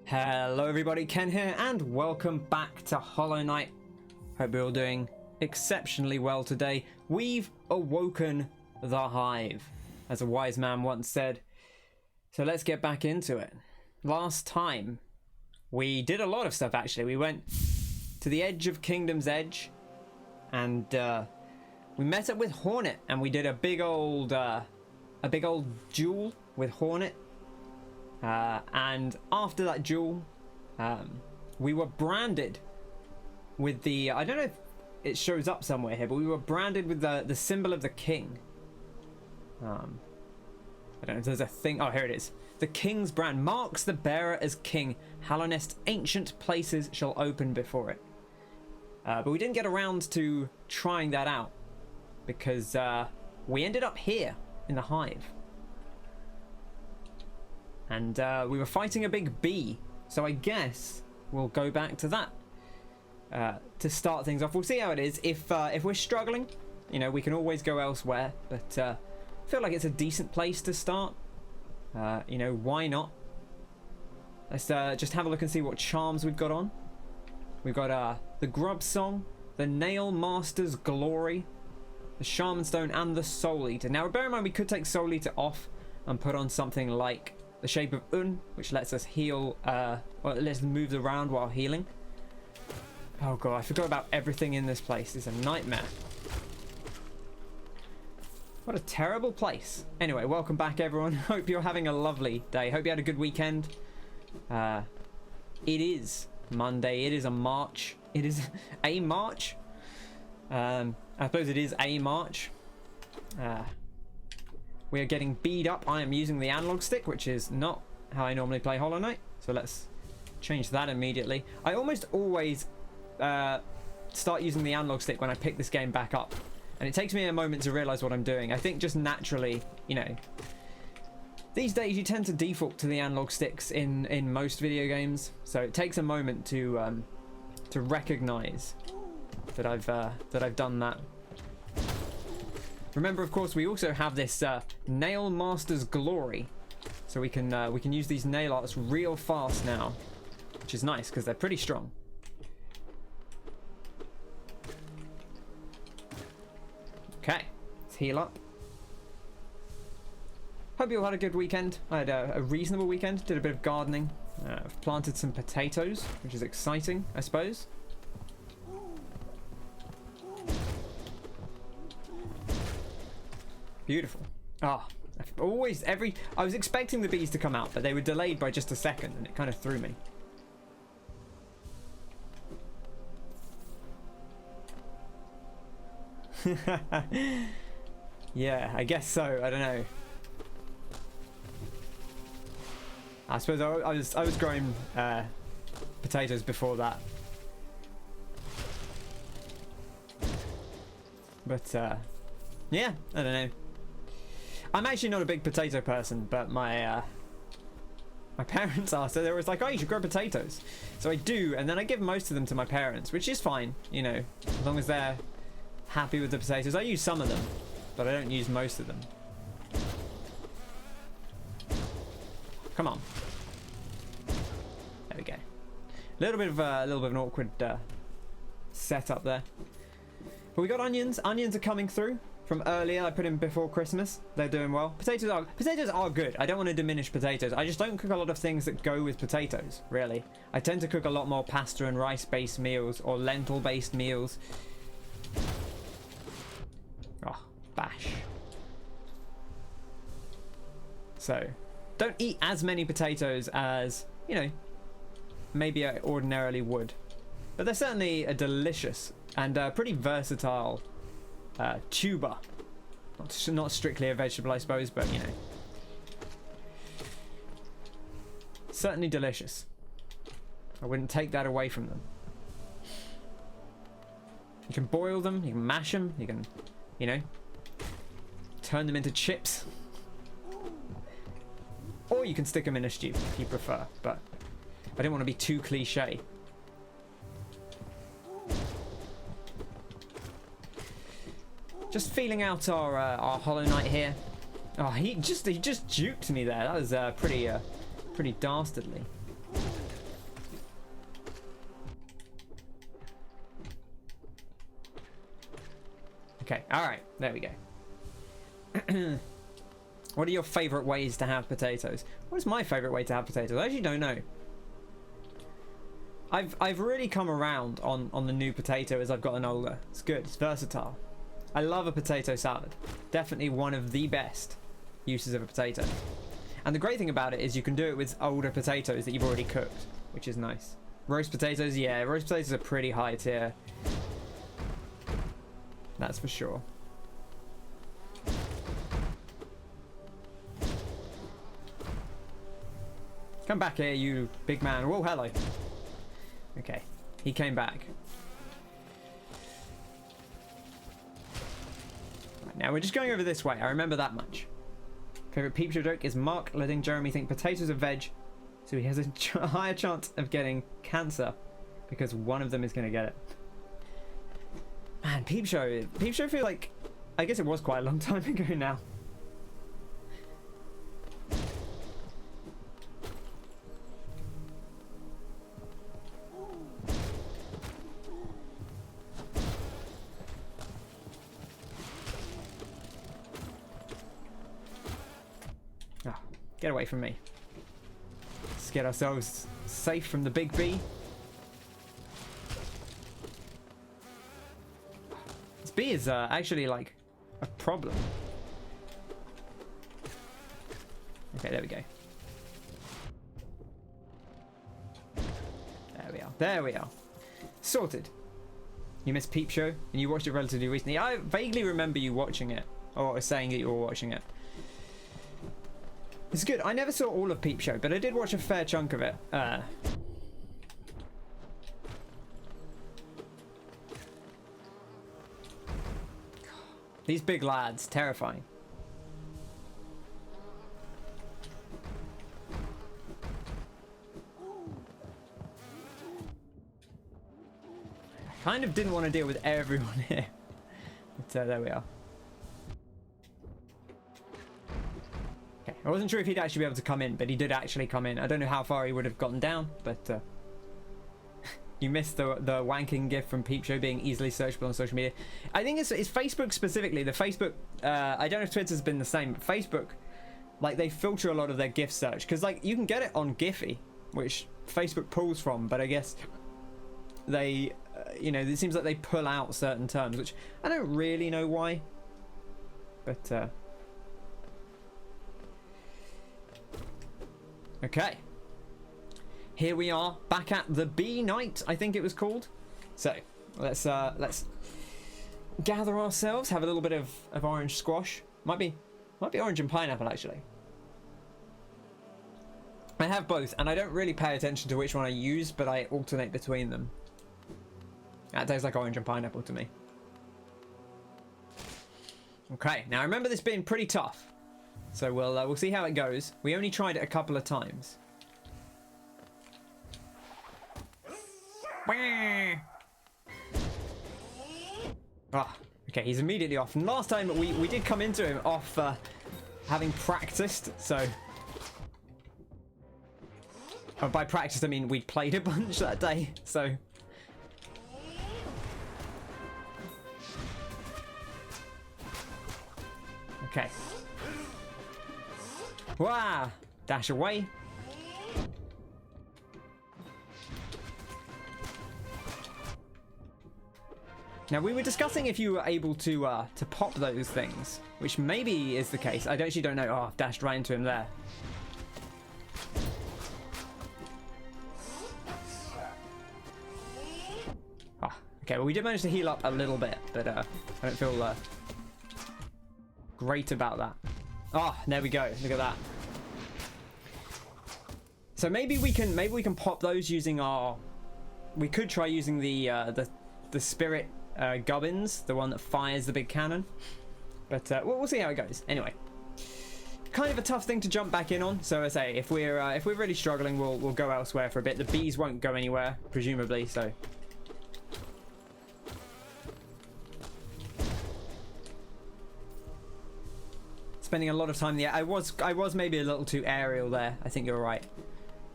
Hello everybody, Ken here, and welcome back to Hollow Knight. Hope you're all doing exceptionally well today. We've awoken the Hive, as a wise man once said. So let's get back into it. Last time, we did a lot of stuff actually. We went to the edge of Kingdom's Edge, and we met up with Hornet, and we did a big old duel with Hornet. And after that duel, we were branded with the, I don't know if it shows up somewhere here, but we were branded with the symbol of the king. I don't know if there's a thing. Oh, here it is. The king's brand marks the bearer as king. Hallownest ancient places shall open before it. But we didn't get around to trying that out because we ended up here in the Hive. And we were fighting a big bee, so I guess we'll go back to that to start things off. We'll see how it is. If we're struggling, you know, we can always go elsewhere. But I feel like it's a decent place to start. You know, why not? Let's just have a look and see what charms we've got on. We've got the Grub Song, the Nail Master's Glory, the Shaman Stone, and the Soul Eater. Now, bear in mind we could take Soul Eater off and put on something like the Shape of Un, which lets us heal, well, it lets us move around while healing. Oh god, I forgot about everything in this place. It's a nightmare. What a terrible place. Anyway, welcome back everyone. Hope you're having a lovely day. Hope you had a good weekend. It is Monday. It is a March. It is a March. I suppose it is a March. We are getting beat up. I am using the analog stick, which is not how I normally play Hollow Knight. So let's change that immediately. I almost always start using the analog stick when I pick this game back up. And it takes me a moment to realize what I'm doing. I think just naturally, you know, these days you tend to default to the analog sticks in most video games. So it takes a moment to recognize that I've done that. Remember, of course, we also have this Nail Master's Glory, so we can use these nail arts real fast now, which is nice because they're pretty strong. Okay, let's heal up. Hope you all had a good weekend. I had a reasonable weekend. Did a bit of gardening. I've planted some potatoes, which is exciting, I suppose. Beautiful. Ah, oh, I was expecting the bees to come out, but they were delayed by just a second, and it kind of threw me. Yeah, I guess so. I don't know. I suppose I was growing potatoes before that, but yeah, I don't know. I'm actually not a big potato person, but my parents are, so they were like, oh, you should grow potatoes. So I do, and then I give most of them to my parents, which is fine, you know, as long as they're happy with the potatoes. I use some of them, but I don't use most of them. Come on. There we go. A little bit of an awkward setup there. But we got onions. Onions are coming through from earlier. I put in before Christmas. They're doing well. Potatoes are good. I don't want to diminish potatoes. I just don't cook a lot of things that go with potatoes, really. I tend to cook a lot more pasta and rice based meals or lentil based meals. Oh, bash. So don't eat as many potatoes as, you know, maybe I ordinarily would, but they're certainly a delicious and pretty versatile tuber. Not strictly a vegetable, I suppose, but you know, certainly delicious. I wouldn't take that away from them. You can boil them, you can mash them, you can, you know, turn them into chips, or you can stick them in a stew if you prefer, but I didn't want to be too cliche. Just feeling out our Hollow Knight here. Oh, he just juked me there. That was pretty dastardly. Okay, alright, there we go. What are your favourite ways to have potatoes? What is my favourite way to have potatoes? I actually don't know. I've really come around on the new potato as I've gotten older. It's good, it's versatile. I love a potato salad. Definitely one of the best uses of a potato. And the great thing about it is you can do it with older potatoes that you've already cooked, which is nice. Roast potatoes, yeah, roast potatoes are pretty high tier. That's for sure. Come back here, you big man. Whoa, hello. Okay, he came back. Right, now we're just going over this way. I remember that much. Favorite peep show joke is Mark letting Jeremy think potatoes are veg, so he has a higher chance of getting cancer because one of them is going to get it. Man, peep show feel like, I guess it was quite a long time ago now. Get away from me. Let's get ourselves safe from the big bee. This bee is actually like a problem. Okay, there we go. There we are. There we are. Sorted. You missed Peep Show and you watched it relatively recently. I vaguely remember you watching it, or saying that you were watching it. It's good. I never saw all of Peep Show, but I did watch a fair chunk of it. These big lads, terrifying. I kind of didn't want to deal with everyone here. But there we are. I wasn't sure if he'd actually be able to come in, but he did actually come in. I don't know how far he would have gotten down, but you missed the wanking gif from Peep Show being easily searchable on social media. I think it's Facebook specifically. The Facebook, I don't know if Twitter's been the same, but Facebook, like they filter a lot of their GIF search because like you can get it on Giphy, which Facebook pulls from, but I guess they, you know, it seems like they pull out certain terms, which I don't really know why, but. Okay, here we are back at the Bee Night, I think it was called. So let's gather ourselves, have a little bit of orange squash. Might be orange and pineapple actually. I have both, and I don't really pay attention to which one I use, but I alternate between them. That tastes like orange and pineapple to me. Okay, now I remember this being pretty tough. So we'll see how it goes. We only tried it a couple of times. Ah, okay, he's immediately off. And last time we did come into him off having practiced, so... by practice I mean we'd played a bunch that day, so... Okay. Wow! Dash away. Now we were discussing if you were able to pop those things, which maybe is the case. I actually don't know. Oh, I've dashed right into him there. Oh, okay, well we did manage to heal up a little bit, but I don't feel great about that. Oh, there we go. Look at that. So maybe we can pop those using our. We could try using the spirit gubbins, the one that fires the big cannon. But we'll see how it goes. Anyway, kind of a tough thing to jump back in on. So I say, if we're really struggling, we'll go elsewhere for a bit. The bees won't go anywhere, presumably. So. Spending a lot of time there. I was maybe a little too aerial there. I think you're right.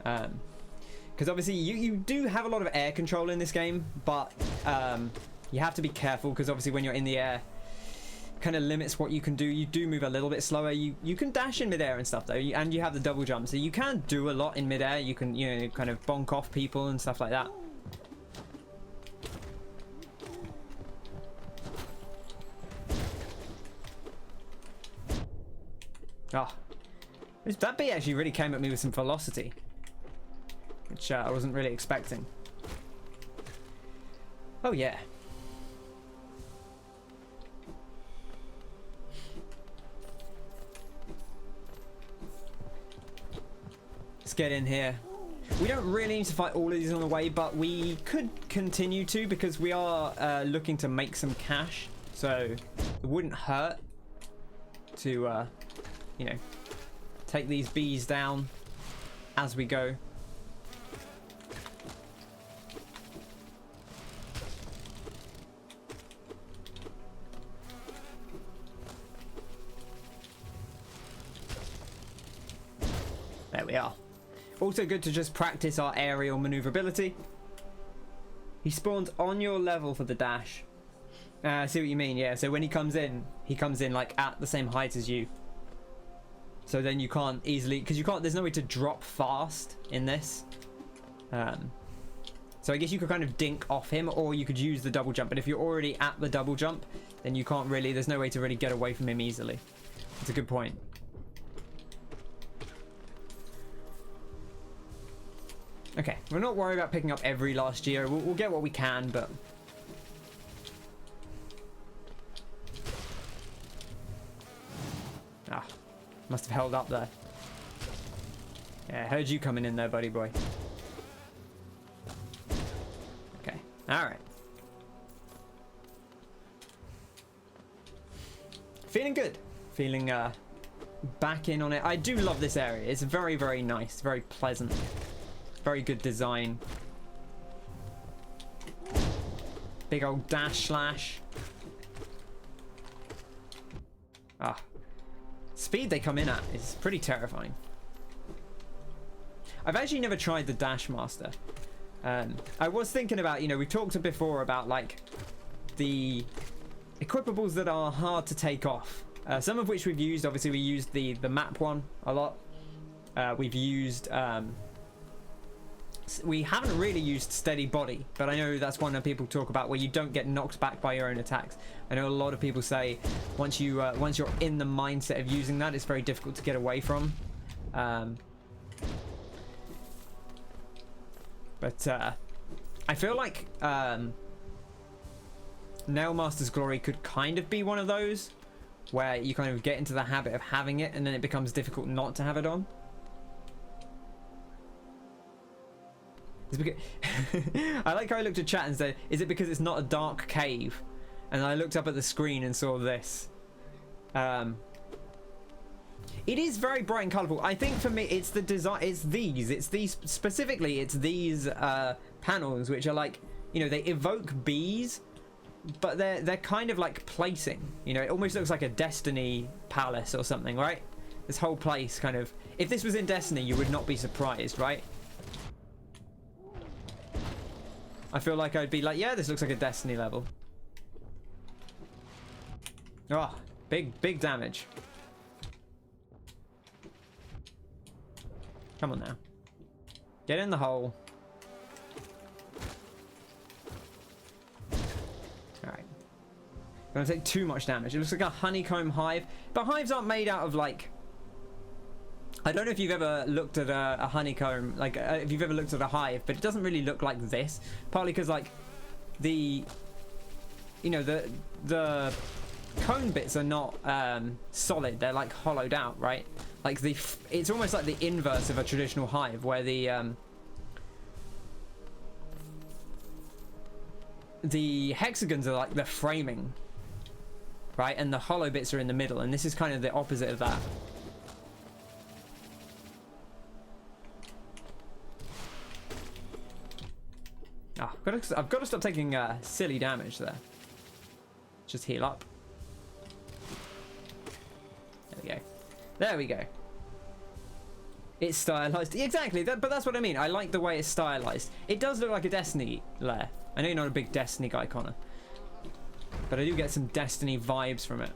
Because obviously you do have a lot of air control in this game, but you have to be careful because obviously when you're in the air, kind of limits what you can do. You do move a little bit slower. You can dash in midair and stuff though, and you have the double jump, so you can do a lot in midair. You can, you know, kind of bonk off people and stuff like that. Oh, that bee actually really came at me with some velocity, which I wasn't really expecting. Oh yeah. Let's get in here. We don't really need to fight all of these on the way, but we could continue to, because we are looking to make some cash, so it wouldn't hurt to you know, take these bees down as we go. There we are. Also good to just practice our aerial maneuverability. He spawns on your level for the dash. I see what you mean, yeah. So when he comes in like at the same height as you. So then you can't easily, because you can't, there's no way to drop fast in this. So I guess you could kind of dink off him, or you could use the double jump. But if you're already at the double jump, then you can't really, there's no way to really get away from him easily. That's a good point. Okay, we're not worried about picking up every last year. We'll get what we can, but... Ah, must have held up there. Yeah, heard you coming in there, buddy boy. Okay, alright. Feeling good. Feeling back in on it. I do love this area. It's very, very nice. Very pleasant. Very good design. Big old dash slash. Ah. Speed they come in at is pretty terrifying. I've actually never tried the Dash Master. I was thinking about, you know, we talked before about like the equipables that are hard to take off. Some of which we've used. Obviously we used the map one a lot. We've used... we haven't really used steady body, but I know that's one that people talk about, where you don't get knocked back by your own attacks. I know a lot of people say once you're in the mindset of using that, it's very difficult to get away from. But I feel like Nailmaster's Glory could kind of be one of those where you kind of get into the habit of having it and then it becomes difficult not to have it on. I like how I looked at chat and said, is it because it's not a dark cave? And I looked up at the screen and saw this. It is very bright and colourful. I think for me it's the design, it's these specifically, it's these panels which are like, you know, they evoke bees, but they're kind of like placing, you know, it almost looks like a Destiny palace or something, right? This whole place kind of, if this was in Destiny you would not be surprised, right? I feel like I'd be like, yeah, this looks like a Destiny level. Oh, big damage. Come on now. Get in the hole. Alright. Don't take too much damage. It looks like a honeycomb hive. But hives aren't made out of like... I don't know if you've ever looked at a honeycomb, like if you've ever looked at a hive, but it doesn't really look like this. Partly because like the, you know, the cone bits are not solid. They're like hollowed out, right? Like it's almost like the inverse of a traditional hive, where the hexagons are like the framing, right? And the hollow bits are in the middle, and this is kind of the opposite of that. Oh, I've got to stop taking silly damage there. Just heal up. There we go. There we go. It's stylized. Exactly, but that's what I mean. I like the way it's stylized. It does look like a Destiny lair. I know you're not a big Destiny guy, Connor. but I do get some Destiny vibes from it.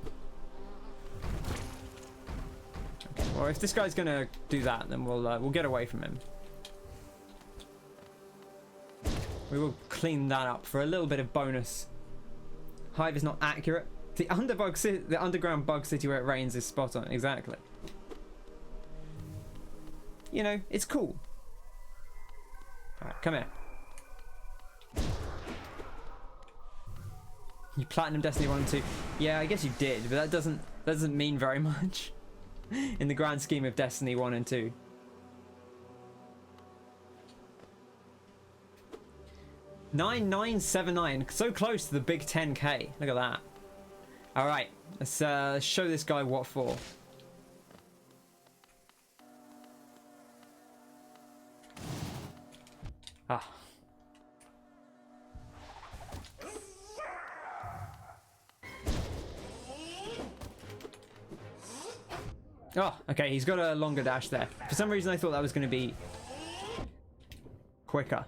Okay, well, if this guy's gonna do that, then we'll get away from him. We will clean that up for a little bit of bonus. Hive is not accurate. The underground bug city where it rains is spot on. Exactly. You know, it's cool. Alright, come here. You platinum Destiny 1 and 2. Yeah, I guess you did, but that doesn't mean very much in the grand scheme of Destiny 1 and 2. $9,979, so close to the big 10k. Look at that. All right, let's show this guy what for. Ah. Oh, okay, he's got a longer dash there. For some reason I thought that was going to be quicker.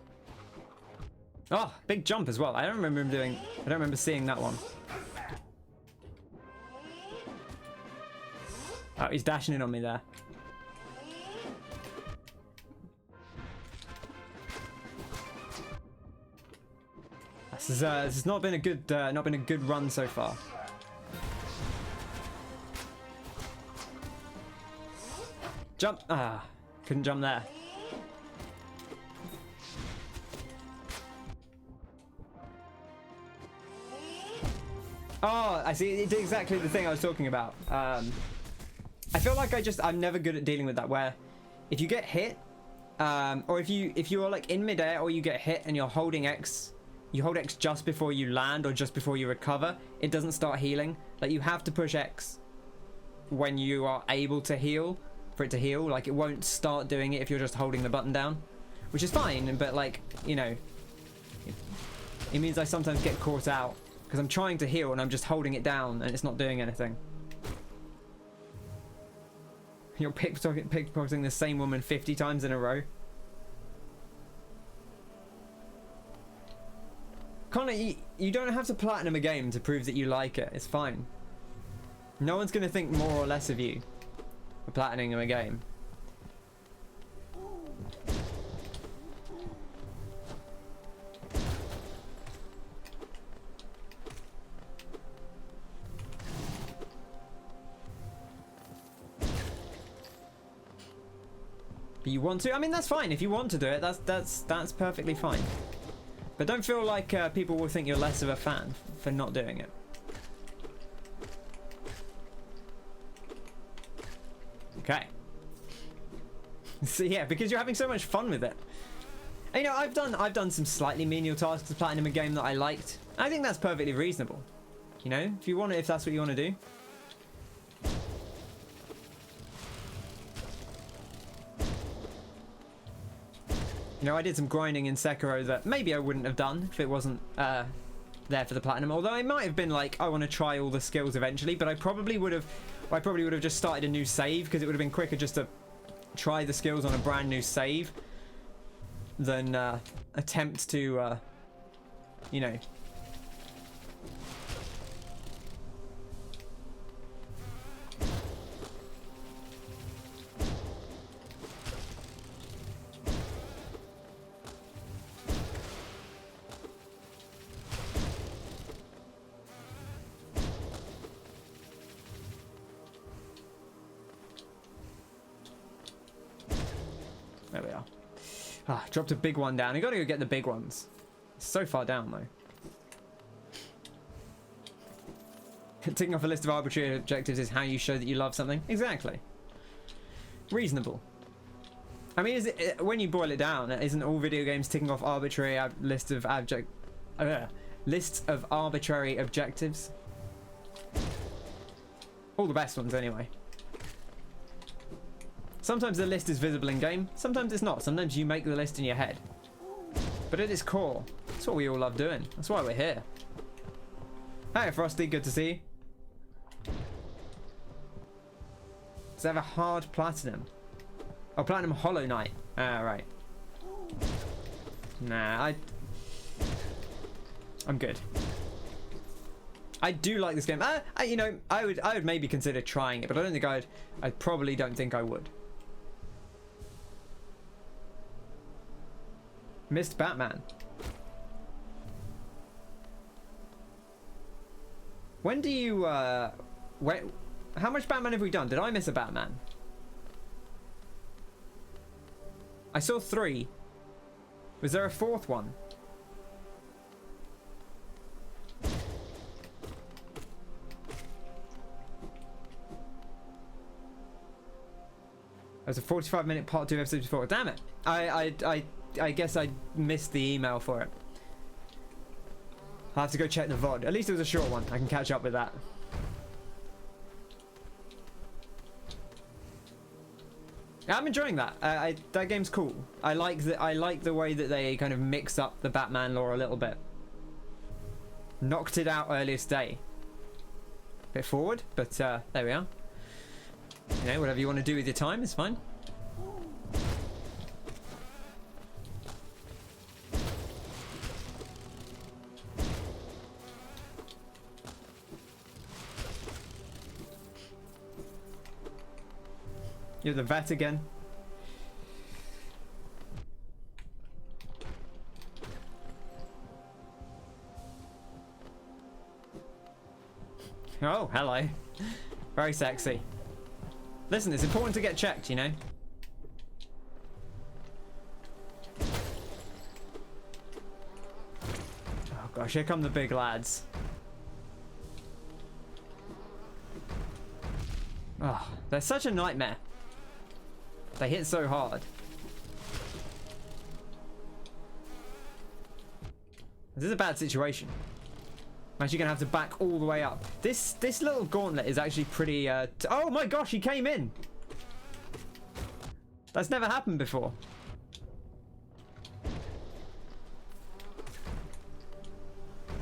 Oh, big jump as well. I don't remember seeing that one. Oh, he's dashing in on me there. This has not been a good run so far. Jump! Ah, couldn't jump there. Oh, I see. It did exactly the thing I was talking about. I feel like I'm never good at dealing with that. Where if you get hit, or if you're like in midair or you get hit and you're holding X, you hold X just before you land or just before you recover, it doesn't start healing. Like you have to push X when you are able to heal for it to heal. Like it won't start doing it if you're just holding the button down, which is fine. But like, you know, it means I sometimes get caught out because I'm trying to heal and I'm just holding it down and it's not doing anything. You're pickpocketing the same woman 50 times in a row. Connor, you don't have to platinum a game to prove that you like it. It's fine. No one's going to think more or less of you for platinuming a game. You want to? I mean, that's fine. If you want to do it, that's perfectly fine. But don't feel like people will think you're less of a fan for not doing it. Okay. So yeah, because you're having so much fun with it. And, you know, I've done some slightly menial tasks to platinum a game that I liked. I think that's perfectly reasonable. You know, if you want it, if that's what you want to do. You know, I did some grinding in Sekiro that maybe I wouldn't have done if it wasn't there for the platinum. Although I might have been like, I want to try all the skills eventually, but I probably would have just started a new save because it would have been quicker just to try the skills on a brand new save than attempt to, you know. There we are. Ah, dropped a big one down. You gotta go get the big ones. It's so far down though. Ticking off a list of arbitrary objectives is how you show that you love something. Exactly. Reasonable. I mean, when you boil it down, isn't all video games ticking off arbitrary lists of arbitrary objectives? All the best ones anyway. Sometimes the list is visible in game, sometimes it's not. Sometimes you make the list in your head. But at its core, that's what we all love doing. That's why we're here. Hey Frosty, good to see you. Does it have a hard platinum? Oh, platinum Hollow Knight. Ah, right. Nah, I'm good. I do like this game. You know, I would maybe consider trying it, but I don't think I probably don't think I would. Missed Batman. When do you how much Batman have we done? Did I miss a Batman? I saw 3. Was there a 4th one? There's a 45-minute part 2 episode 4. Damn it! I guess I missed the email for it. I'll have to go check the VOD. At least it was a short one. I can catch up with that. I'm enjoying that. That game's cool. I like the way that they kind of mix up the Batman lore a little bit. Knocked it out earliest day. Bit forward, but there we are. You know, whatever you want to do with your time is fine. You're the vet again. Oh, hello. Very sexy. Listen, it's important to get checked, you know? Oh gosh, here come the big lads. Oh, they're such a nightmare. They hit so hard. This is a bad situation. I'm actually gonna have to back all the way up. This little gauntlet is actually pretty oh my gosh, he came in. That's never happened before.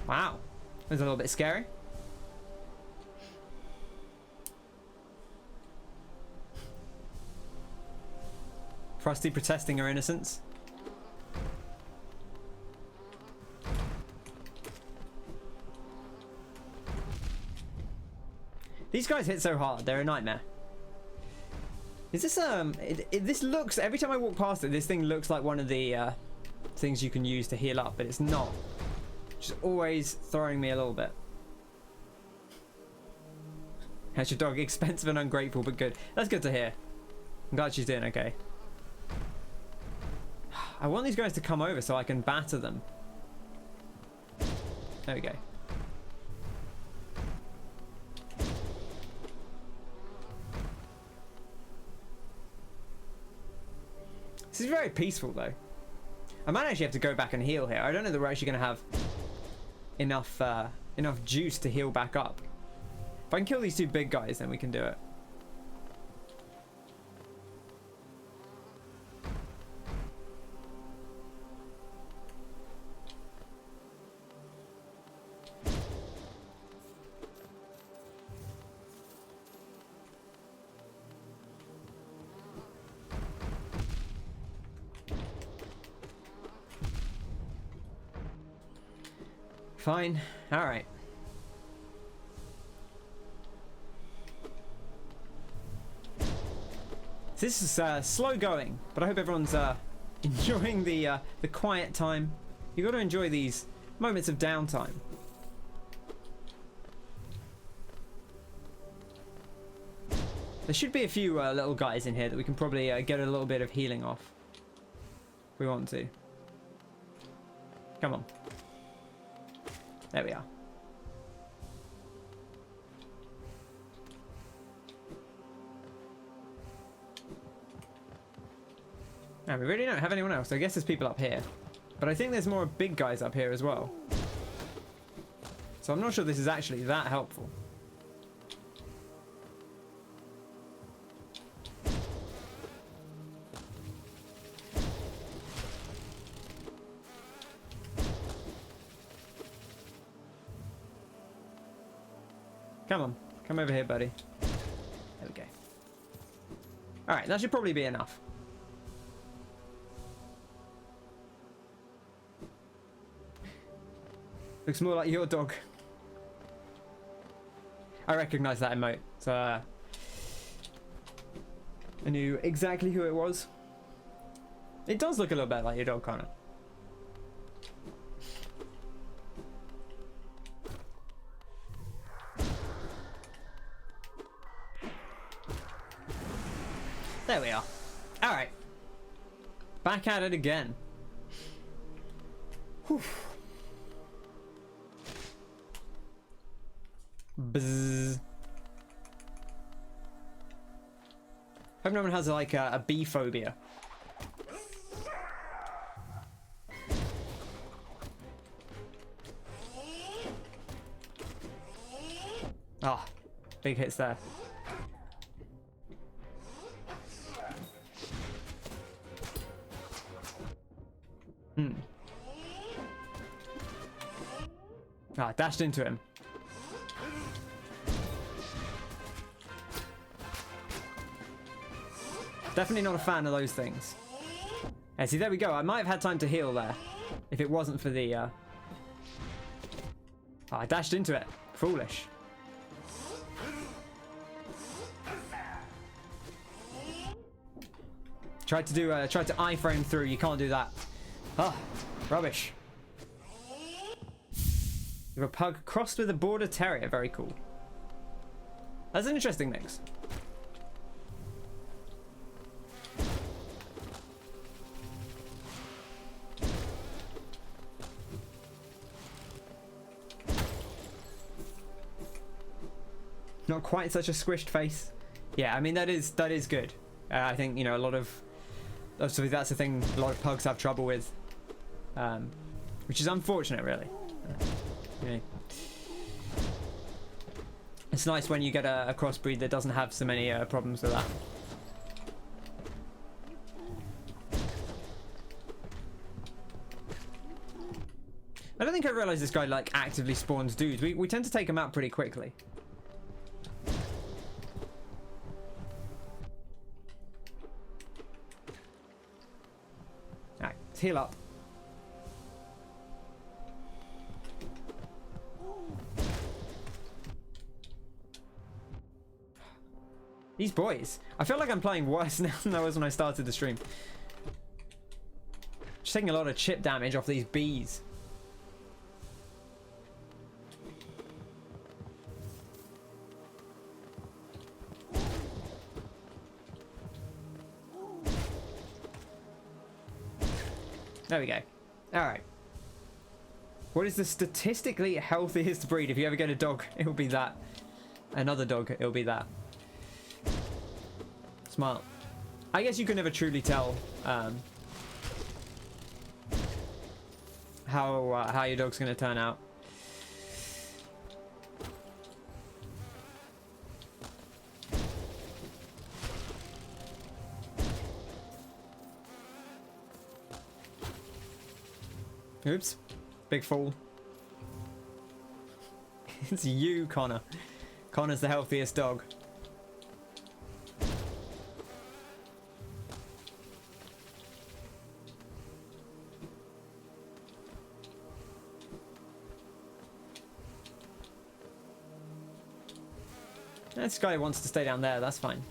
Wow. That was a little bit scary. Frosty protesting her innocence. These guys hit so hard, they're a nightmare. Is this this looks, every time I walk past it, this thing looks like one of the things you can use to heal up, but it's not. Just always throwing me a little bit. How's your dog? Expensive and ungrateful, but good. That's good to hear. I'm glad she's doing okay. I want these guys to come over so I can batter them. There we go. This is very peaceful though. I might actually have to go back and heal here. I don't know that we're actually going to have enough enough juice to heal back up. If I can kill these 2 big guys, then we can do it. Fine. All right. This is slow going, but I hope everyone's enjoying the quiet time. You got to enjoy these moments of downtime. There should be a few little guys in here that we can probably get a little bit of healing off. If we want to. Come on. There we are. Now, we really don't have anyone else. I guess there's people up here. But I think there's more big guys up here as well. So I'm not sure this is actually that helpful. Come on. Come over here, buddy. There we go. Alright, that should probably be enough. Looks more like your dog. I recognize that emote. So I knew exactly who it was. It does look a little bit like your dog, Connor. There we are. Alright. Back at it again. Whew. Bzzz. Hope no one has like a bee phobia. Ah, oh, big hits there. Ah, dashed into him. Definitely not a fan of those things. Yeah, see, there we go. I might have had time to heal there if it wasn't for the... Oh, I dashed into it. Foolish. Tried to iframe through. You can't do that. Ah, rubbish. You have a pug crossed with a border terrier. Very cool. That's an interesting mix. Not quite such a squished face. Yeah, I mean that is good. I think, you know, a lot of obviously that's the thing a lot of pugs have trouble with, which is unfortunate, really. You know, it's nice when you get a crossbreed that doesn't have so many problems with that. I don't think I realized this guy like actively spawns dudes. We tend to take him out pretty quickly. Alright, let's heal up. These boys. I feel like I'm playing worse now than I was when I started the stream. Just taking a lot of chip damage off these bees. There we go. Alright. What is the statistically healthiest breed? If you ever get a dog, it'll be that. Another dog, it'll be that. Smart. I guess you can never truly tell how your dog's going to turn out. Oops. Big fall. It's you, Connor. Connor's the healthiest dog. This guy wants to stay down there, that's fine.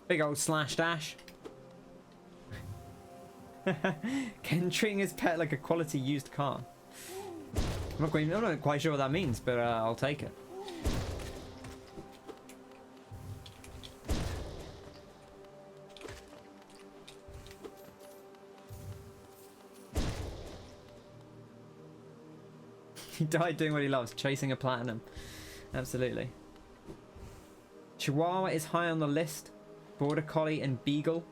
Big old slash dash. Ken treating his pet like a quality used car. I'm not quite sure what that means, but I'll take it. He died doing what he loves, chasing a platinum. Absolutely. Chihuahua is high on the list. Border Collie and Beagle.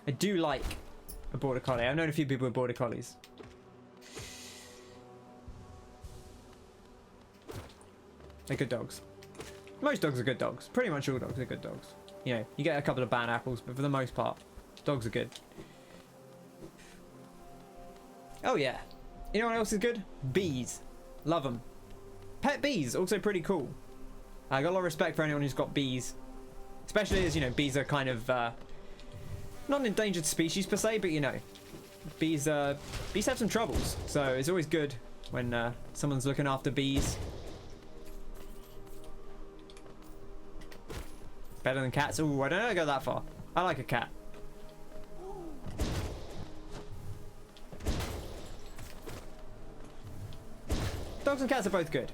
I do like a Border Collie. I've known a few people with Border Collies. They're good dogs. Most dogs are good dogs. Pretty much all dogs are good dogs. You know, you get a couple of bad apples, but for the most part, dogs are good. Oh yeah. You know what else is good? Bees. Love them. Pet bees, also pretty cool. I got a lot of respect for anyone who's got bees. Especially as, you know, bees are kind of, not an endangered species per se, but you know, bees have some troubles. So it's always good when someone's looking after bees. Better than cats. Ooh, I don't know if I go that far. I like a cat. Dogs and cats are both good.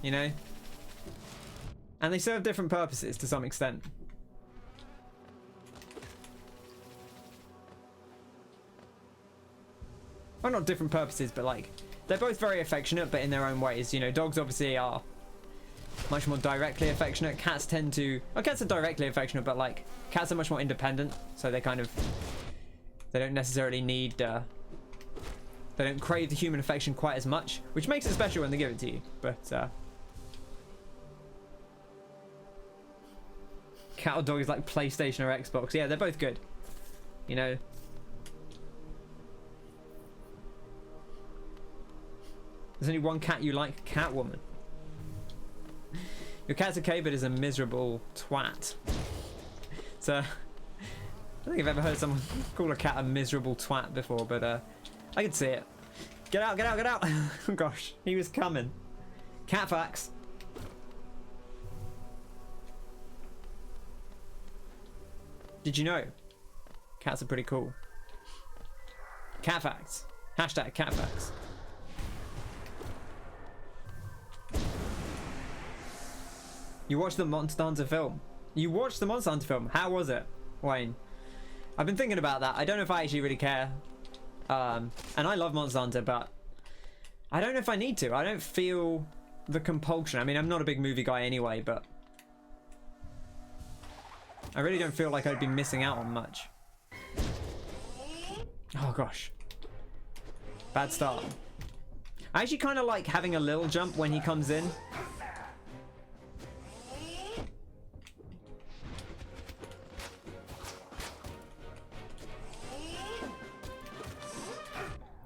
You know? And they serve different purposes to some extent. Well, not different purposes, but like, they're both very affectionate, but in their own ways. You know, dogs obviously are much more directly affectionate. Cats tend to... Well, cats are directly affectionate, but like, cats are much more independent. So they kind of... They don't necessarily need... They don't crave the human affection quite as much, which makes it special when they give it to you. But, cat or dog is like PlayStation or Xbox. Yeah, they're both good. You know? There's only one cat you like, Catwoman. Your cat's okay, but is a miserable twat. So, I don't think I've ever heard someone call a cat a miserable twat before, but I could see it. Get out, get out, get out! Oh gosh, he was coming. Cat facts. Did you know? Cats are pretty cool. Cat facts. Hashtag cat facts. You watched the Monster Hunter film. You watched the Monster Hunter film. How was it, Wayne? I've been thinking about that. I don't know if I actually really care. And I love Monster Hunter, but I don't know if I need to. I don't feel the compulsion. I mean, I'm not a big movie guy anyway, but I really don't feel like I'd be missing out on much. Oh gosh. Bad start. I actually kind of like having a little jump when he comes in.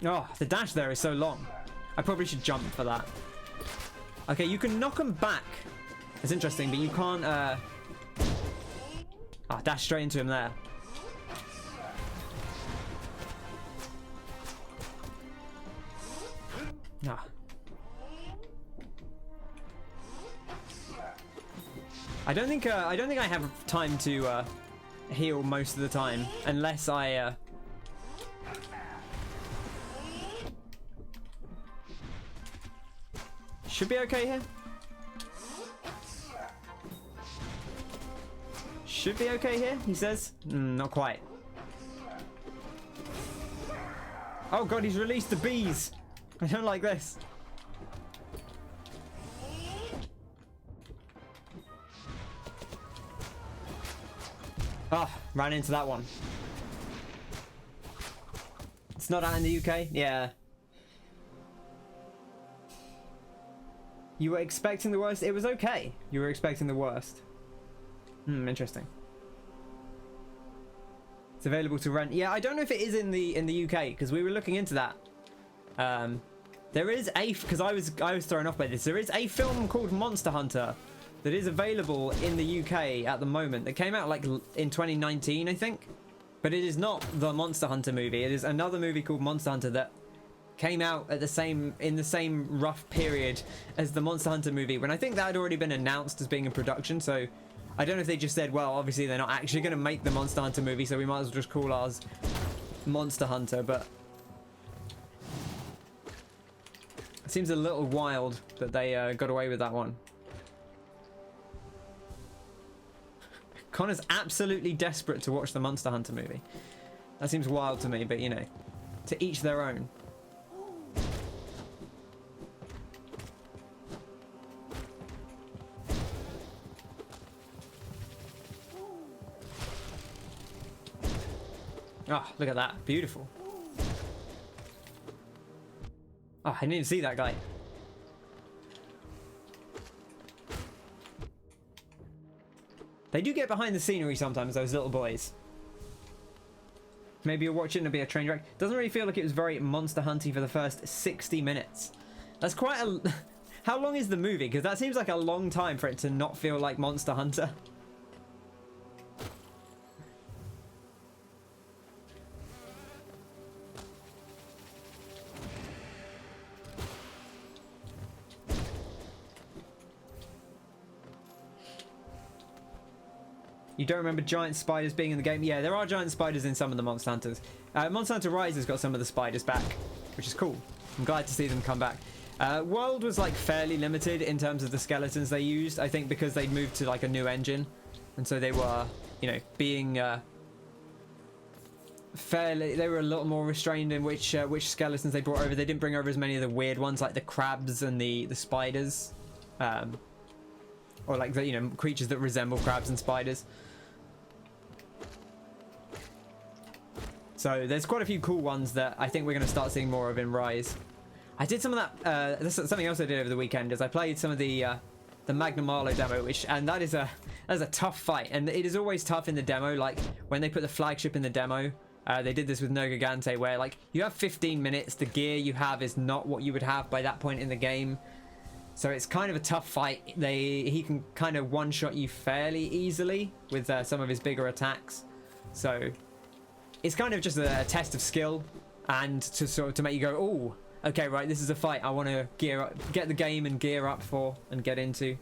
Oh, the dash there is so long. I probably should jump for that. Okay, you can knock him back. It's interesting, but you can't, oh, dash straight into him there. Ah. I don't think I have time to heal most of the time, unless I should be okay here. Should be okay here, he says. Not quite. Oh god, he's released the bees. I don't like this. Ah, ran into that one. It's not out in the UK? Yeah. You were expecting the worst? It was okay. You were expecting the worst. Interesting. It's available to rent. Yeah, I don't know if it is in the UK, because we were looking into that. There is a, because I was thrown off by this. There is a film called Monster Hunter that is available in the UK at the moment. That came out like in 2019, I think. But it is not the Monster Hunter movie. It is another movie called Monster Hunter that came out at in the same rough period as the Monster Hunter movie, when I think that had already been announced as being in production. So I don't know if they just said, well, obviously they're not actually going to make the Monster Hunter movie, so we might as well just call ours Monster Hunter. But it seems a little wild that they got away with that one. Connor's absolutely desperate to watch the Monster Hunter movie. That seems wild to me, but you know, to each their own. Oh, look at that. Beautiful. Oh, I didn't even see that guy. They do get behind the scenery sometimes, those little boys. Maybe you're watching, it'll be a train wreck. Doesn't really feel like it was very Monster Hunty for the first 60 minutes. That's quite a... How long is the movie? Because that seems like a long time for it to not feel like Monster Hunter. You don't remember giant spiders being in the game? Yeah, there are giant spiders in some of the Monster Hunters. Monster Hunter Rise has got some of the spiders back, which is cool. I'm glad to see them come back. World was like fairly limited in terms of the skeletons they used, I think because they'd moved to like a new engine. And so they were, you know, being fairly, they were a little more restrained in which skeletons they brought over. They didn't bring over as many of the weird ones like the crabs and the spiders. Or like the, you know, creatures that resemble crabs and spiders. So there's quite a few cool ones that I think we're going to start seeing more of in Rise. I did some of that, this is something else I did over the weekend, is I played some of the Magna Marlow demo, and that is a tough fight, and it is always tough in the demo. Like when they put the flagship in the demo, they did this with No Gigante, where like you have 15 minutes, the gear you have is not what you would have by that point in the game. So it's kind of a tough fight. He can kind of one-shot you fairly easily with some of his bigger attacks. So it's kind of just a test of skill, and to sort of to make you go, oh, okay, right, this is a fight I want to gear up, get the game and gear up for and get into.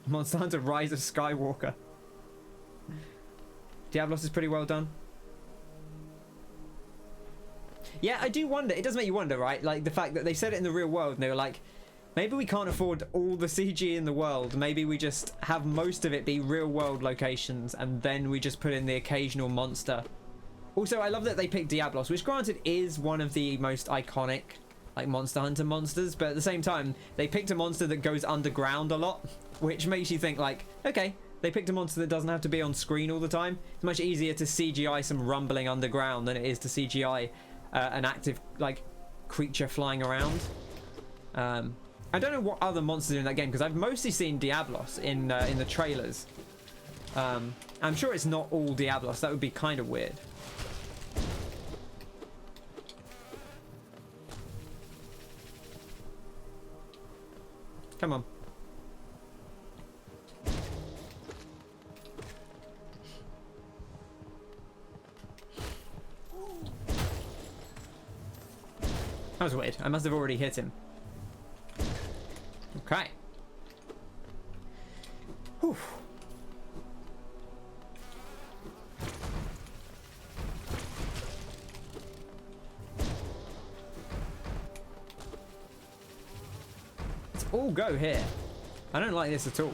Monster Hunter Rise of Skywalker. Diablos is pretty well done. Yeah, I do wonder. It does make you wonder, right? Like the fact that they said it in the real world and they were like, maybe we can't afford all the CG in the world. Maybe we just have most of it be real world locations and then we just put in the occasional monster. Also, I love that they picked Diablos, which granted is one of the most iconic like Monster Hunter monsters, but at the same time they picked a monster that goes underground a lot, which makes you think like, okay, they picked a monster that doesn't have to be on screen all the time. It's much easier to CGI some rumbling underground than it is to CGI an active like creature flying around. I don't know what other monsters are in that game because I've mostly seen Diablos in the trailers. I'm sure it's not all Diablos. That would be kind of weird. Come on. That was weird. I must have already hit him. Okay. Whew. Let's all go here. I don't like this at all.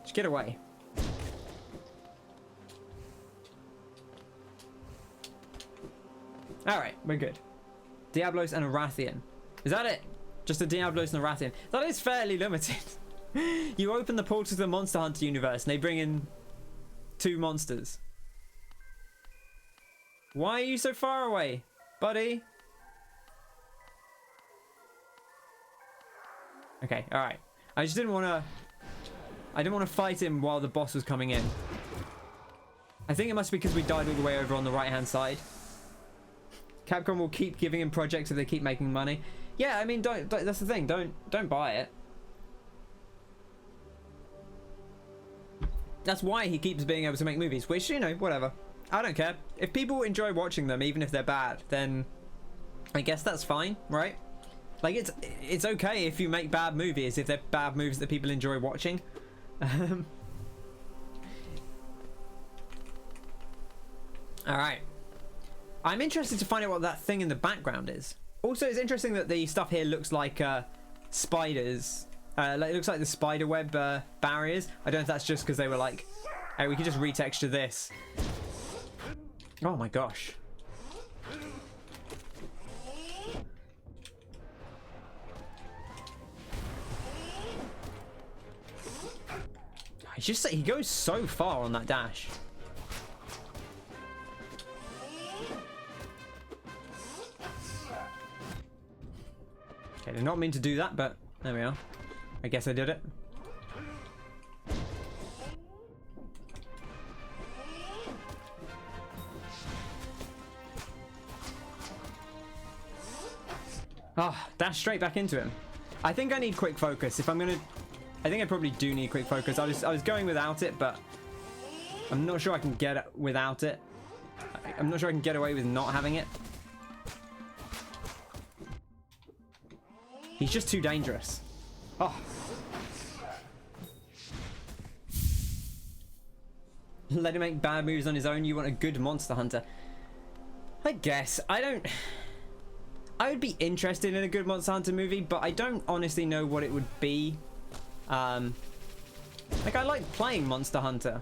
Just get away. Alright, we're good. Diablos and a Rathian. Is that it? Just a Diablos and a Rathian. That is fairly limited. You open the portal to the Monster Hunter universe and they bring in 2 monsters. Why are you so far away, buddy? Okay, alright. I just didn't want to... I didn't want to fight him while the boss was coming in. I think it must be because we died all the way over on the right-hand side. Capcom will keep giving him projects if they keep making money. Yeah, I mean, don't that's the thing. Don't buy it. That's why he keeps being able to make movies, which, you know, whatever. I don't care. If people enjoy watching them, even if they're bad, then I guess that's fine, right? Like, it's okay if you make bad movies, if they're bad movies that people enjoy watching. Alright. I'm interested to find out what that thing in the background is. Also, it's interesting that the stuff here looks like spiders. Like, it looks like the spider web barriers. I don't know if that's just because they were like, hey, we can just retexture this. Oh my gosh. He goes so far on that dash. Okay, did not mean to do that, but there we are. I guess I did it. Oh, dash straight back into him. I think I need quick focus. If I'm gonna... I think I probably do need quick focus. I was going without it, but I'm not sure I can get it without it. I'm not sure I can get away with not having it. He's just too dangerous. Oh. Let him make bad moves on his own. You want a good monster hunter. I guess. I would be interested in a good Monster Hunter movie, but I don't honestly know what it would be. Like, I like playing Monster Hunter,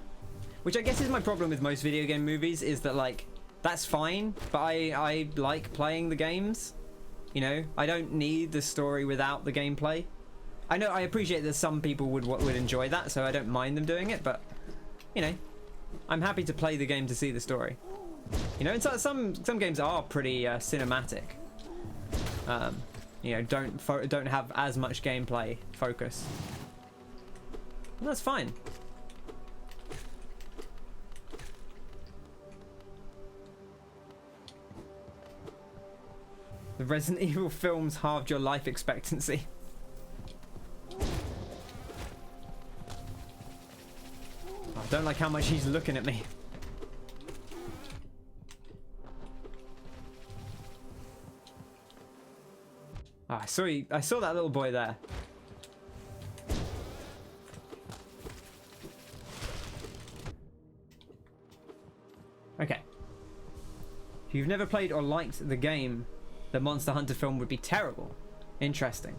which I guess is my problem with most video game movies, is that, like, that's fine, but I like playing the games. You know, I don't need the story without the gameplay. I know, I appreciate that some people would enjoy that, so I don't mind them doing it, but, you know, I'm happy to play the game to see the story. You know, and so, some games are pretty cinematic. You know, don't have as much gameplay focus. And that's fine. The Resident Evil films halved your life expectancy. Oh, I don't like how much he's looking at me. Oh, I saw that little boy there. Okay. If you've never played or liked the game, the Monster Hunter film would be terrible. Interesting.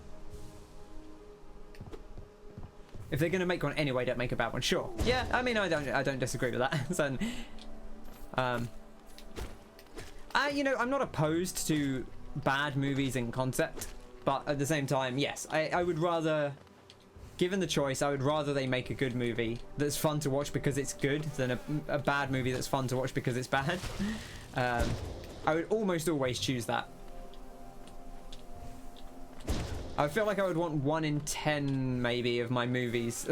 If they're gonna make one anyway, don't make a bad one. Sure. Yeah, I mean, I don't disagree with that. So, you know, I'm not opposed to bad movies in concept. But at the same time, yes, I would rather, given the choice, I would rather they make a good movie that's fun to watch because it's good than a bad movie that's fun to watch because it's bad. I would almost always choose that. I feel like I would want 1 in 10 maybe of my movies.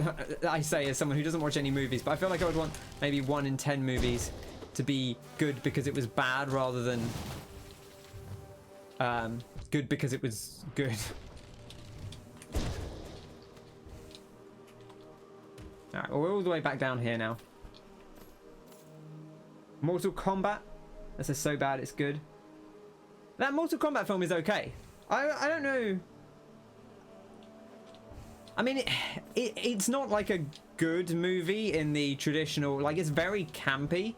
I say as someone who doesn't watch any movies, but I feel like I would want maybe 1 in 10 movies to be good because it was bad rather than good because it was good. Alright, well, we're all the way back down here now. Mortal Kombat. That says so bad it's good. That Mortal Kombat film is okay. I don't know. I mean, it's not like a good movie in the traditional, like, it's very campy.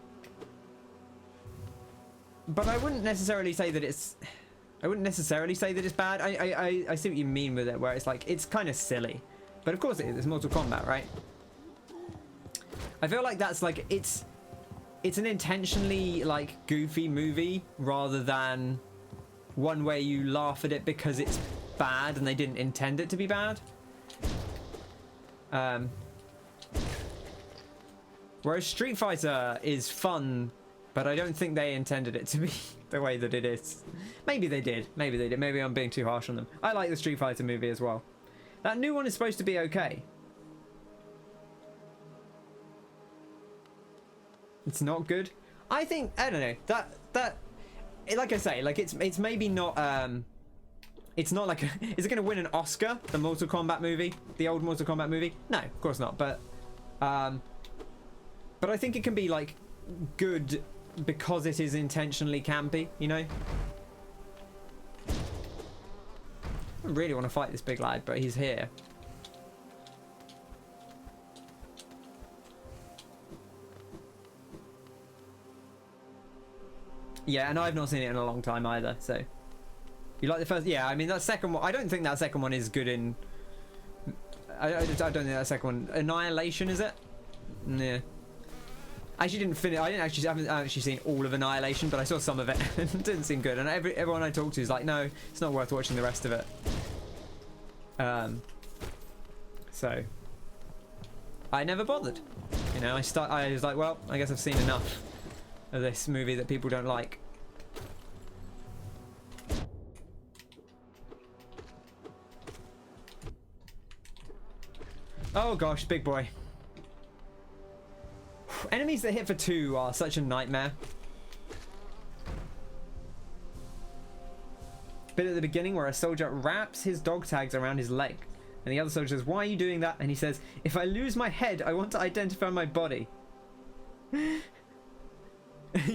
But I wouldn't necessarily say that it's... I wouldn't necessarily say that it's bad. I see what you mean with it, where it's like, it's kind of silly. But of course it is. It's Mortal Kombat, right? I feel like that's like, it's an intentionally, like, goofy movie rather than one where you laugh at it because it's bad and they didn't intend it to be bad. Whereas Street Fighter is fun, but I don't think they intended it to be the way that it is. Maybe they did. Maybe they did. Maybe I'm being too harsh on them. I like the Street Fighter movie as well. That new one is supposed to be okay. It's not good. I think, I don't know. That like I say, like it's maybe not it's not like is it going to win an Oscar, the Mortal Kombat movie, the old Mortal Kombat movie? No, of course not, but I think it can be like good because it is intentionally campy, you know? I really want to fight this big lad, but he's here. Yeah, and I've not seen it in a long time either, so... You like the first... Yeah, I mean, that second one... I don't think that second one is good in... I don't think that second one... Annihilation, is it? Yeah. I actually didn't finish... I haven't actually seen all of Annihilation, but I saw some of it. It didn't seem good, and everyone I talked to is like, no, it's not worth watching the rest of it. So... I never bothered. You know, I was like, well, I guess I've seen enough of this movie that people don't like. Oh gosh, big boy. Enemies that hit for 2 are such a nightmare. bit at the beginning where a soldier wraps his dog tags around his leg. And the other soldier says, why are you doing that? And he says, if I lose my head, I want to identify my body. And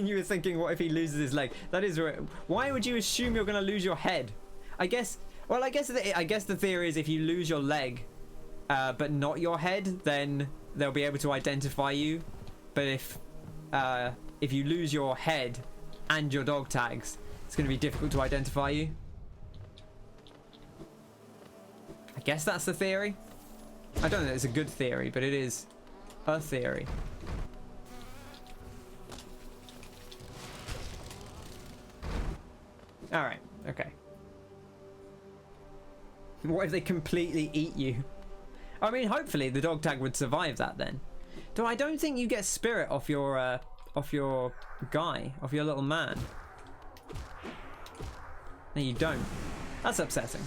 you were thinking, what if he loses his leg? That is right. Why would you assume you're going to lose your head? I guess the theory is if you lose your leg, but not your head, then they'll be able to identify you. But if you lose your head and your dog tags, it's going to be difficult to identify you. I guess that's the theory. I don't know if it's a good theory, but it is a theory. Alright, okay. What if they completely eat you? I mean, hopefully the dog tag would survive that then. Though I don't think you get spirit off your guy, off your little man. No, you don't. That's upsetting.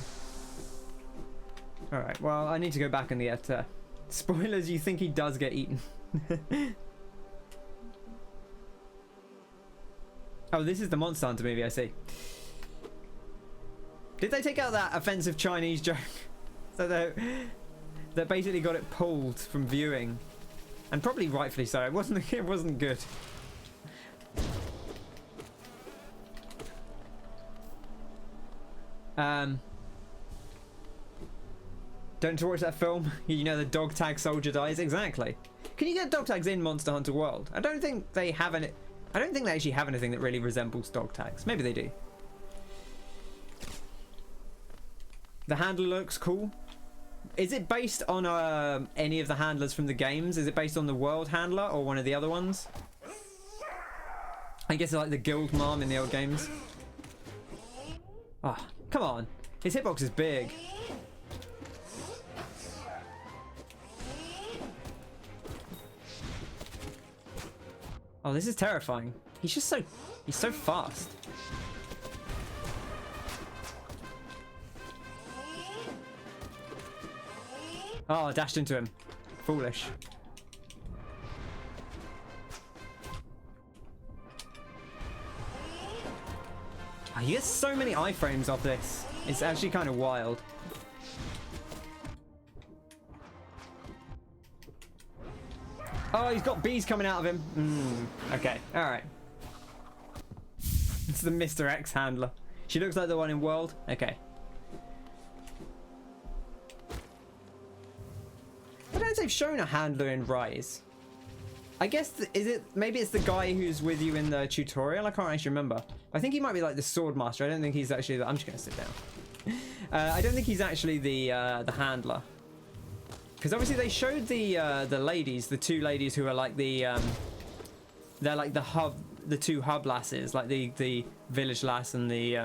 Alright, well, I need to go back and get spoilers. You think he does get eaten. Oh, this is the Monster Hunter movie, I see. Did they take out that offensive Chinese joke? So they basically got it pulled from viewing. And probably rightfully so. It wasn't good. Don't watch that film. You know the dog tag soldier dies. Exactly. Can you get dog tags in Monster Hunter World? I don't think they have any. I don't think they actually have anything that really resembles dog tags. Maybe they do. The handler looks cool. Is it based on any of the handlers from the games? Is it based on the world handler or one of the other ones? I guess it's like the guild mom in the old games. Oh, come on. His hitbox is big. Oh, this is terrifying. He's so fast. Oh, I dashed into him. Foolish. Oh, you get so many iframes off this. It's actually kind of wild. Oh, he's got bees coming out of him. Okay, alright. It's the Mr. X handler. She looks like the one in World. Okay. I don't know if they've shown a handler in Rise. I guess, maybe it's the guy who's with you in the tutorial? I can't actually remember. I think he might be like the sword master. I don't think he's actually I'm just going to sit down. I don't think he's actually the handler. Because obviously they showed the ladies, the two ladies who are like the they're like the two hub lasses, like the village lass and the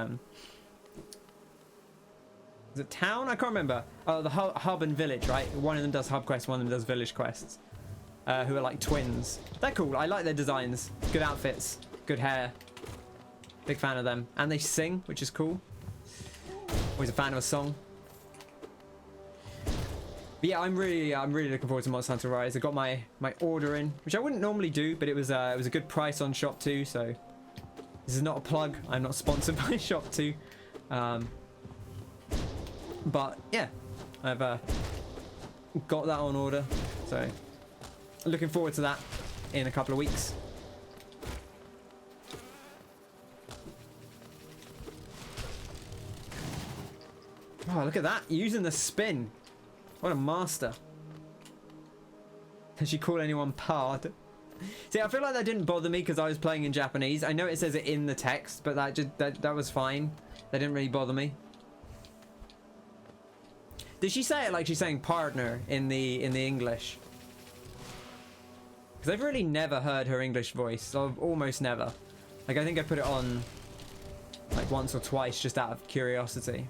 is it town? I can't remember. Oh, the hub and village, right? One of them does hub quests, one of them does village quests. Who are like twins. They're cool. I like their designs. Good outfits, good hair. Big fan of them, and they sing, which is cool. Always a fan of a song. But yeah, I'm really looking forward to Monster Hunter Rise. I got my order in, which I wouldn't normally do, but it was a good price on Shop 2. So this is not a plug. I'm not sponsored by Shop 2. But yeah, I've got that on order. So looking forward to that in a couple of weeks. Oh, look at that! Using the spin. What a master. Can she call anyone pard? See, I feel like that didn't bother me because I was playing in Japanese. I know it says it in the text, but that was fine. That didn't really bother me. Did she say it like she's saying partner in the English? Because I've really never heard her English voice. I've almost never. Like, I think I put it on like once or twice just out of curiosity.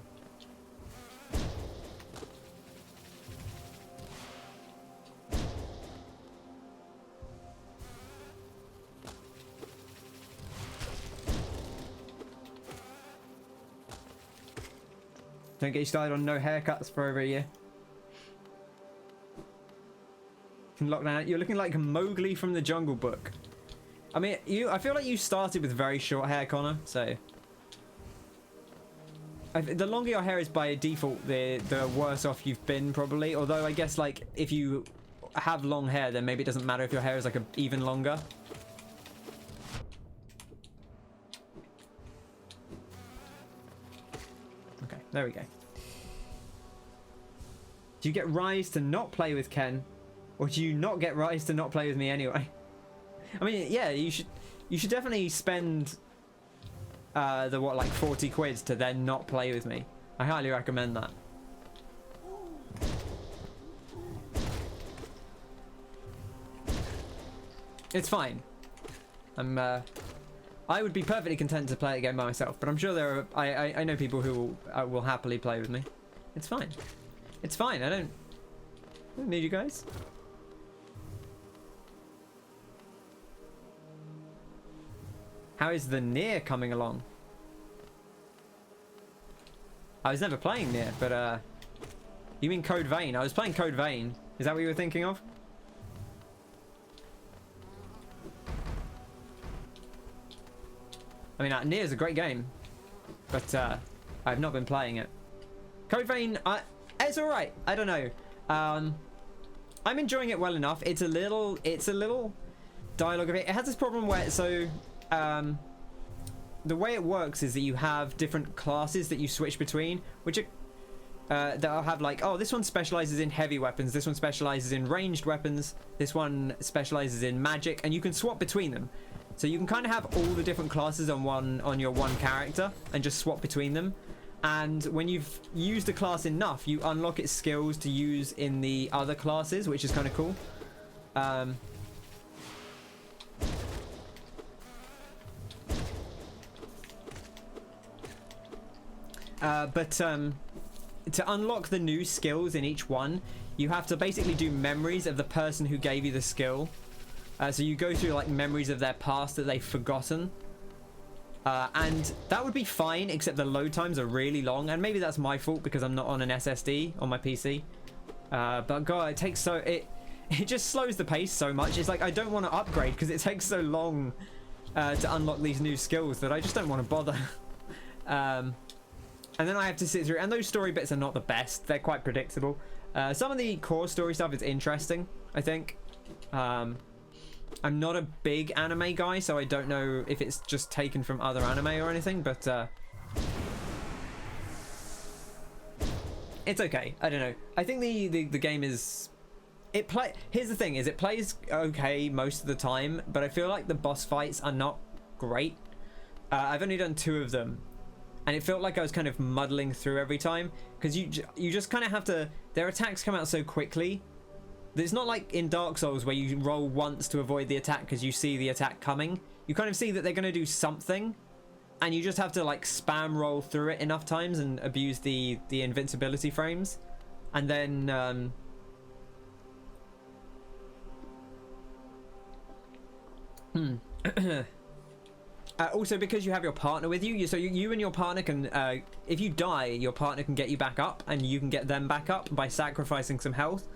Don't get you started on no haircuts for over a year. Lockdown, you're looking like Mowgli from the Jungle Book. I mean, I feel like you started with very short hair, Connor, so The longer your hair is by default, the worse off you've been, probably. Although I guess, like, if you have long hair, then maybe it doesn't matter if your hair is, like, even longer. Okay, there we go. Do you get Rise to not play with Ken? Or do you not get Rise to not play with me anyway? I mean, yeah, you should definitely spend the what, like 40 quid to then not play with me. I highly recommend that. It's fine. I would be perfectly content to play a game by myself, but I'm sure there are I know people who will happily play with me. It's fine. It's fine. I don't need you guys. How is the Nier coming along? I was never playing Nier, but you mean Code Vein? I was playing Code Vein. Is that what you were thinking of? I mean, Nier is a great game, but I've not been playing it. Code Vein, it's all right. I don't know. I'm enjoying it well enough. It's a little dialogue of it. It has this problem where the way it works is that you have different classes that you switch between, which are that'll have like, oh, this one specializes in heavy weapons, this one specializes in ranged weapons, this one specializes in magic, and you can swap between them. So you can kind of have all the different classes on your one character and just swap between them. And when you've used a class enough, you unlock its skills to use in the other classes, which is kind of cool. But to unlock the new skills in each one, you have to basically do memories of the person who gave you the skill. So you go through like memories of their past that they've forgotten. And that would be fine, except the load times are really long, and maybe that's my fault because I'm not on an SSD on my PC. But God, it takes it just slows the pace so much. It's like I don't want to upgrade because it takes so long to unlock these new skills that I just don't want to bother. And then I have to sit through, and those story bits are not the best. They're quite predictable. Some of the core story stuff is interesting, I think. I'm not a big anime guy, so I don't know if it's just taken from other anime or anything, but it's okay. I don't know. I think the game is... Here's the thing, is it plays okay most of the time, but I feel like the boss fights are not great. I've only done 2 of them, and it felt like I was kind of muddling through every time, because you just kind of have to... Their attacks come out so quickly. It's not like in Dark Souls where you roll once to avoid the attack because you see the attack coming. You kind of see that they're going to do something, and you just have to like spam roll through it enough times and abuse the invincibility frames. And then also, because you have your partner with you, so you and your partner can, if you die, your partner can get you back up, and you can get them back up by sacrificing some health.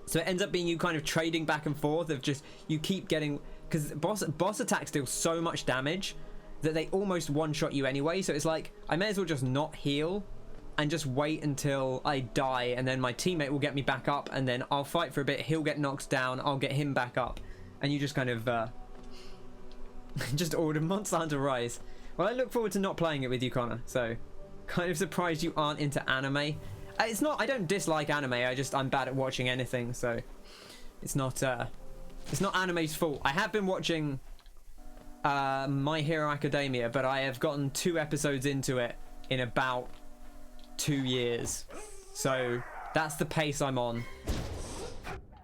So it ends up being you kind of trading back and forth of just, you keep getting, because boss attacks deal so much damage that they almost one-shot you anyway. So it's like, I may as well just not heal and just wait until I die, and then my teammate will get me back up, and then I'll fight for a bit, he'll get knocked down, I'll get him back up. And you just kind of, just order Monster Hunter Rise. Well, I look forward to not playing it with you, Connor, so kind of surprised you aren't into anime. It's not, I don't dislike anime, I'm bad at watching anything, so it's not anime's fault. I have been watching My Hero Academia, but I have gotten 2 episodes into it in about 2 years. So that's the pace I'm on.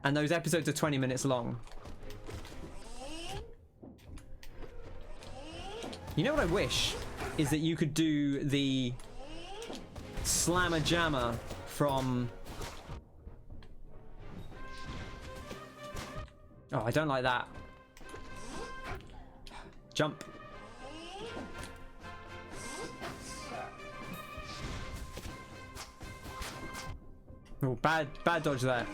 And those episodes are 20 minutes long. You know what I wish? Is that you could do the Slammer Jammer from... Oh, I don't like that. Jump. Oh, bad dodge there.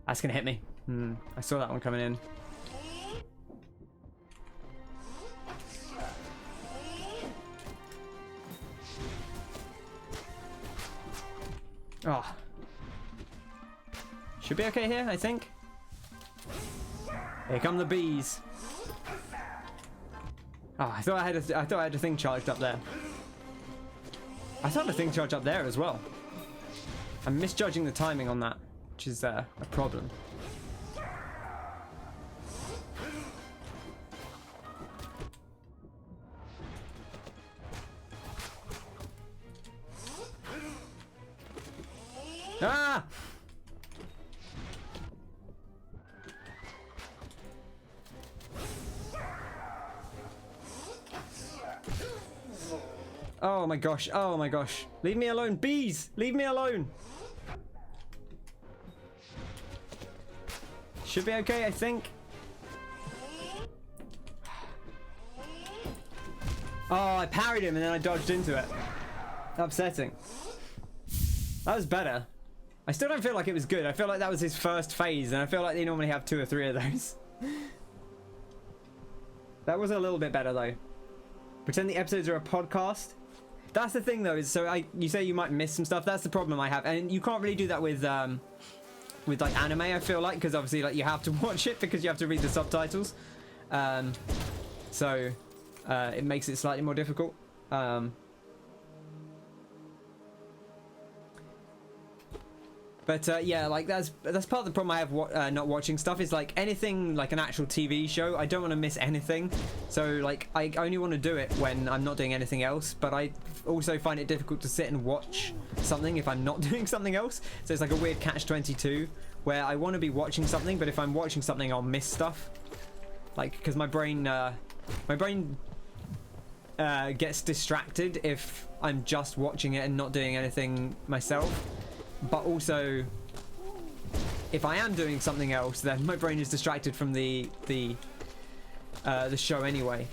That's gonna hit me. I saw that one coming in. Oh. Should be okay here, I think. Here come the bees. Oh, I thought I had a thing charged up there. I thought the thing charged up there as well. I'm misjudging the timing on that, which is a problem. Ah! Oh my gosh, oh my gosh. Leave me alone, bees! Leave me alone! Should be okay, I think. Oh, I parried him and then I dodged into it. Upsetting. That was better. I still don't feel like it was good. I feel like that was his first phase, and I feel like they normally have 2 or 3 of those. That was a little bit better, though. Pretend the episodes are a podcast. That's the thing, though, is you say you might miss some stuff. That's the problem I have, and you can't really do that with like anime. I feel like, because obviously, like, you have to watch it because you have to read the subtitles. So it makes it slightly more difficult. But yeah, like that's part of the problem I have not watching stuff, is like anything like an actual TV show. I don't want to miss anything, so like I only want to do it when I'm not doing anything else. But I also find it difficult to sit and watch something if I'm not doing something else. So it's like a weird catch-22 where I want to be watching something, but if I'm watching something, I'll miss stuff. Like, because my brain gets distracted if I'm just watching it and not doing anything myself. But also, if I am doing something else, then my brain is distracted from the show anyway.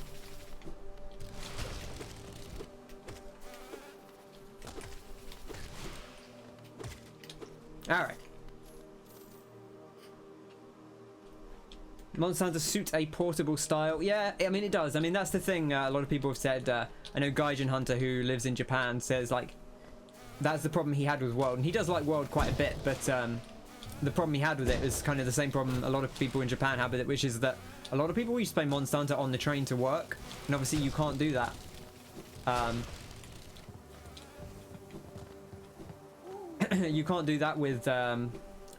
All right. Monster Hunter suits a portable style. Yeah, I mean it does. I mean that's the thing. A lot of people have said. I know Gaijin Hunter, who lives in Japan, says like. That's the problem he had with World, and he does like World quite a bit, but the problem he had with it is kind of the same problem a lot of people in Japan have with it, which is that a lot of people used to play Monster Hunter on the train to work, and obviously you can't do that. You can't do that with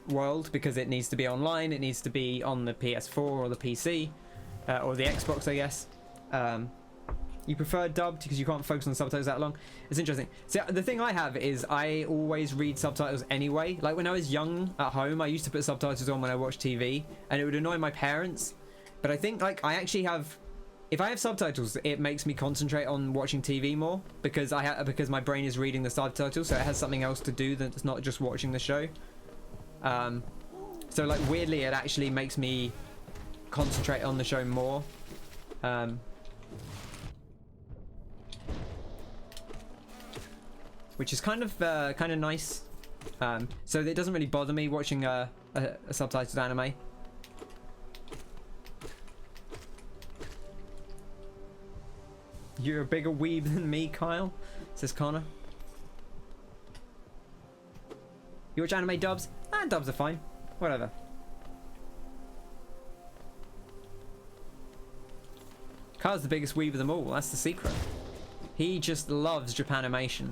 World because it needs to be online, it needs to be on the PS4 or the PC, or the Xbox, I guess. You prefer dubbed because you can't focus on subtitles that long. It's interesting. So the thing I have is I always read subtitles anyway. Like when I was young at home, I used to put subtitles on when I watched TV, and it would annoy my parents. But I think like I actually have, if I have subtitles, it makes me concentrate on watching TV more because because my brain is reading the subtitles, so it has something else to do that's not just watching the show. So like weirdly, it actually makes me concentrate on the show more. Which is kind of nice. So it doesn't really bother me watching a subtitled anime. You're a bigger weeb than me, Kyle, says Connor. You watch anime dubs? Dubs are fine. Whatever. Kyle's the biggest weeb of them all. That's the secret. He just loves Japanimation.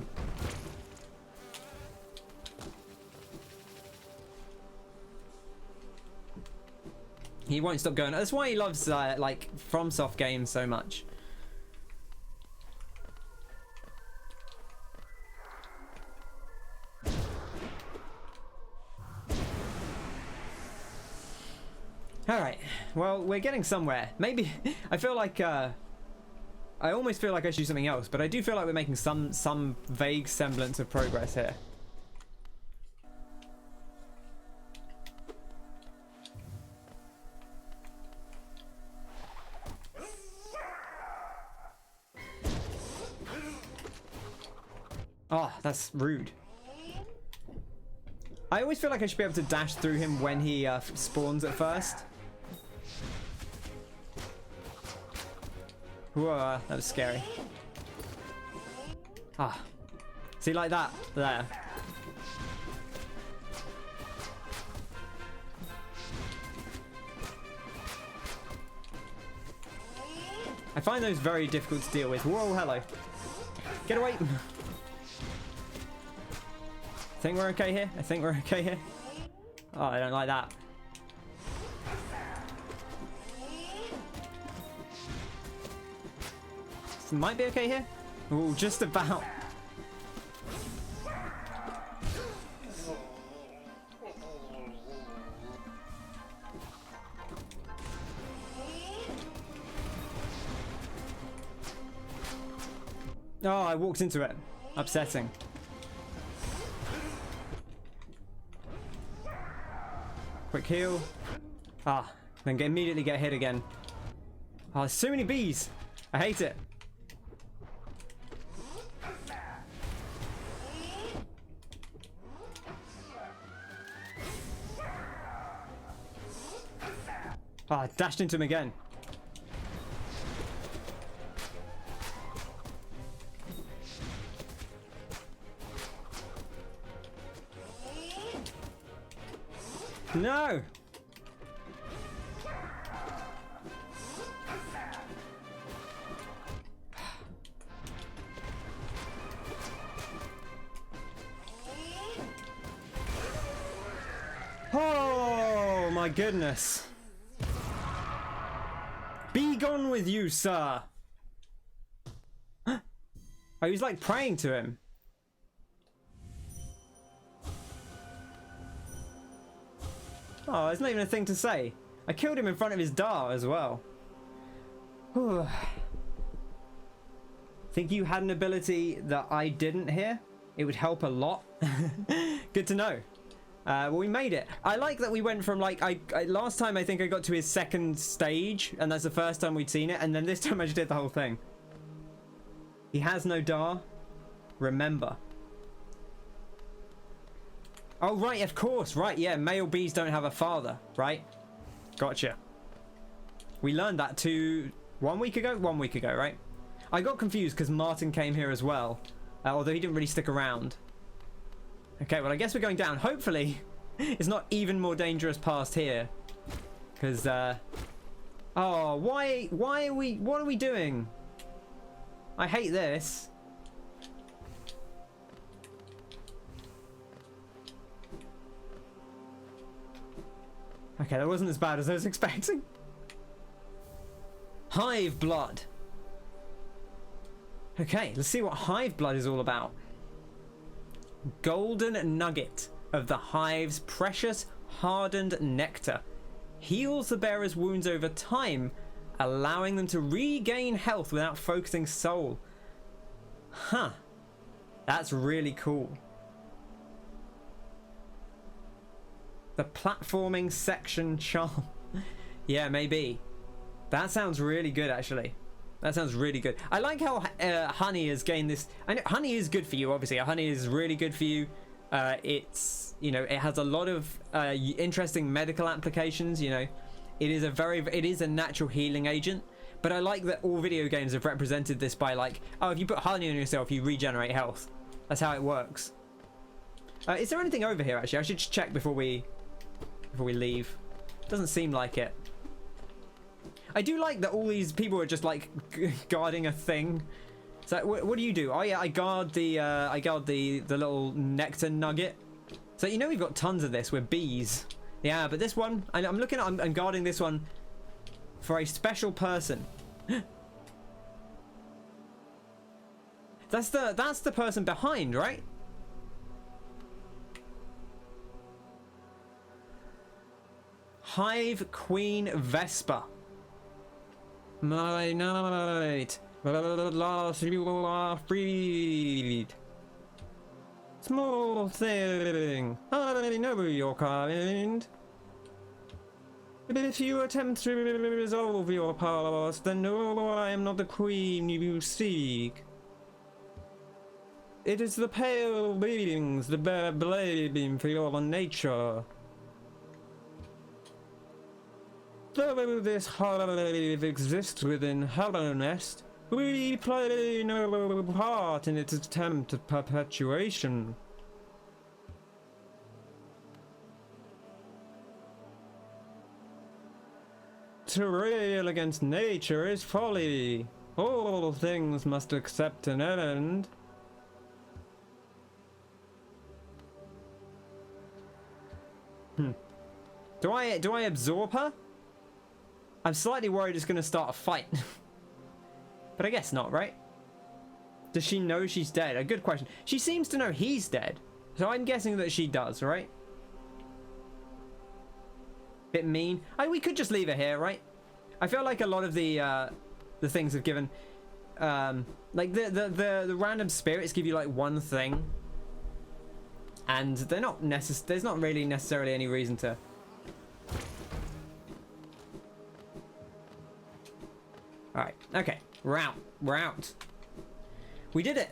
He won't stop going. That's why he loves like FromSoft games so much. All right. Well, we're getting somewhere. Maybe I feel like I almost feel like I should do something else, but I do feel like we're making some vague semblance of progress here. Oh, that's rude. I always feel like I should be able to dash through him when he spawns at first. Whoa, that was scary. Ah. See, like that. There. I find those very difficult to deal with. Whoa, hello. Get away. Think we're okay here? I think we're okay here. Oh, I don't like that. This might be okay here. Oh, just about. Oh, I walked into it. Upsetting. Quick heal. Ah, then immediately get hit again. Oh, there's so many bees. I hate it. Ah, I dashed into him again. No! Oh my goodness. Be gone with you, sir. Oh, he was like praying to him. Oh, there's not even a thing to say. I killed him in front of his Dar as well. Think you had an ability that I didn't hear? It would help a lot. Good to know. Well, we made it. I like that we went from like, last time I think I got to his second stage, and that's the first time we'd seen it, and then this time I just did the whole thing. He has no Dar. Remember. Oh, right, of course, right, yeah, male bees don't have a father, right? Gotcha. We learned that 1 week ago? 1 week ago, right? I got confused because Martin came here as well, although he didn't really stick around. Okay, well, I guess we're going down. Hopefully, it's not even more dangerous past here. Because, oh, why are we, what are we doing? I hate this. Okay, that wasn't as bad as I was expecting. Hive blood. Okay, let's see what hive blood is all about. Golden nugget of the hive's precious hardened nectar. Heals the bearer's wounds over time, allowing them to regain health without focusing soul. Huh. That's really cool. The platforming section charm. Yeah, maybe. That sounds really good, actually. That sounds really good. I like how honey has gained this. I know honey is good for you, obviously. Honey is really good for you. It's, you know, it has a lot of interesting medical applications. You know, it is a natural healing agent. But I like that all video games have represented this by like, oh, if you put honey on yourself, you regenerate health. That's how it works. Is there anything over here? Actually, I should just check before we leave. Doesn't seem like it. I do like that all these people are just like guarding a thing. So what do you do? Oh yeah, I guard the little nectar nugget. So you know we've got tons of this with bees. Yeah, but this one I'm looking at. I'm guarding this one for a special person. That's the person behind, right? Hive Queen Vespa. My night. Last breed. Small thing. I know your kind. But if you attempt to resolve your past, then no, I am not the queen you seek. It is the pale beings, the bare blading for your nature. Though this hive exists within Hallownest, we play no part in its attempt at perpetuation. To rail against nature is folly. All things must accept an end. Do I absorb her? I'm slightly worried it's gonna start a fight. But I guess not, right? Does she know she's dead? A good question. She seems to know he's dead. So I'm guessing that she does, right? Bit mean. We could just leave her here, right? I feel like a lot of the things have given like the random spirits give you like one thing. And they're not there's not really necessarily any reason to. Alright, okay. We're out. We did it.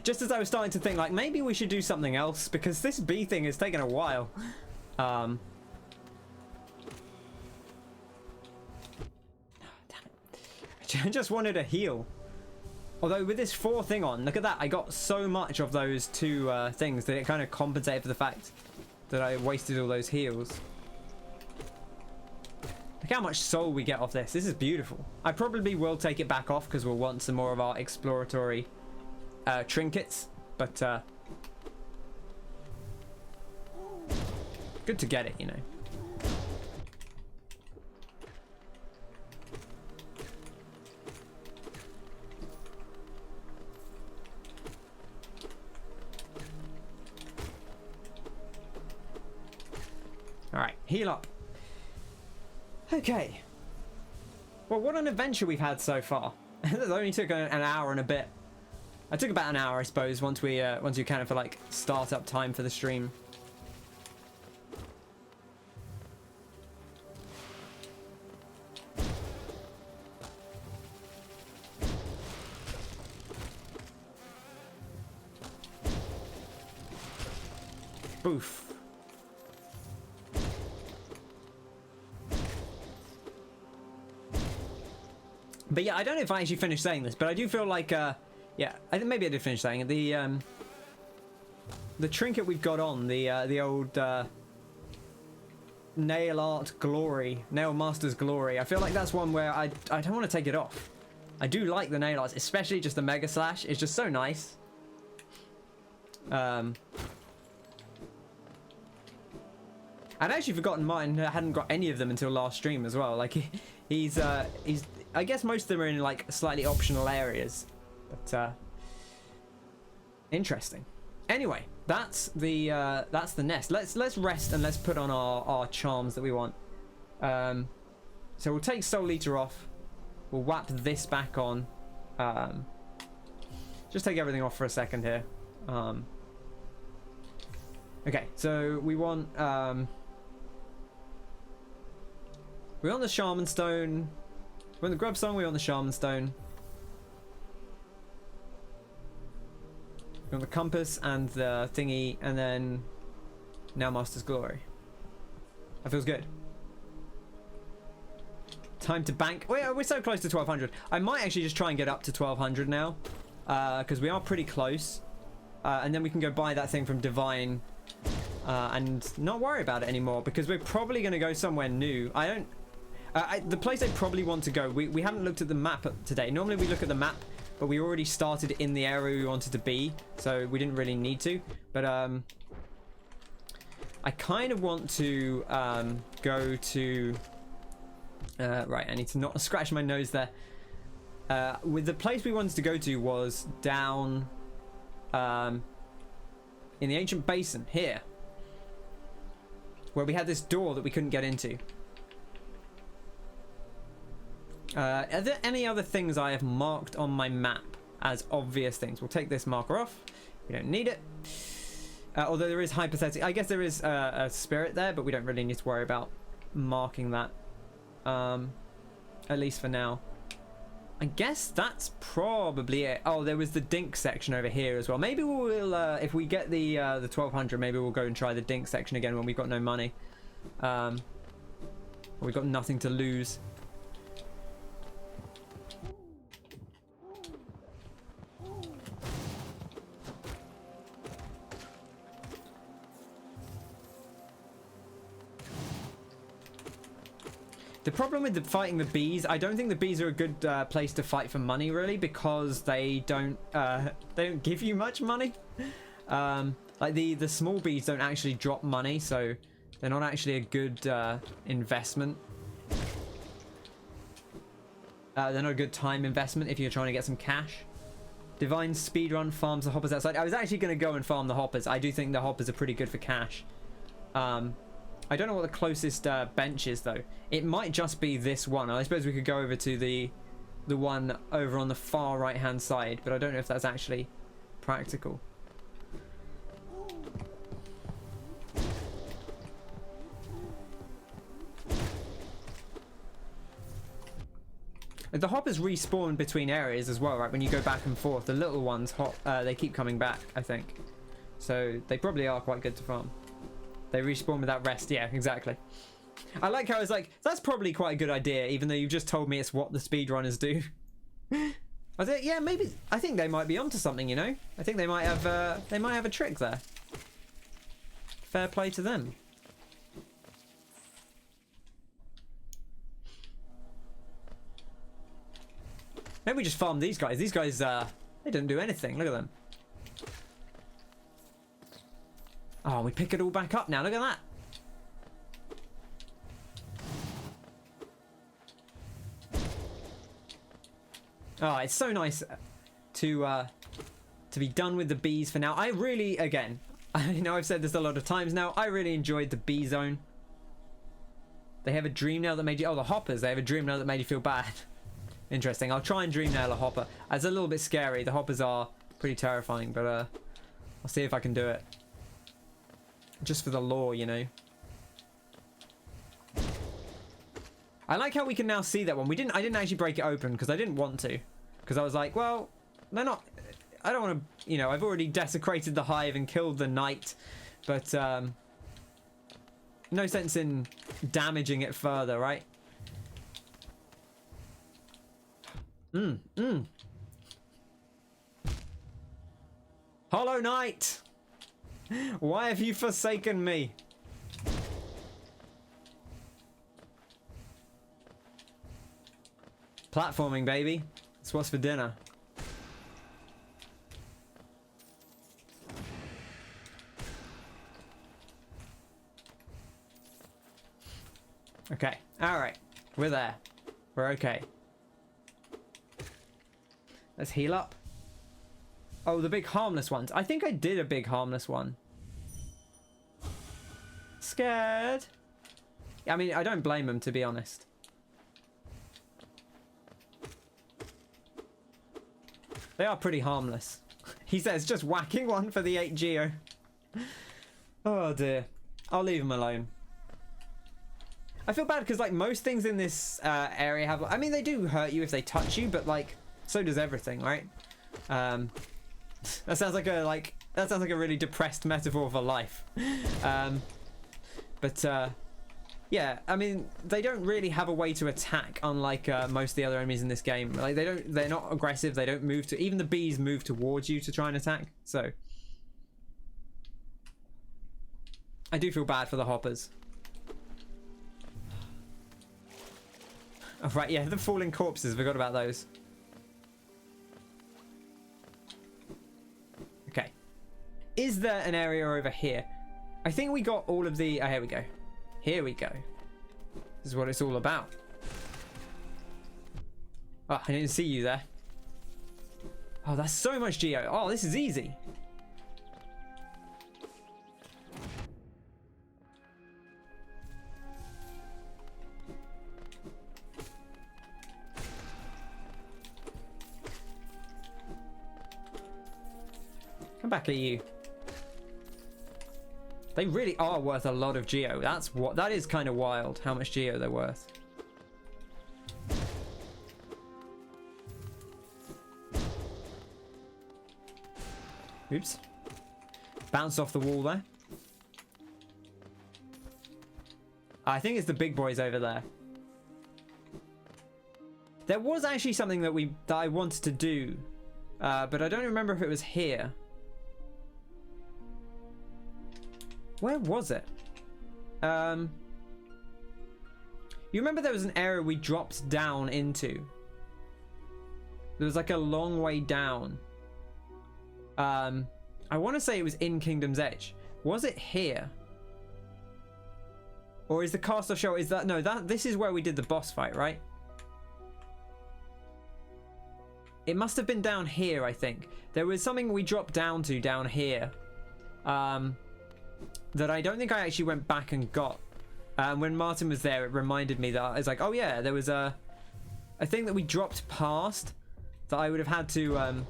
Just as I was starting to think, like, maybe we should do something else, because this bee thing has taken a while. Damn it. I just wanted a heal. Although with this 4 thing on, look at that. I got so much of those 2 things that it kind of compensated for the fact that I wasted all those heals. Look how much soul we get off this. This is beautiful. I probably will take it back off because we'll want some more of our exploratory trinkets. But good to get it, you know. All right, heal up. Okay. Well, what an adventure we've had so far. It only took an hour and a bit. I took about an hour, I suppose, once we accounted for like startup time for the stream. Boof. But yeah, I don't know if I actually finished saying this, but I do feel like, yeah, I think maybe I did finish saying it. The trinket we've got on, the old nail art glory, nail master's glory. I feel like that's one where I don't want to take it off. I do like the nail arts, especially just the mega slash. It's just so nice. I'd actually forgotten mine. I hadn't got any of them until last stream as well. Like he's I guess most of them are in like slightly optional areas, but interesting. Anyway, that's the nest. Let's rest and let's put on our charms that we want. So we'll take Soul Eater off. We'll whap this back on. Just take everything off for a second here. Okay, so we want the Shaman Stone. We want the Grub Song, we want the Shaman Stone. We want the Compass and the thingy, and then now Master's Glory. That feels good. Time to bank. We're so close to 1200. I might actually just try and get up to 1200 now, because we are pretty close. And then we can go buy that thing from Divine and not worry about it anymore, because we're probably going to go somewhere new. The place I probably want to go, we haven't looked at the map today. Normally we look at the map, but we already started in the area we wanted to be, so we didn't really need to. But I kind of want to go to... right, I need to not scratch my nose there. With the place we wanted to go to was down in the ancient basin here, where we had this door that we couldn't get into. Are there any other things I have marked on my map as obvious things? We'll take this marker off. We don't need it. Although there is hypothetical. I guess there is a spirit there, but we don't really need to worry about marking that. At least for now. I guess that's probably it. Oh, there was the dink section over here as well. Maybe we'll, if we get the 1200, maybe we'll go and try the dink section again when we've got no money. We've got nothing to lose. The problem with fighting the bees, I don't think the bees are a good place to fight for money, really, because they don't give you much money. Like the small bees don't actually drop money, so they're not actually a good investment. They're not a good time investment if you're trying to get some cash. Divine speedrun farms the hoppers outside. I was actually going to go and farm the hoppers. I do think the hoppers are pretty good for cash. I don't know what the closest bench is, though. It might just be this one. I suppose we could go over to the one over on the far right-hand side, but I don't know if that's actually practical. The hoppers respawn between areas as well, right? When you go back and forth, the little ones, they keep coming back, I think. So they probably are quite good to farm. They respawn without rest. Yeah, exactly. I like how it's like, that's probably quite a good idea, even though you've just told me it's what the speedrunners do. I think, yeah, maybe, I think they might be onto something, you know? I think they might have a trick there. Fair play to them. Maybe we just farm these guys. These guys, they don't do anything. Look at them. Oh, we pick it all back up now. Look at that. Oh, it's so nice to be done with the bees for now. I really, again, I know I've said this a lot of times now. I really enjoyed the bee zone. They have a dream nail that made you... Oh, the hoppers. They have a dream nail that made you feel bad. Interesting. I'll try and dream nail a hopper. It's a little bit scary. The hoppers are pretty terrifying, but I'll see if I can do it. Just for the lore, you know. I like how we can now see that one. I didn't actually break it open because I didn't want to. Because I was like, well, they're not... I don't want to... You know, I've already desecrated the hive and killed the knight. But, no sense in damaging it further, right? Hollow Knight! Why have you forsaken me? Platforming, baby. That's what's for dinner. Okay. Alright. We're there. We're okay. Let's heal up. Oh, the big harmless ones. I think I did a big harmless one. Scared. I mean, I don't blame them, to be honest. They are pretty harmless. He says just whacking one for the 8 geo. Oh dear. I'll leave him alone. I feel bad because like most things in this area have... I mean, they do hurt you if they touch you, but like... So does everything, right? That sounds like a really depressed metaphor for life. Yeah, I mean, they don't really have a way to attack, unlike most of the other enemies in this game. Like they're not aggressive. They don't move to. Even the bees move towards you to try and attack. So I do feel bad for the hoppers. Oh, right, yeah, the falling corpses. Forgot about those. Okay. Is there an area over here? I think we got all of the... Oh, here we go. Here we go. This is what it's all about. Oh, I didn't see you there. Oh, that's so much geo. Oh, this is easy. Come back at you. They really are worth a lot of geo. That is kind of wild how much geo they're worth. Oops. Bounced off the wall there. I think it's the big boys over there. There was actually something that I wanted to do, but I don't remember if it was here. Where was it? You remember there was an area we dropped down into? There was like a long way down. I want to say it was in Kingdom's Edge. Was it here? Or is the castle show, is that, no, this is where we did the boss fight, right? It must have been down here, I think. There was something we dropped down to down here. That I don't think I actually went back and got. When Martin was there, it reminded me that I was like, oh yeah, there was a thing that we dropped past that I would have had to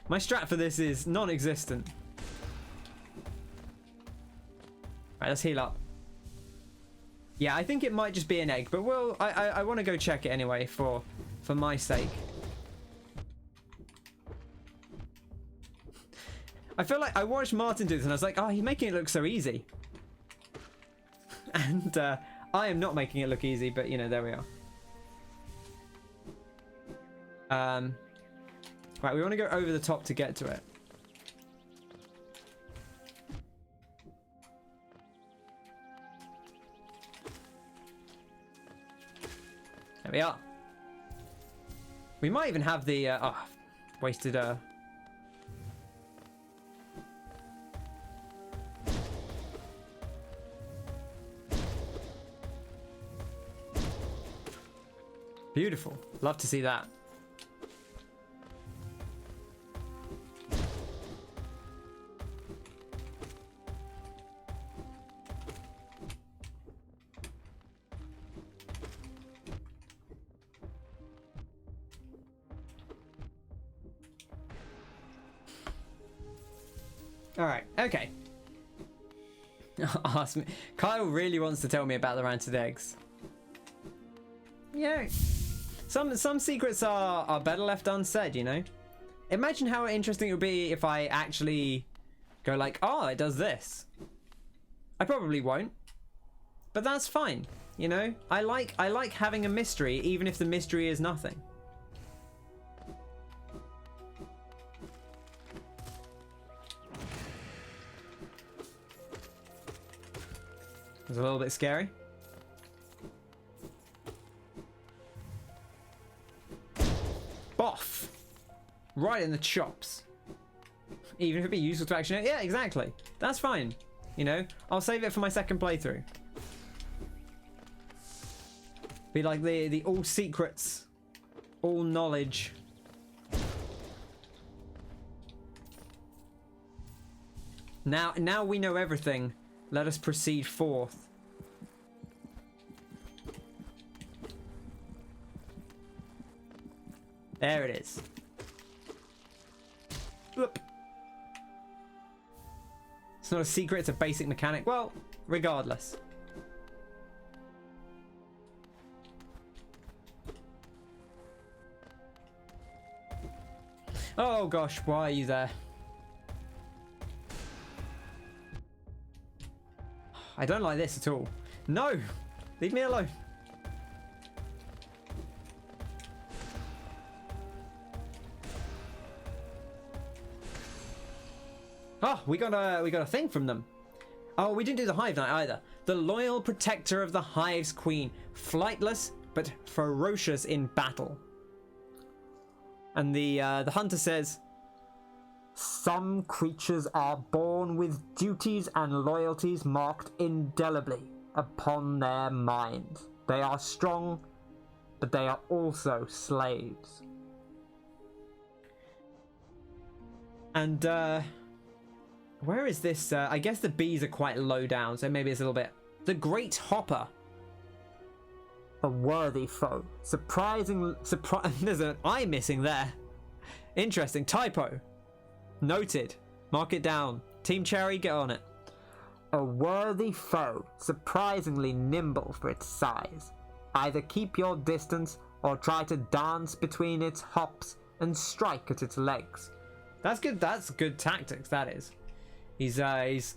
my strat for this is non-existent. Alright, let's heal up. Yeah, I think it might just be an egg, but I want to go check it anyway for my sake. I feel like I watched Martin do this and I was like, oh, he's making it look so easy. And I am not making it look easy, but you know, there we are. Right, we want to go over the top to get to it. There we are. We might even have the wasted beautiful. Love to see that. All right. Okay. Ask me. Kyle really wants to tell me about the ranted eggs. Yeah. Some secrets are better left unsaid, you know? Imagine how interesting it would be if I actually go like, oh, it does this. I probably won't. But that's fine, you know? I like having a mystery, even if the mystery is nothing. It's a little bit scary. Boff! Right in the chops. Even if it be useful to action it. Yeah, exactly. That's fine. You know, I'll save it for my second playthrough. Be like the all secrets, all knowledge. Now we know everything. Let us proceed forth. There it is. Whoop. It's not a secret, it's a basic mechanic. Well, regardless. Oh gosh, why are you there? I don't like this at all. No! Leave me alone. Oh, we got a thing from them. Oh, we didn't do the Hive Knight either. The loyal protector of the Hive's queen, flightless but ferocious in battle. And the hunter says, some creatures are born with duties and loyalties marked indelibly upon their minds. They are strong, but they are also slaves. And where is this? I guess the bees are quite low down, so maybe it's a little bit. The Great Hopper. A worthy foe. There's an eye missing there. Interesting. Typo. Noted. Mark it down. Team Cherry, get on it. A worthy foe, surprisingly nimble for its size. Either keep your distance or try to dance between its hops and strike at its legs. That's good. That's good tactics, that is. He's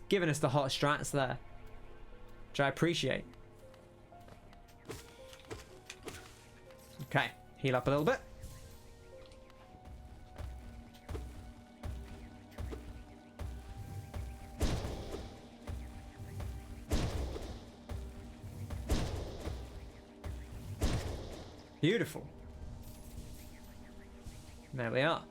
giving us the hot strats there, which I appreciate. Okay, heal up a little bit. Beautiful. There we are.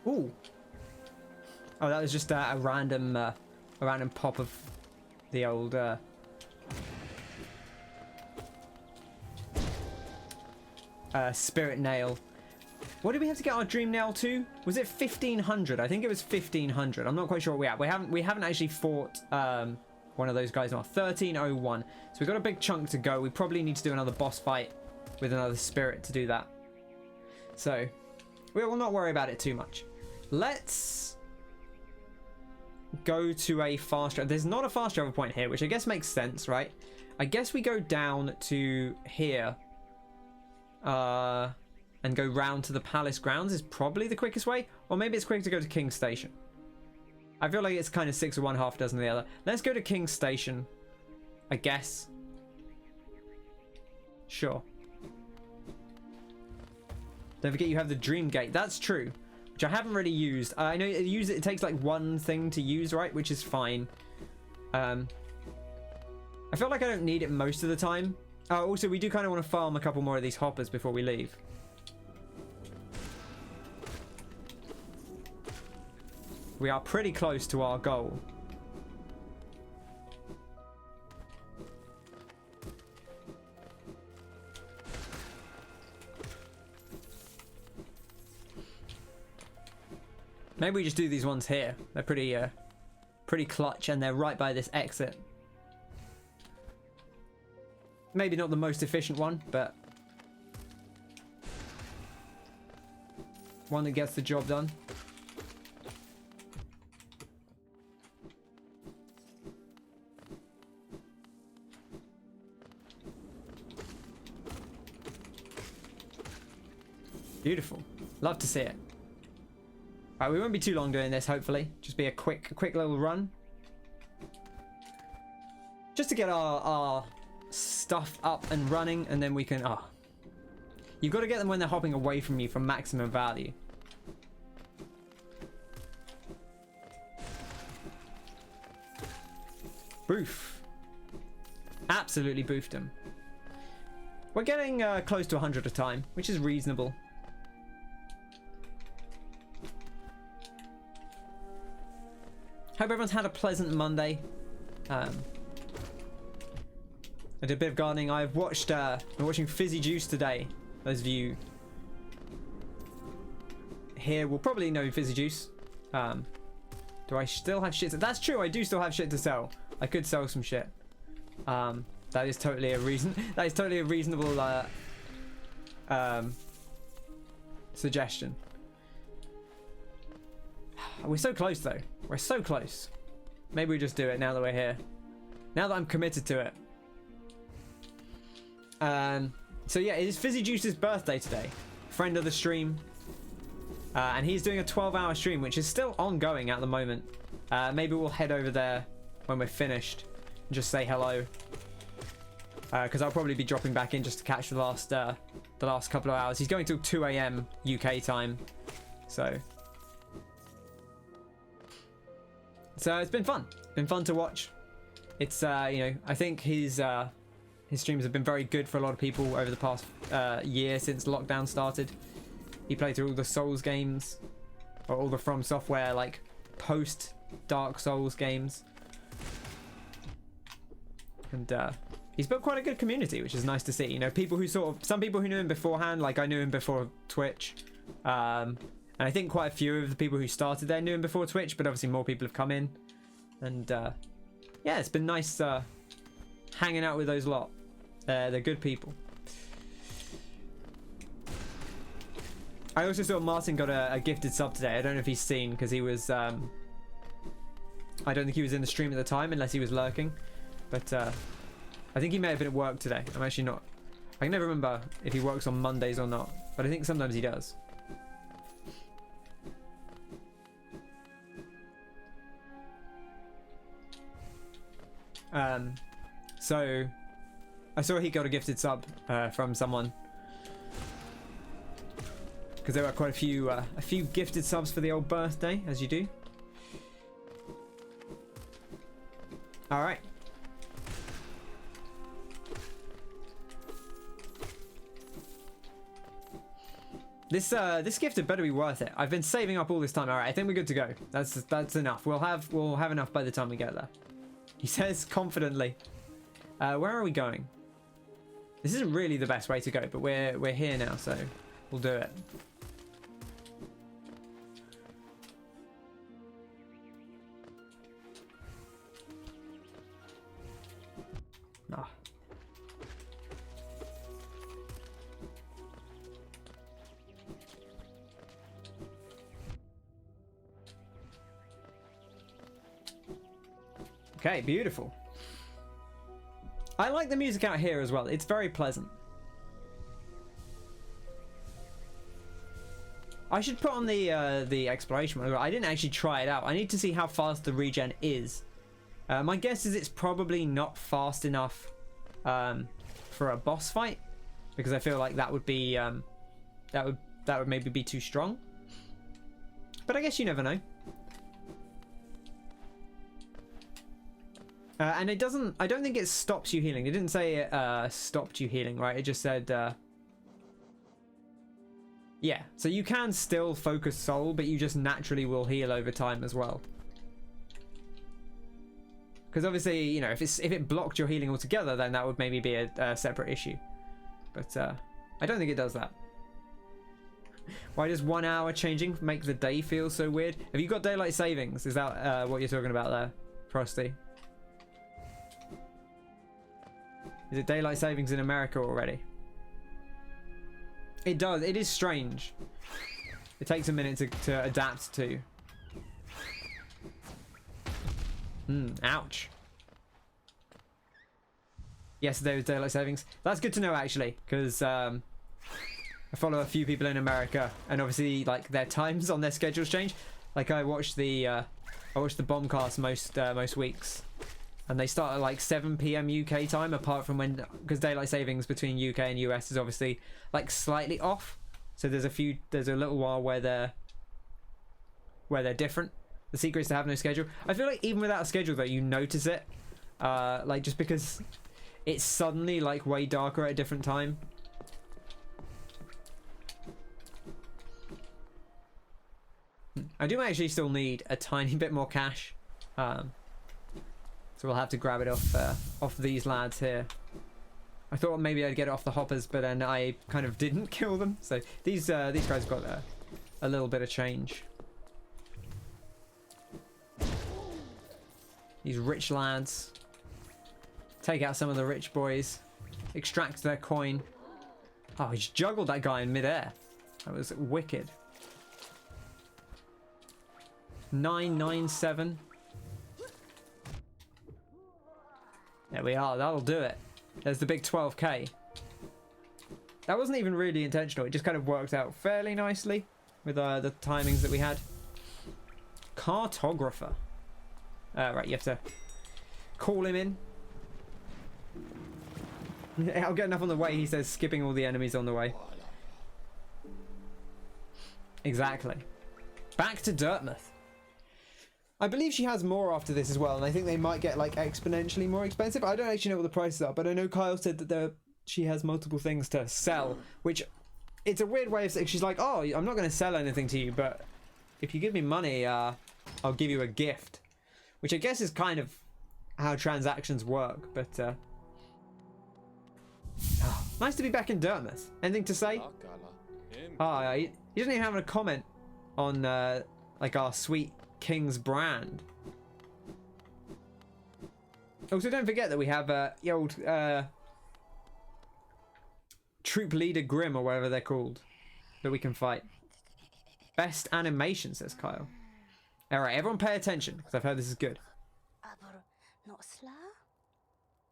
Ooh. Oh, that was just a random pop of the old spirit nail. What did we have to get our dream nail to? Was it 1500? I think it was 1500. I'm not quite sure where we are. We haven't actually fought one of those guys now. 1301. So we've got a big chunk to go. We probably need to do another boss fight with another spirit to do that. So we will not worry about it too much. Let's go to a fast travel. There's not a fast travel point here, which I guess makes sense, right? I guess we go down to here and go round to the palace grounds is probably the quickest way, or maybe it's quicker to go to King's Station. I feel like it's kind of 6 of one, half a dozen of the other. Let's go to King's Station, I guess. Sure. Don't forget you have the Dream Gate. That's true. Which I haven't really used. I know it takes like one thing to use, right? Which is fine. I feel like I don't need it most of the time. Also, we do kind of want to farm a couple more of these hoppers before we leave. We are pretty close to our goal. Maybe we just do these ones here. They're pretty clutch, and they're right by this exit. Maybe not the most efficient one, but one that gets the job done. Beautiful. Love to see it. Right, we won't be too long doing this, hopefully. Just be a quick little run. Just to get our stuff up and running, and then we can... You've got to get them when they're hopping away from you for maximum value. Boof. Absolutely boofed them. We're getting close to 100 a time, which is reasonable. Hope everyone's had a pleasant Monday. I did a bit of gardening. I've watched, I'm watching Fizzy Juice today. Those of you here will probably know Fizzy Juice. Do I still have shit? That's true. I do still have shit to sell. I could sell some shit. That is totally a reason. That is totally a reasonable suggestion. We're so close though. We're so close. Maybe we just do it now that we're here. Now that I'm committed to it. So yeah, it is Fizzy Juice's birthday today. Friend of the stream. And he's doing a 12-hour stream, which is still ongoing at the moment. Maybe we'll head over there when we're finished and just say hello. Because I'll probably be dropping back in just to catch the last couple of hours. He's going till 2 AM UK time. So it's been fun. Been fun to watch. It's you know, I think his streams have been very good for a lot of people over the past year since lockdown started. He played through all the Souls games, or all the From Software like post Dark Souls games, and he's built quite a good community, which is nice to see. You know, people who some people who knew him beforehand, like I knew him before Twitch, and I think quite a few of the people who started there knew him before Twitch, but obviously more people have come in, and yeah, it's been nice hanging out with those lot. They're good people. I also saw Martin got a gifted sub today. I don't know if he's seen, because he was I don't think he was in the stream at the time unless he was lurking, but I think he may have been at work today. I'm actually not, I can never remember if he works on Mondays or not, but I think sometimes he does. So I saw he got a gifted sub from someone. because there were quite a few gifted subs for the old birthday, as you do. All right. This gift had better be worth it. I've been saving up all this time. All right, I think we're good to go. That's enough. We'll have enough by the time we get there. He says confidently. Where are we going? This isn't really the best way to go, but we're here now, so we'll do it. Ah. Okay, beautiful. I like the music out here as well. It's very pleasant. I should put on the exploration one. I didn't actually try it out. I need to see how fast the regen is. My guess is it's probably not fast enough for a boss fight, because I feel like that would be that would maybe be too strong. But I guess you never know. And it doesn't, I don't think it stops you healing. It didn't say it stopped you healing, right? It just said, yeah. So you can still focus soul, but you just naturally will heal over time as well. Because obviously, you know, if it blocked your healing altogether, then that would maybe be a separate issue. But I don't think it does that. Why does 1 hour changing make the day feel so weird? Have you got daylight savings? Is that what you're talking about there, Frosty? Is it daylight savings in America already? It does. It is strange. It takes a minute to adapt to. Ouch. Yesterday was daylight savings. That's good to know, actually, because I follow a few people in America, and obviously, like, their times on their schedules change. Like, I watch the Bombcast most weeks. And they start at like 7 PM UK time, apart from when, because daylight savings between UK and US is obviously like slightly off. So there's a little while where they're different. The secret is to have no schedule. I feel like even without a schedule though, you notice it. Like just because it's suddenly like way darker at a different time. I do actually still need a tiny bit more cash. So we'll have to grab it off these lads here. I thought maybe I'd get it off the hoppers, but then I kind of didn't kill them. So these guys got a little bit of change. These rich lads. Take out some of the rich boys. Extract their coin. Oh, he just juggled that guy in midair. That was wicked. 997. There we are, that'll do it. There's the big 12k. That wasn't even really intentional, it just kind of worked out fairly nicely with the timings that we had. Cartographer. Right, you have to call him in. I'll get enough on the way, he says, skipping all the enemies on the way. Exactly. Back to Deepnest. I believe she has more after this as well, and I think they might get like exponentially more expensive. I don't actually know what the prices are, but I know Kyle said that she has multiple things to sell, which it's a weird way of saying. She's like, oh, I'm not going to sell anything to you, but if you give me money, I'll give you a gift, which I guess is kind of how transactions work. But nice to be back in Deepnest. Anything to say? He doesn't even have a comment on like our sweet King's brand. Also, don't forget that we have the old troop leader Grim, or whatever they're called, that we can fight. Best animation, says Kyle. Alright, everyone pay attention, because I've heard this is good.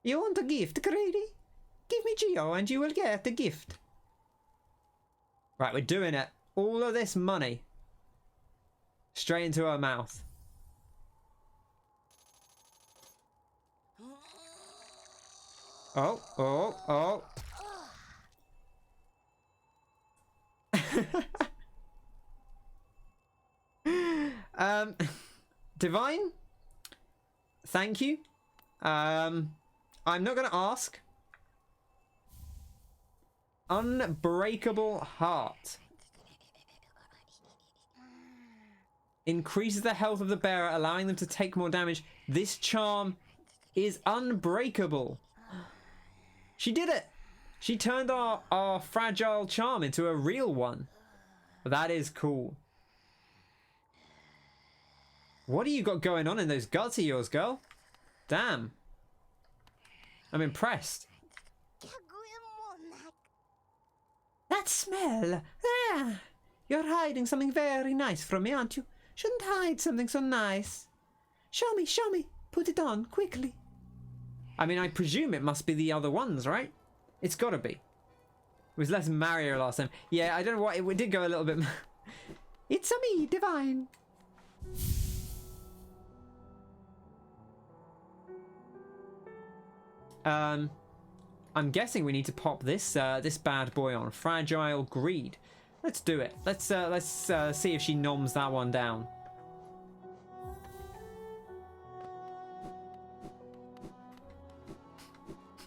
You want a gift, Grady? Give me Geo and you will get the gift. Right, we're doing it. All of this money straight into her mouth. Oh. Divine? Thank you. I'm not going to ask. Unbreakable Heart. Increases the health of the bearer, allowing them to take more damage. This charm is unbreakable. She did it. She turned our fragile charm into a real one. That is cool. What do you got going on in those guts of yours, girl? Damn. I'm impressed. That smell. Ah, you're hiding something very nice from me, aren't you? Shouldn't hide something so nice. Show me, show me. Put it on, quickly. I mean, I presume it must be the other ones, right? It's gotta be. It was less Mario last time. Yeah, I don't know what, it did go a little bit... It's a me, Divine. I'm guessing we need to pop this this bad boy on. Fragile Greed. Let's do it. Let's see if she noms that one down.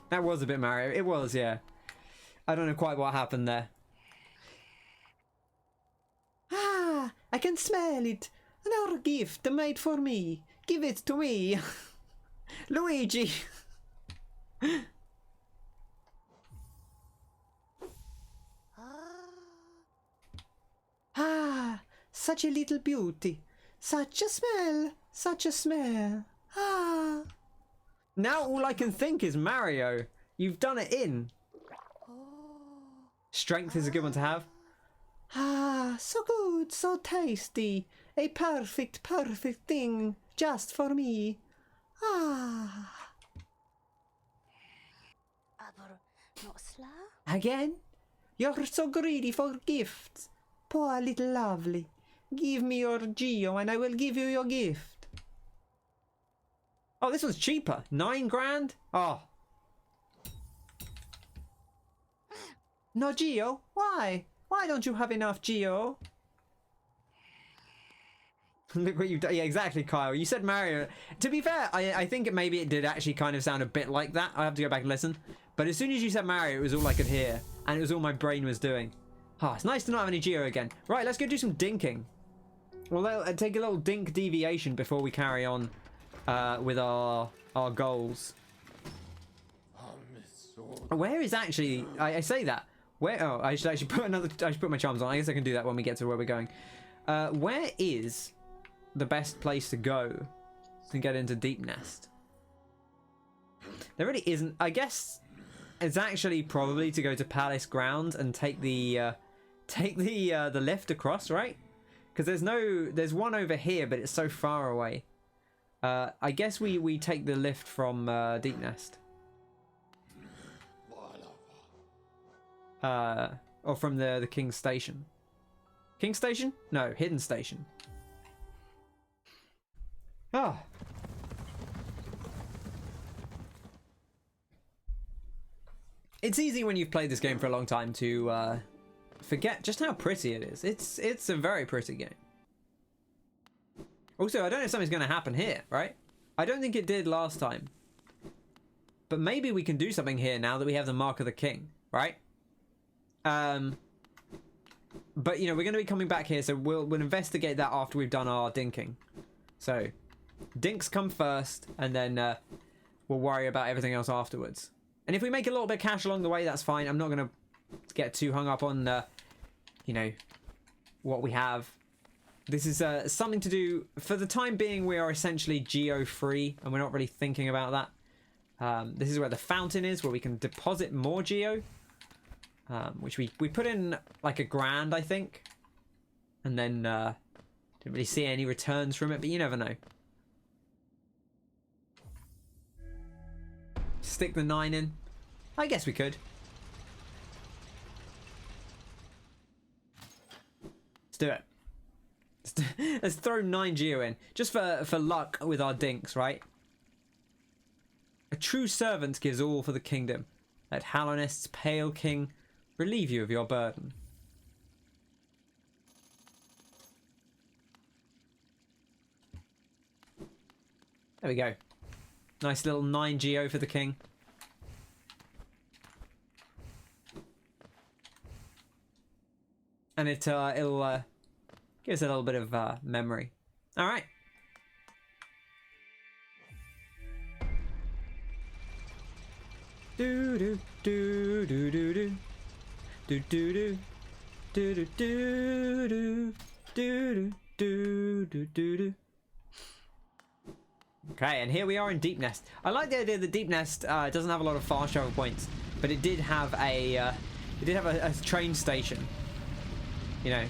That was a bit Mario. It was, yeah. I don't know quite what happened there. Ah, I can smell it. Another gift made for me. Give it to me. Luigi. Ah, such a little beauty. Such a smell. Such a smell. Ah. Now all I can think is Mario. You've done it in. Strength is a good one to have. Ah, so good, so tasty. A perfect, perfect thing. Just for me. Ah. Again? You're so greedy for gifts. Poor little lovely. Give me your Geo and I will give you your gift. Oh, this one's cheaper. 9 grand? Oh. No Geo? Why? Why don't you have enough Geo? Look what you've done. Yeah, exactly, Kyle. You said Mario. To be fair, I think maybe it did actually kind of sound a bit like that. I have to go back and listen. But as soon as you said Mario, it was all I could hear. And it was all my brain was doing. Ah, it's nice to not have any Geo again. Right, let's go do some dinking. Well, I'll take a little dink deviation before we carry on with our goals. Where is actually... I say that. Where? Oh, I should actually put another... I should put my charms on. I guess I can do that when we get to where we're going. Where is the best place to go to get into Deepnest? There really isn't. I guess it's actually probably to go to Palace Grounds and take the lift across, right? Because there's one over here, but it's so far away. I guess we take the lift from Deepnest. Or from the King's Station. King's Station? No, Hidden Station. Oh. It's easy when you've played this game for a long time to forget just how pretty it is. It's a very pretty game. Also, I don't know if something's going to happen here, right? I don't think it did last time. But maybe we can do something here now that we have the Mark of the King, right? But, you know, we're going to be coming back here, so we'll investigate that after we've done our dinking. So, dinks come first, and then we'll worry about everything else afterwards. And if we make a little bit of cash along the way, that's fine. I'm not going to get too hung up on, you know, what we have. This is something to do... For the time being, we are essentially geo-free, and we're not really thinking about that. This is where the fountain is, where we can deposit more geo. Which we put in like $1 grand, I think. And then didn't really see any returns from it, but you never know. Stick the 9 in. I guess we could. Let's do it. Let's throw 9 geo in. Just for luck with our dinks, right? A true servant gives all for the kingdom. Let Hallownest's pale king relieve you of your burden. There we go. Nice little 9 geo for the king. And it'll give us a little bit of memory. All right. Do do do do do do do do do do do do do do do. Okay, and here we are in Deepnest. I like the idea that Deepnest doesn't have a lot of fast travel points, but it did have a train station. You know.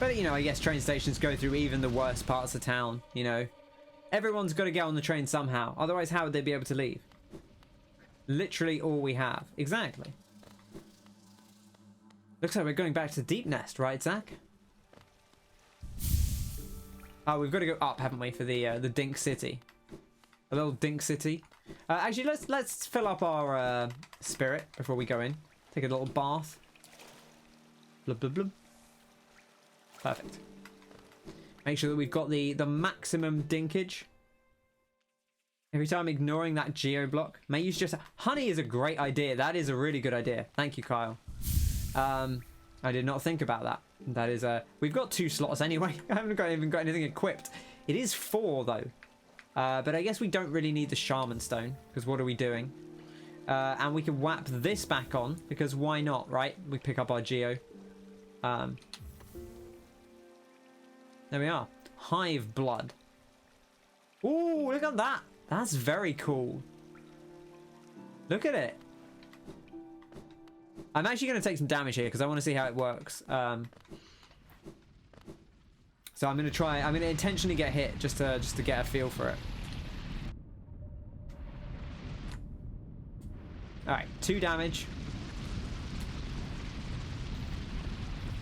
But, you know, I guess train stations go through even the worst parts of town, you know. Everyone's got to get on the train somehow. Otherwise, how would they be able to leave? Literally all we have. Exactly. Looks like we're going back to Deepnest, right, Zach? Oh, we've got to go up, haven't we, for the Dink City. A little Dink City. Actually, let's fill up our spirit before we go in. Take a little bath. Blub, blub, blub. Perfect. Make sure that we've got the maximum dinkage. Every time ignoring that geo block. May use just... Honey is a great idea. That is a really good idea. Thank you, Kyle. I did not think about that. That is we've got 2 slots anyway. I haven't even got anything equipped. It is 4 though. But I guess we don't really need the Shaman Stone, because what are we doing? And we can whap this back on, because why not, right? We pick up our geo. There we are. Hive blood. Ooh, look at that. That's very cool. Look at it. I'm actually going to take some damage here because I want to see how it works. So I'm going to try. I'm going to intentionally get hit just to get a feel for it. All right, 2 damage.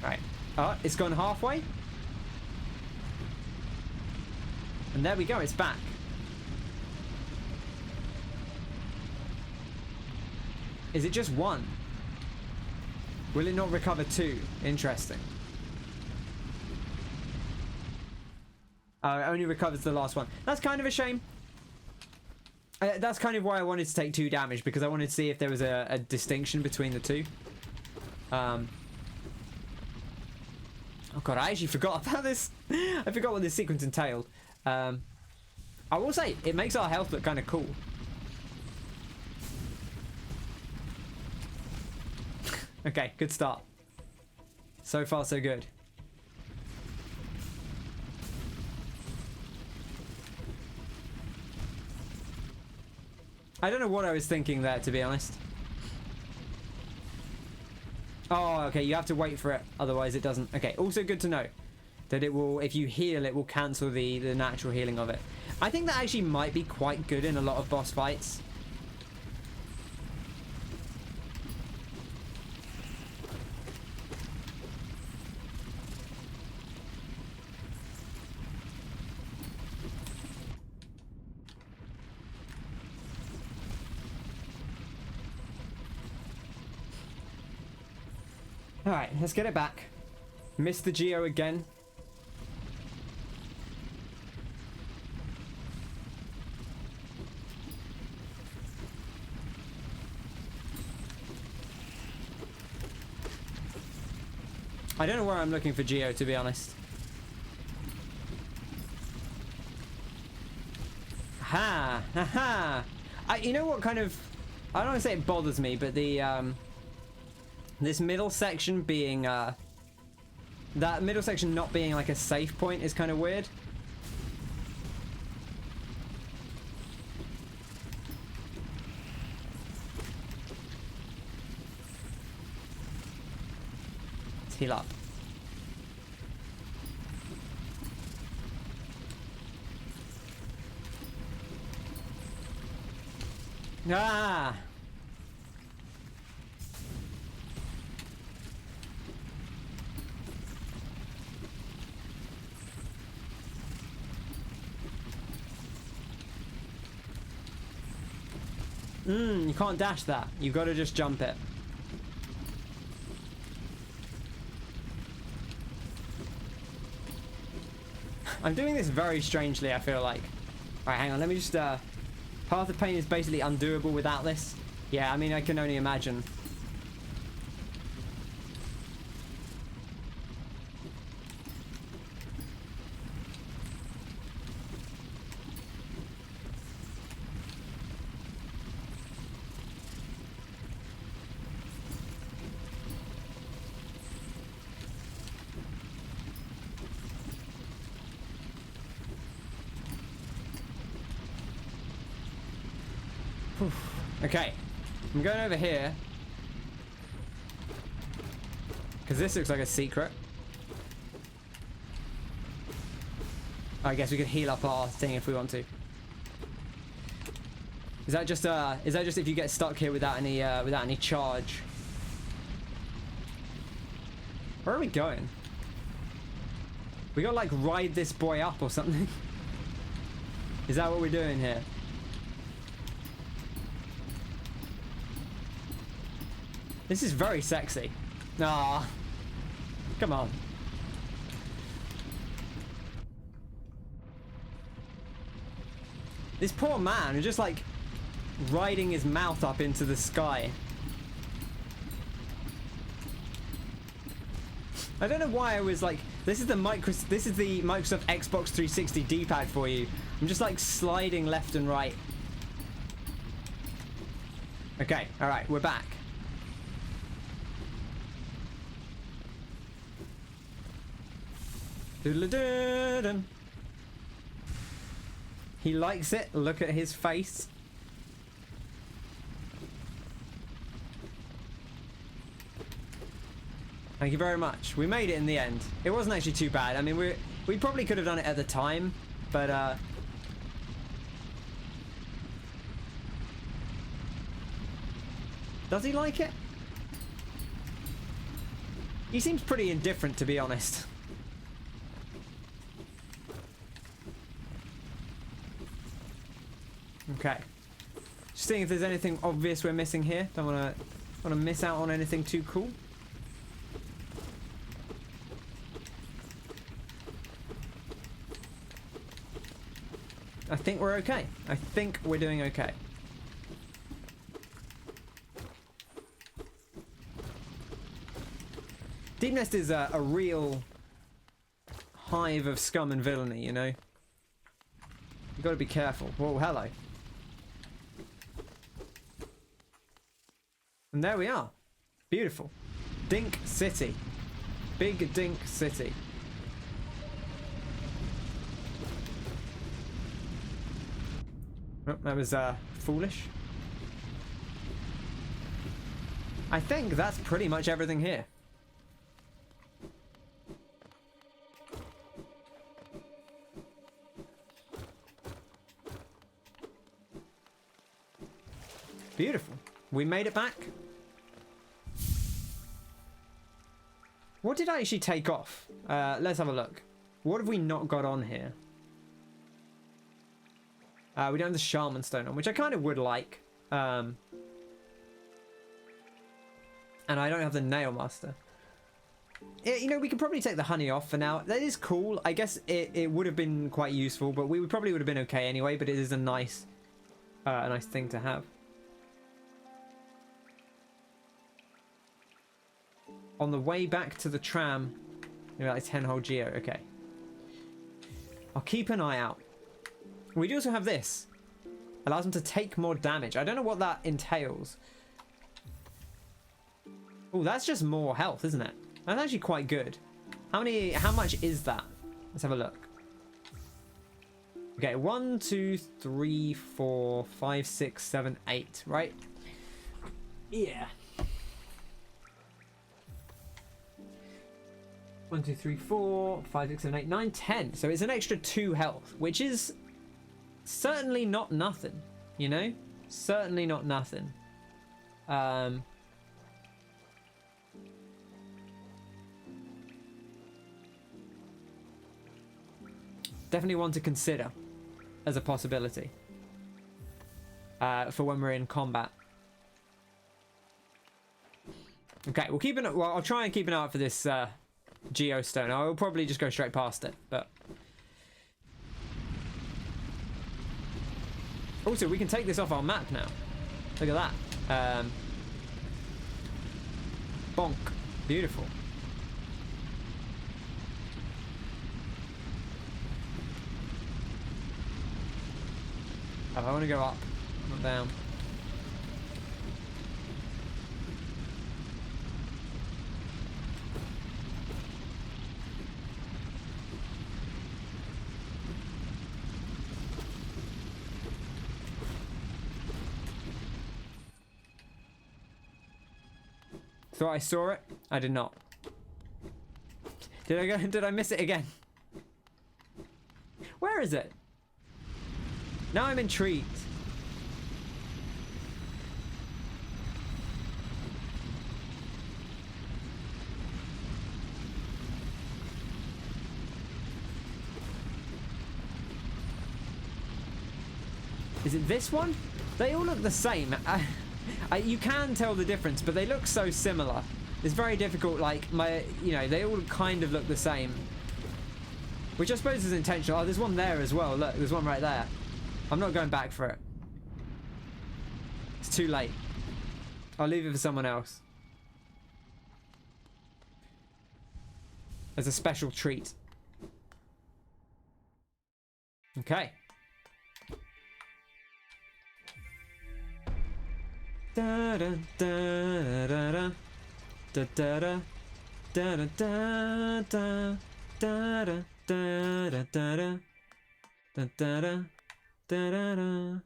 All right. Oh, it's gone halfway. And there we go. It's back. Is it just 1? Will it not recover 2? Interesting. It only recovers the last one. That's kind of a shame. That's kind of why I wanted to take 2 damage, because I wanted to see if there was a distinction between the 2. Oh god, I actually forgot about this. I forgot what this sequence entailed. I will say, it makes our health look kind of cool. Okay, good start. So far, so good. I don't know what I was thinking there, to be honest. Oh, okay, you have to wait for it, otherwise it doesn't. Okay, also good to know that it will, if you heal, it will cancel the natural healing of it. I think that actually might be quite good in a lot of boss fights. Alright, let's get it back. Missed the geo again. I don't know where I'm looking for geo, to be honest. Ha! Ha ha! You know what kind of... I don't want to say it bothers me, but the... this middle section being... that middle section not being like a safe point is kind of weird. Let's heal up. Ah! You can't dash that. You've got to just jump it. I'm doing this very strangely, I feel like. Alright, hang on, let me just, Path of Pain is basically undoable without this. Yeah, I mean, I can only imagine. Okay, I'm going over here because this looks like a secret. I guess we could heal up our thing if we want to. Is that just if you get stuck here without any charge? Where are we going? We gotta like ride this boy up or something. Is that what we're doing here? This is very sexy. Ah, come on. This poor man is just like riding his mouth up into the sky. I don't know why I was like, this is the Microsoft Xbox 360 D-pad for you. I'm just like sliding left and right. Okay, all right, we're back. Doodle-doo-dum. He likes it. Look at his face. Thank you very much. We made it in the end. It wasn't actually too bad. I mean, we probably could have done it at the time, but does he like it? He seems pretty indifferent, to be honest. Okay. Just seeing if there's anything obvious we're missing here. Don't want to miss out on anything too cool. I think we're okay. I think we're doing okay. Deepnest is a real hive of scum and villainy, you know? You gotta be careful. Whoa, hello. And there we are. Beautiful. Dink City. Big Dink City. Oh, that was foolish. I think that's pretty much everything here. Beautiful. We made it back. What did I actually take off? Let's have a look. What have we not got on here? We don't have the Shaman Stone on, which I kind of would like. And I don't have the Nail Master. You know, we could probably take the honey off for now. That is cool. I guess it would have been quite useful, but we probably would have been okay anyway. But it is a nice thing to have. On the way back to the tram, you know, like 10-hole geo. Okay. I'll keep an eye out. We do also have this. Allows them to take more damage. I don't know what that entails. Oh, that's just more health, isn't it? That's actually quite good. How much is that? Let's have a look. Okay, 1, 2, 3, 4, 5, 6, 7, 8, right? Yeah. 1, 2, 3, 4, 5, 6, 7, 8, 9, 10. So it's an extra 2 health, which is certainly not nothing, you know? Certainly not nothing. Definitely one to consider as a possibility for when we're in combat. Okay, we'll keep an. Well, I'll try and keep an eye out for this geostone. I will probably just go straight past it, but Also, we can take this off our map now. Look at that. Bonk. Beautiful. Oh, I want to go up, not down. Thought I saw it. I did not. Did I go? Did I miss it again? Where is it? Now I'm intrigued. Is it this one? They all look the same. You can tell the difference, but they look so similar. It's very difficult, like, you know, they all kind of look the same. Which I suppose is intentional. Oh, there's one there as well. Look, there's one right there. I'm not going back for it. It's too late. I'll leave it for someone else. As a special treat. Okay. Da da da da da da da da da da da da da da da da da da.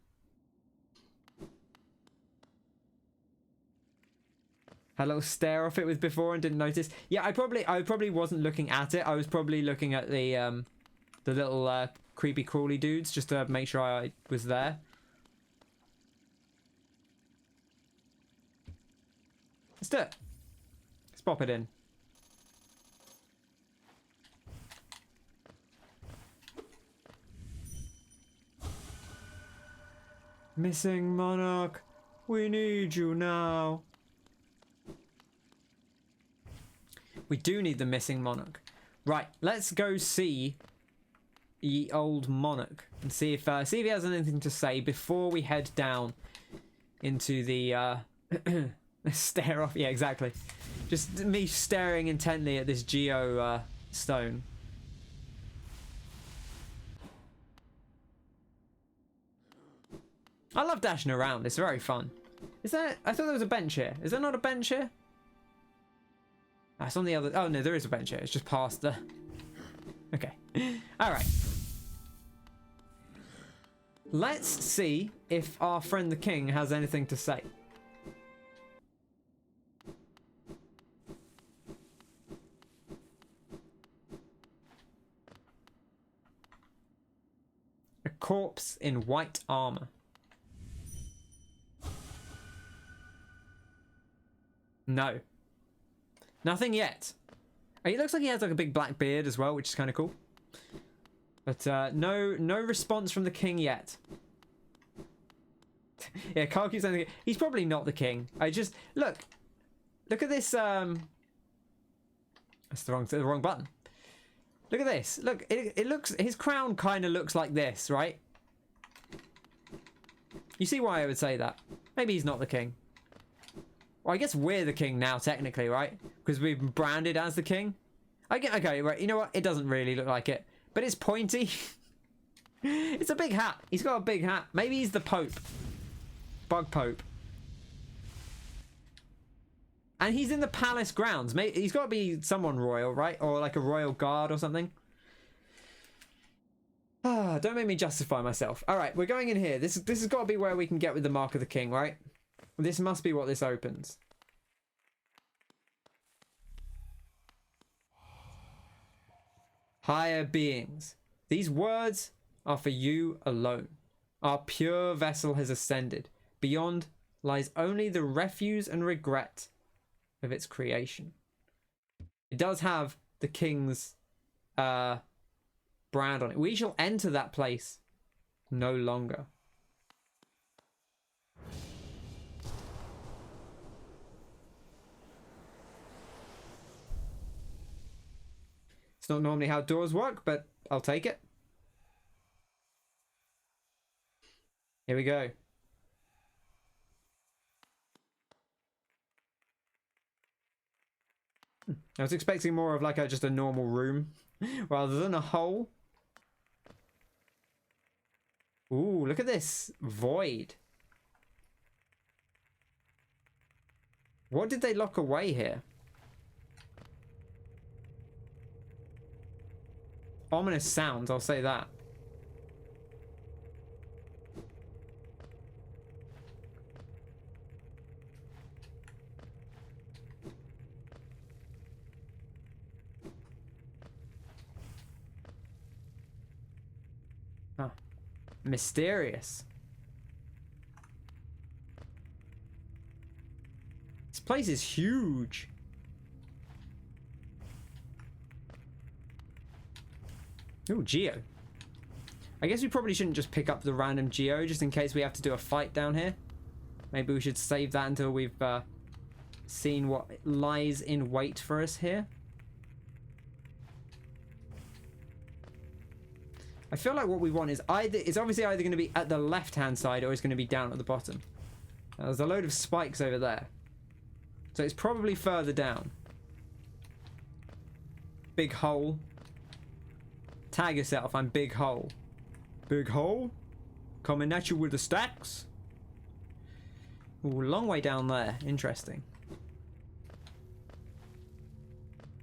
Had a little stare off it with before and didn't notice. Yeah, I probably wasn't looking at it. I was probably looking at the little creepy crawly dudes just to make sure I was there. Let's do it. Let's pop it in. Missing monarch, we need you now. We do need the missing monarch. Right, let's go see the old monarch and see if he has anything to say before we head down into the stare off. Yeah, exactly. Just me staring intently at this geo stone. I love dashing around. It's very fun. Is there? I thought there was a bench here. Is there not a bench here? Ah, it's on the other. Oh no, there is a bench here. It's just past the. Okay. All right. Let's see if our friend the king has anything to say. A corpse in white armor. No. Nothing yet. He looks like he has like a big black beard as well, which is kind of cool. But no response from the king yet. Yeah, Carl keeps saying he's probably not the king. I just look at this. That's the wrong button. Look at this. Look, it looks. His crown kind of looks like this, right? You see why I would say that? Maybe he's not the king. Well, I guess we're the king now, technically, right? Because we've been branded as the king. Okay, right. You know what? It doesn't really look like it, but it's pointy. It's a big hat. He's got a big hat. Maybe he's the Pope. Bug Pope. And he's in the palace grounds. Maybe he's got to be someone royal, right? Or like a royal guard or something. Ah, don't make me justify myself. All right, we're going in here. This has got to be where we can get with the Mark of the King, right? This must be what this opens. Higher beings. These words are for you alone. Our pure vessel has ascended. Beyond lies only the refuse and regret of its creation. It does have the king's brand on it. We shall enter that place no longer. It's not normally how doors work, but I'll take it. Here we go. I was expecting more of like just a normal room rather than a hole. Ooh, look at this void. What did they lock away here? Ominous sounds, I'll say that. Huh. Mysterious. This place is huge. Ooh, Geo. I guess we probably shouldn't just pick up the random Geo just in case we have to do a fight down here. Maybe we should save that until we've seen what lies in wait for us here. I feel like what we want is it's obviously either going to be at the left-hand side or it's going to be down at the bottom. Now, there's a load of spikes over there. So it's probably further down. Big hole. Tag yourself, I'm Big Hole. Big Hole? Coming at you with the stacks? Ooh, long way down there. Interesting.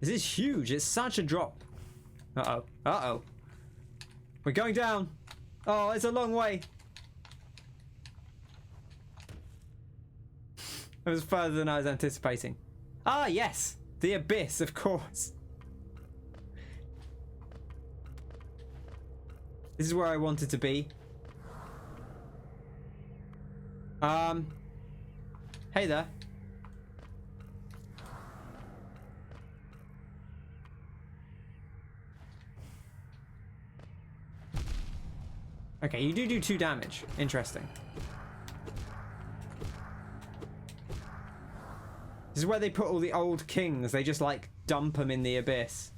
This is huge. It's such a drop. Uh-oh. Uh-oh. We're going down. Oh, it's a long way. It was further than I was anticipating. Ah, yes. The abyss, of course. This is where I wanted to be. Hey there. Okay, you do 2 damage. Interesting. This is where they put all the old kings. They just, like, dump them in the abyss.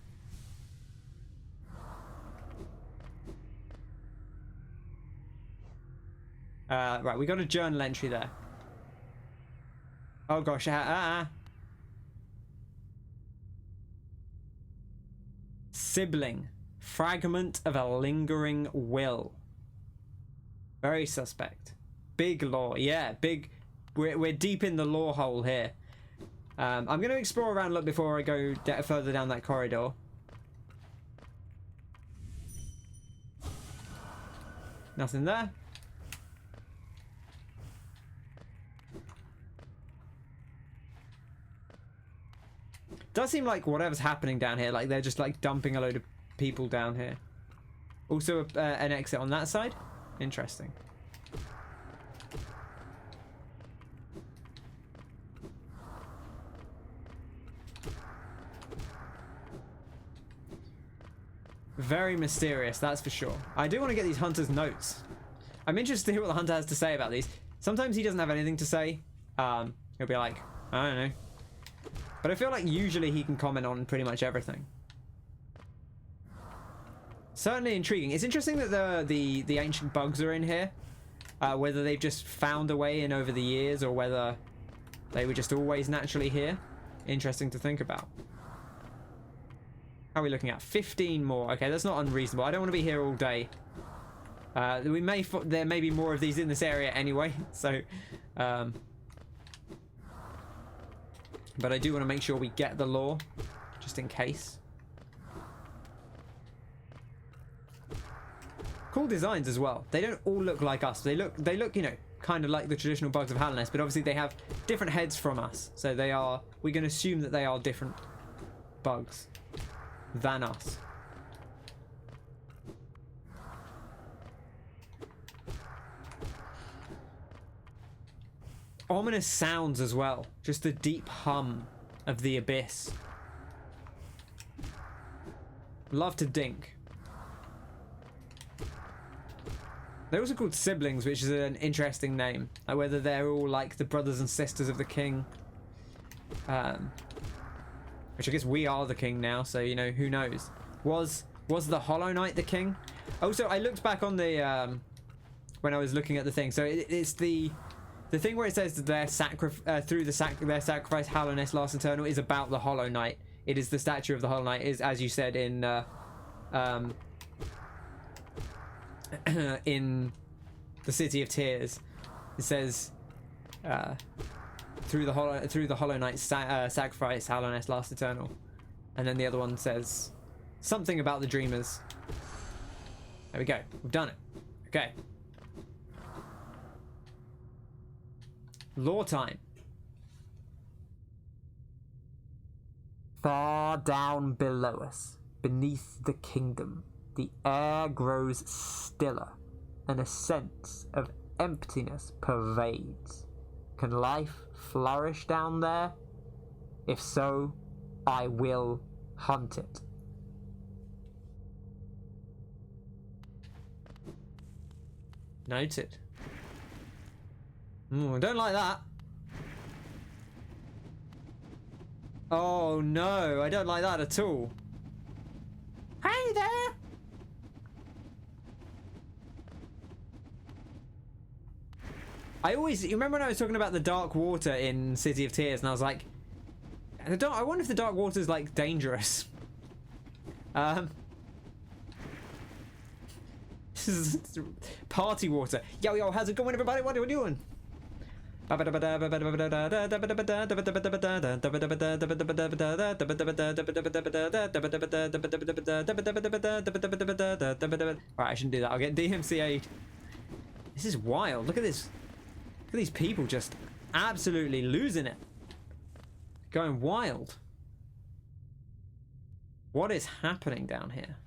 Right, we got a journal entry there. Oh gosh, Sibling. Fragment of a lingering will. Very suspect. Big lore, yeah, big. We're deep in the lore hole here. I'm going to explore around a lot before I go further down that corridor. Nothing there. Does seem like whatever's happening down here, like they're just like dumping a load of people down here. Also an exit on that side. Interesting. Very mysterious, that's for sure. I do want to get these hunters' notes. I'm interested to hear what the hunter has to say about these. Sometimes he doesn't have anything to say. He'll be like, I don't know. But I feel like usually he can comment on pretty much everything. Certainly intriguing. It's interesting that the ancient bugs are in here. Whether they've just found a way in over the years or whether they were just always naturally here. Interesting to think about. How are we looking at? 15 more. Okay, that's not unreasonable. I don't want to be here all day. There may be more of these in this area anyway. So, but I do want to make sure we get the lore, just in case. Cool designs as well. They don't all look like us. They look, you know, kind of like the traditional bugs of Hallownest, but obviously they have different heads from us. So they are, we can assume that they are different bugs than us. Ominous sounds as well. Just the deep hum of the abyss. Love to dink. They're also called siblings, which is an interesting name. Like whether they're all like the brothers and sisters of the king. Which I guess we are the king now, so you know, who knows. Was the Hollow Knight the king? Also, I looked back on the when I was looking at the thing. So it's the thing where it says that their their sacrifice Hallownest last eternal is about the Hollow Knight. It is the statue of the Hollow Knight, is, as you said, in the City of Tears. It says through the Hollow Knight's sacrifice Hallownest last eternal, and then the other one says something about the Dreamers. There we go. We've done it. Okay. Lore time. Far down below us, beneath the kingdom, the air grows stiller, and a sense of emptiness pervades. Can life flourish down there? If so, I will hunt it. Noted. I don't like that. Oh no, I don't like that at all. Hey there! You remember when I was talking about the dark water in City of Tears, and I was like, I wonder if the dark water is like dangerous. This is party water. Yo, how's it going, everybody? What are we doing? Right, I shouldn't do that. I'll get DMCA'd. This is wild. Look at this. Look at these people just absolutely losing it. Going wild. What is happening down here?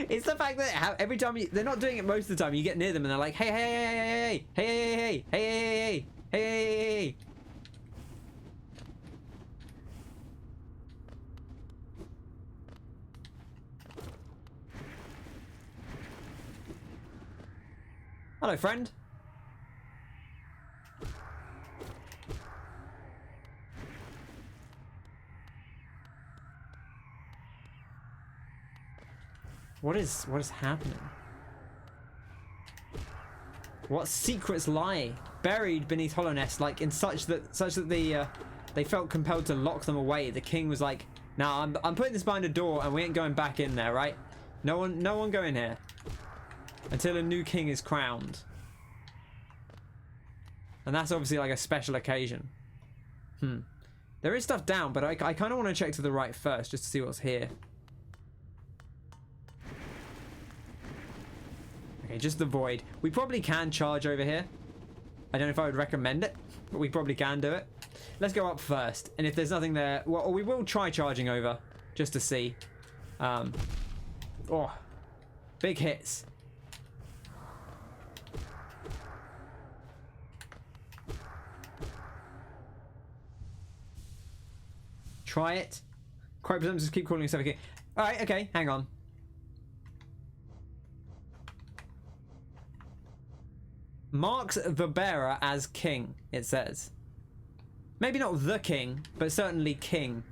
It's the fact that every time they're not doing it most of the time, you get near them and they're like, hey, hey, hey, hey, hey, hey, hey, hey, hey, hey, hey, hey, hey. Hello, friend. What is happening? What secrets lie buried beneath Hallownest, like in such that they felt compelled to lock them away? The king was like, "Nah, I'm putting this behind a door, and we ain't going back in there, right? No one go in here until a new king is crowned." And that's obviously like a special occasion. There is stuff down, but I kind of want to check to the right first, just to see what's here. Okay, just the void. We probably can charge over here. I don't know if I would recommend it, but we probably can do it. Let's go up first, and if there's nothing there, well, we will try charging over just to see. Oh, big hits. Try it. Quite presumptuous, keep calling yourself a king. All right, okay, hang on. Marks the bearer as king, it says. Maybe not the king, but certainly king.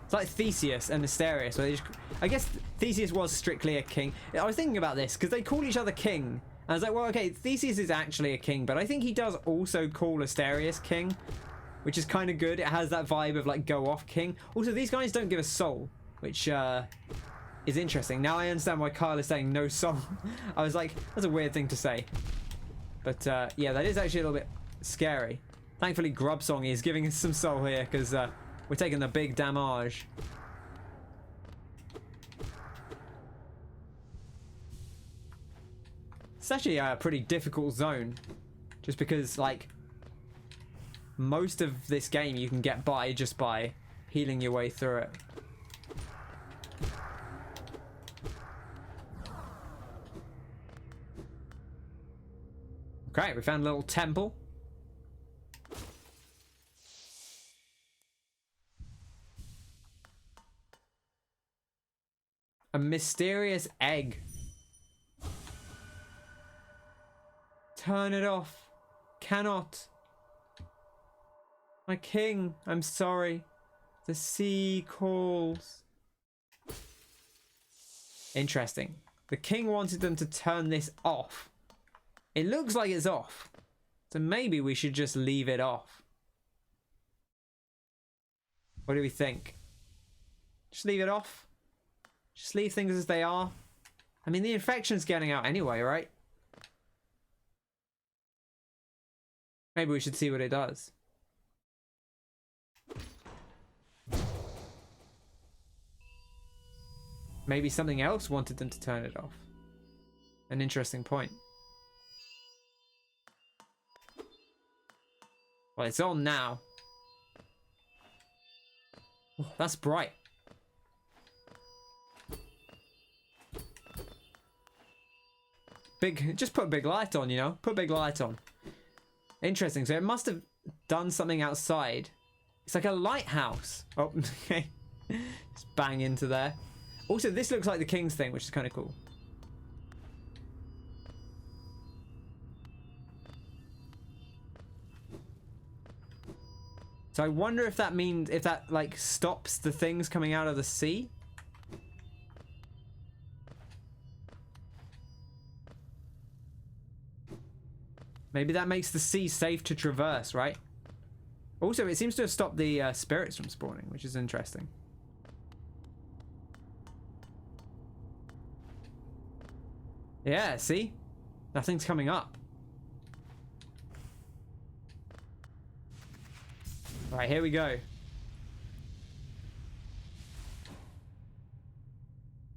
It's like Theseus and Asterius. Where I guess Theseus was strictly a king. I was thinking about this because they call each other king. And I was like, well, okay, Theseus is actually a king, but I think he does also call Asterius king, which is kind of good. It has that vibe of like go off king. Also, these guys don't give a soul, which is interesting. Now I understand why Kyle is saying no soul. I was like, that's a weird thing to say. But yeah, that is actually a little bit scary. Thankfully, Grubsong is giving us some soul here because we're taking the big damage. It's actually a pretty difficult zone, just because like most of this game you can get by just by healing your way through it. Okay, we found a little temple. A mysterious egg. Turn it off. Cannot. My king, I'm sorry. The sea calls. Interesting. The king wanted them to turn this off. It looks like it's off. So maybe we should just leave it off. What do we think? Just leave it off? Just leave things as they are? I mean, the infection's getting out anyway, right? Maybe we should see what it does. Maybe something else wanted them to turn it off. An interesting point. Well, it's on now. Oh, that's bright. Just put a big light on, you know? Put a big light on. Interesting. So it must have done something outside. It's like a lighthouse. Oh, okay. Just bang into there. Also, this looks like the king's thing, which is kind of cool. So I wonder if that means, if that like stops the things coming out of the sea. Maybe that makes the sea safe to traverse, right? Also, it seems to have stopped the spirits from spawning, which is interesting. Yeah, see? Nothing's coming up. Right, here we go.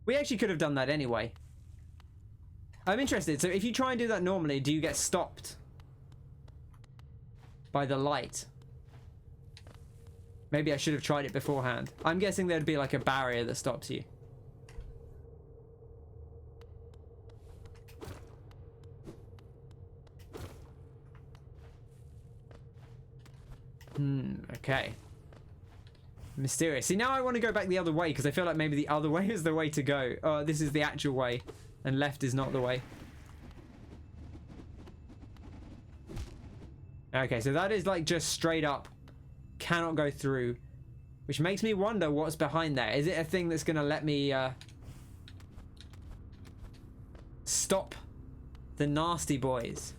We actually could have done that anyway. I'm interested. So if you try and do that normally, do you get stopped by the light? Maybe I should have tried it beforehand. I'm guessing there'd be like a barrier that stops you. Okay. Mysterious. See, now I want to go back the other way because I feel like maybe the other way is the way to go. Oh, this is the actual way and left is not the way. Okay, so that is like just straight up. Cannot go through. Which makes me wonder what's behind there. Is it a thing that's going to let me stop the nasty boys?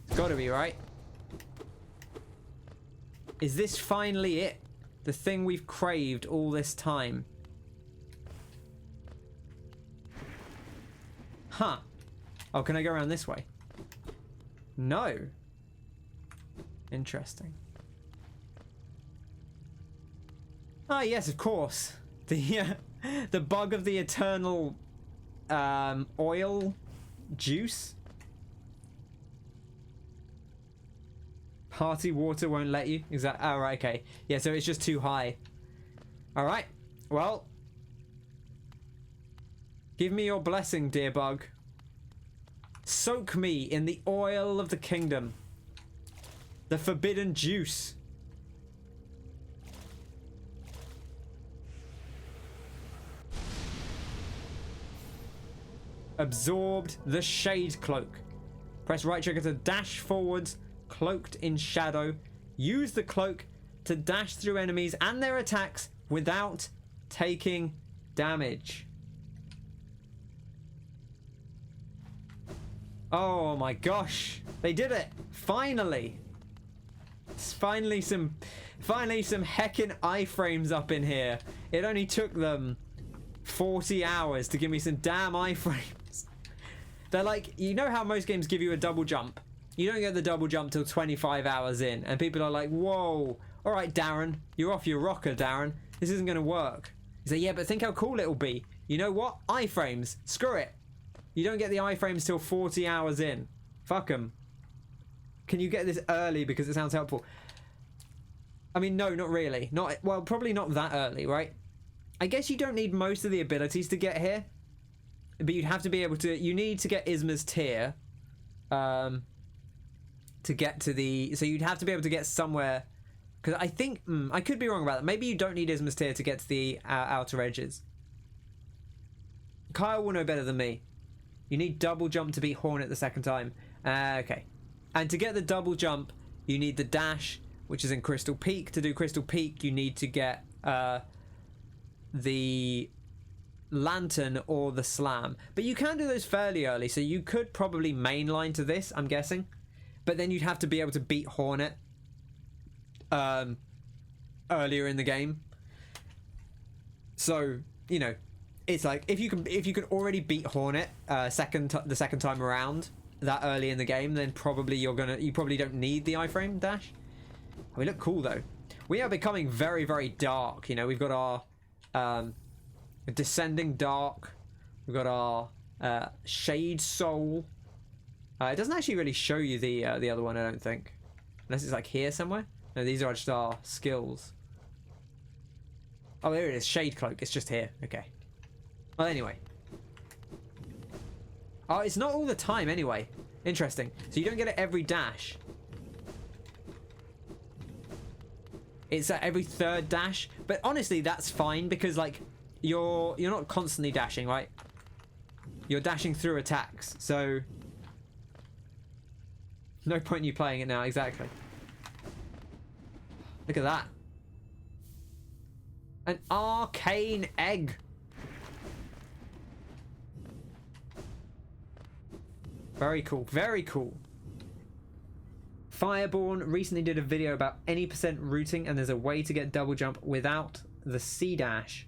It's got to be, right? Is this finally it? The thing we've craved all this time? Huh. Oh, can I go around this way? No. Interesting. Ah, yes, of course. The bug of the eternal oil juice. Party water won't let you. Is that? Oh, right, okay. Yeah, so it's just too high. All right. Well, give me your blessing, dear bug. Soak me in the oil of the kingdom. The forbidden juice. Absorbed the shade cloak. Press right trigger to dash forwards, cloaked in shadow. Use the cloak to dash through enemies and their attacks without taking damage. Oh my gosh, they did it! Finally! It's finally some heckin' iframes up in here. It only took them 40 hours to give me some damn iframes. They're like, you know how most games give you a double jump? You don't get the double jump till 25 hours in, and people are like, whoa, all right, Darren, you're off your rocker, Darren. This isn't going to work. You say, yeah, but think how cool it'll be. You know what? Iframes. Screw it. You don't get the iframes till 40 hours in. Fuck them. Can you get this early because it sounds helpful? I mean, no, not really. Well, probably not that early, right? I guess you don't need most of the abilities to get here. But you'd have to be able to... You need to get Isma's tier. To get to the... So you'd have to be able to get somewhere... Because I think... I could be wrong about that. Maybe you don't need Isma's tier to get to the outer edges. Kyle will know better than me. You need double jump to beat Hornet the second time. Okay. And to get the double jump, you need the dash, which is in Crystal Peak. To do Crystal Peak, you need to get the lantern or the slam. But you can do those fairly early, so you could probably mainline to this, I'm guessing. But then you'd have to be able to beat Hornet earlier in the game. So, you know, it's like if you can already beat Hornet the second time around that early in the game, then probably you probably don't need the iframe dash. We look cool though. We are becoming very, very dark. You know, we've got our descending dark. We've got our shade soul. It doesn't actually really show you the other one, I don't think, unless it's like here somewhere. No, these are just our skills. Oh, there it is. Shade cloak. It's just here. Okay. Well, anyway. Oh, it's not all the time anyway. Interesting. So you don't get it every dash. It's at every third dash. But honestly, that's fine because like you're not constantly dashing, right? You're dashing through attacks. So no point in you playing it now. Exactly. Look at that. An arcane egg. Very cool. Very cool. Fireborn recently did a video about any percent rooting, and there's a way to get double jump without the C dash,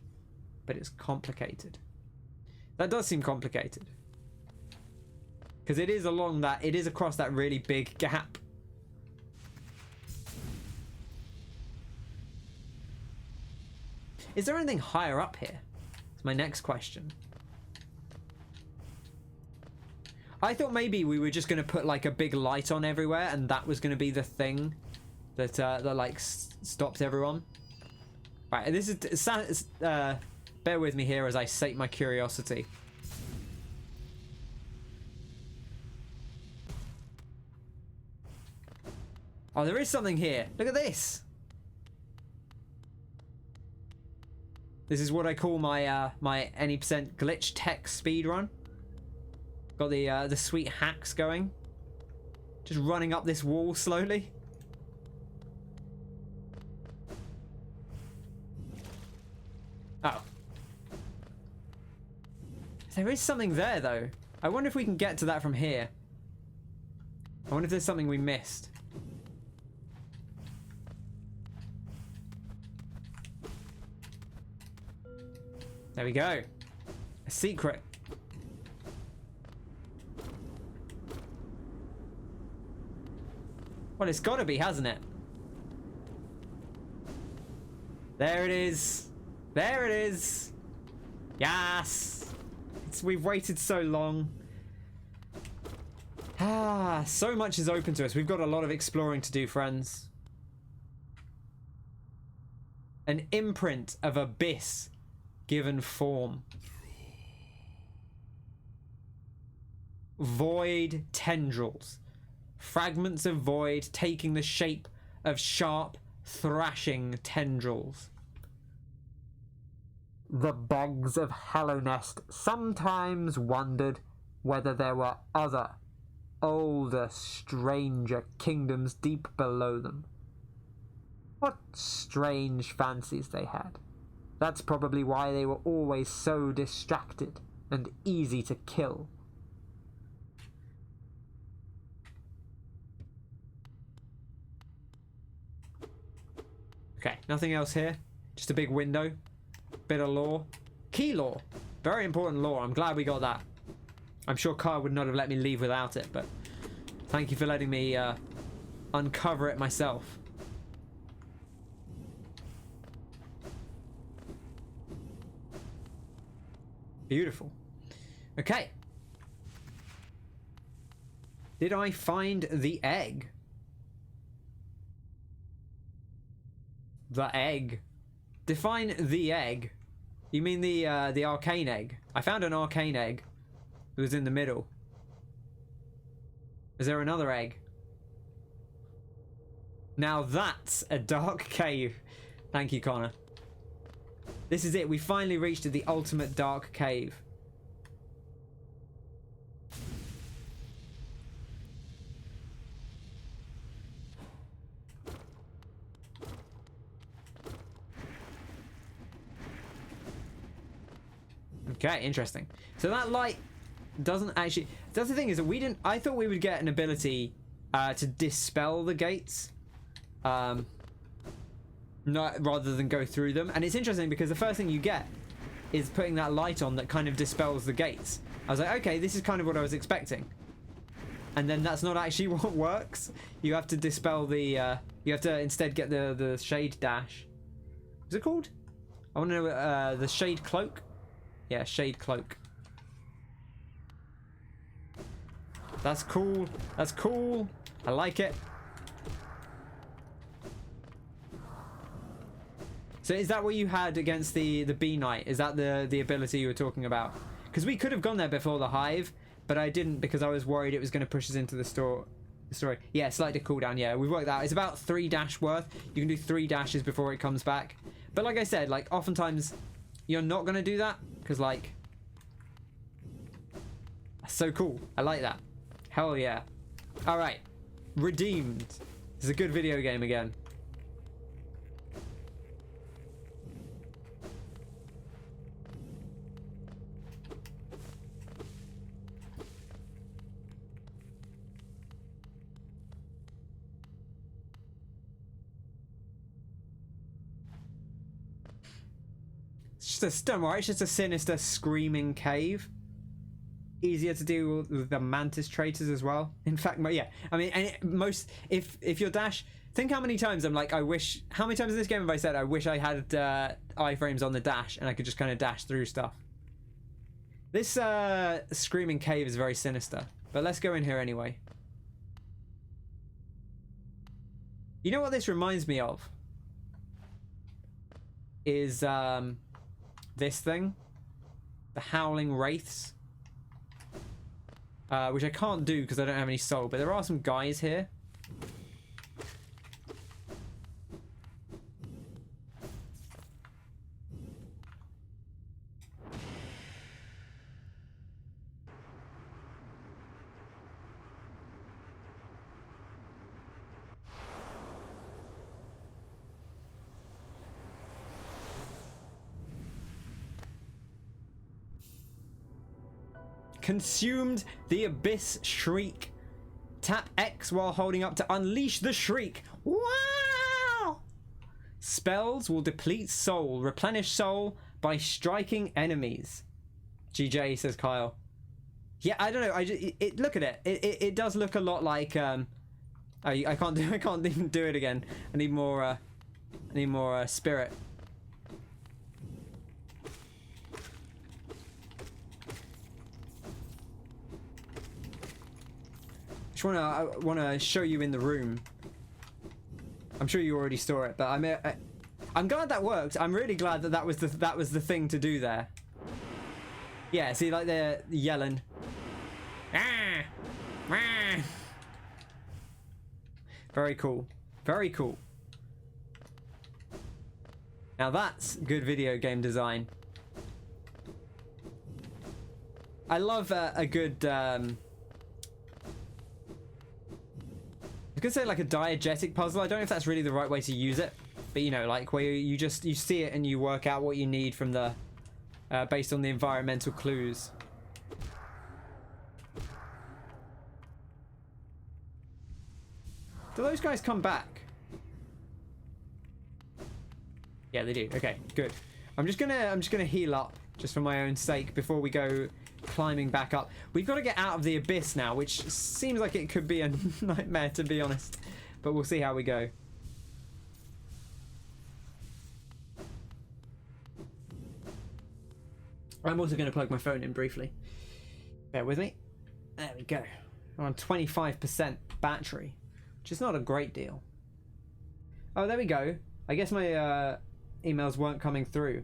but it's complicated. That does seem complicated. Because it is across that really big gap. Is there anything higher up here? That's my next question. I thought maybe we were just going to put like a big light on everywhere and that was going to be the thing that like stops everyone. Right, this is bear with me here as I sate my curiosity. Oh, there is something here. Look at this. This is what I call my my any percent glitch tech speedrun. Got the sweet hacks going. Just running up this wall slowly. Oh. There is something there though. I wonder if we can get to that from here. I wonder if there's something we missed. There we go. A secret. Well, it's gotta be, hasn't it? There it is. There it is. Yes. We've waited so long. Ah, so much is open to us. We've got a lot of exploring to do, friends. An imprint of abyss given form. Void tendrils. Fragments of void taking the shape of sharp, thrashing tendrils. The bugs of Hallownest sometimes wondered whether there were other, older, stranger kingdoms deep below them. What strange fancies they had. That's probably why they were always so distracted and easy to kill. Okay, nothing else here. Just a big window. Bit of lore. Key lore. Very important lore. I'm glad we got that. I'm sure Kyle would not have let me leave without it, but thank you for letting me uncover it myself. Beautiful. Okay. Did I find the egg? The egg. Define the egg. You mean the arcane egg? I found an arcane egg. It was in the middle. Is there another egg? Now that's a dark cave. Thank you, Connor. This is it. We finally reached the ultimate dark cave. Okay, interesting. So that light doesn't actually... That's the thing, is that we didn't... I thought we would get an ability to dispel the gates. Not rather than go through them. And it's interesting because the first thing you get is putting that light on that kind of dispels the gates. I was like, okay, this is kind of what I was expecting. And then that's not actually what works. You have to dispel the... you have to instead get the shade dash. What's it called? I want to know the shade cloak. Yeah, shade cloak. That's cool. That's cool. I like it. So is that what you had against the bee knight? Is that the ability you were talking about? Because we could have gone there before the hive, but I didn't because I was worried it was going to push us into the story. Yeah, slight cooldown. Yeah, we've worked out. It's about 3 dash worth. You can do 3 dashes before it comes back. But like I said, like oftentimes you're not going to do that because like that's so cool. I like that. Hell yeah. All right. Redeemed. This is a good video game again. Don't worry, it's just a sinister screaming cave. Easier to deal with the mantis traitors as well. In fact, yeah, I mean, and if your dash, think how many times I'm like, I wish, how many times in this game have I said I wish I had iframes on the dash and I could just kind of dash through stuff. This screaming cave is very sinister, but let's go in here anyway. You know what this reminds me of? Is this thing, the Howling Wraiths, which I can't do because I don't have any soul, but there are some guys here. Consumed the Abyss Shriek. Tap X while holding up to unleash the shriek. Wow! Spells will deplete soul. Replenish soul by striking enemies. GJ, says Kyle. Yeah, I don't know. Look at it. It does look a lot like I can't even do it again. I need more spirit. I want to show you in the room. I'm sure you already saw it, but I'm glad that worked. I'm really glad that was the thing to do there. Yeah, see, like they're yelling. Ah! Ah! Very cool. Very cool. Now that's good video game design. I love a good I was gonna say like a diegetic puzzle. I don't know if that's really the right way to use it, but you know, like where you see it and you work out what you need from the based on the environmental clues. Do those guys come back? Yeah, they do. Okay, good. I'm just gonna heal up just for my own sake before we go climbing back up. We've got to get out of the abyss now, which seems like it could be a nightmare, to be honest, but we'll see how we go. I'm also going to plug my phone in briefly. Bear with me. There we go. I'm on 25% battery, which is not a great deal. Oh, there we go. I guess my emails weren't coming through.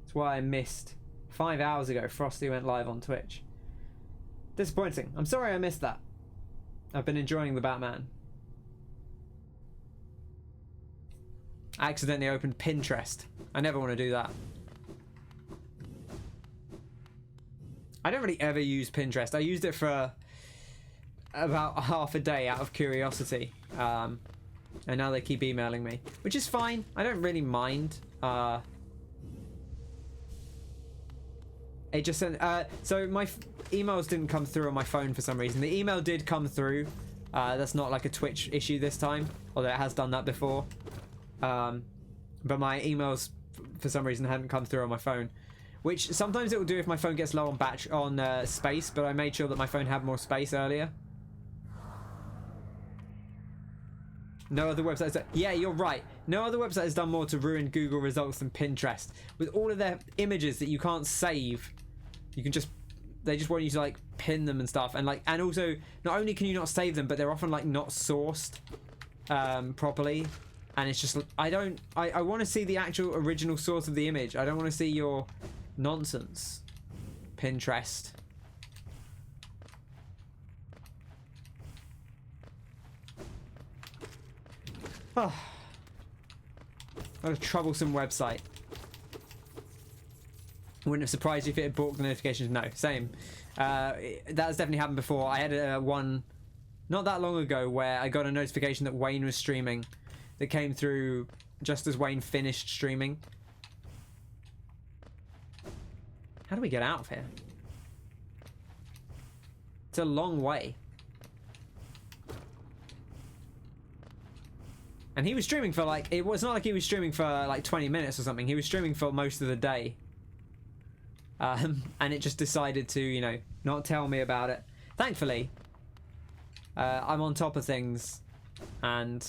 That's why I missed 5 hours ago, Frosty went live on Twitch. Disappointing. I'm sorry I missed that. I've been enjoying the Batman. I accidentally opened Pinterest. I never want to do that. I don't really ever use Pinterest. I used it for about half a day out of curiosity. And now they keep emailing me, which is fine. I don't really mind. It just sent. So my emails didn't come through on my phone for some reason. The email did come through. That's not like a Twitch issue this time, although it has done that before. But my emails, for some reason, hadn't come through on my phone. Which sometimes it will do if my phone gets low on space, but I made sure that my phone had more space earlier. No other websites. Yeah, you're right. No other website has done more to ruin Google results than Pinterest. With all of their images that you can't save, you can just, they just want you to like pin them and stuff. And like, and also not only can you not save them, but they're often like not sourced properly. And it's just, I want to see the actual original source of the image. I don't want to see your nonsense, Pinterest. Oh, what a troublesome website. Wouldn't have surprised you if it had blocked the notifications. No, same. That has definitely happened before. I had one not that long ago where I got a notification that Wayne was streaming that came through just as Wayne finished streaming. How do we get out of here? It's a long way. And he was streaming for like, it was not like he was streaming for like 20 minutes or something. He was streaming for most of the day. And it just decided to, you know, not tell me about it. Thankfully, I'm on top of things, and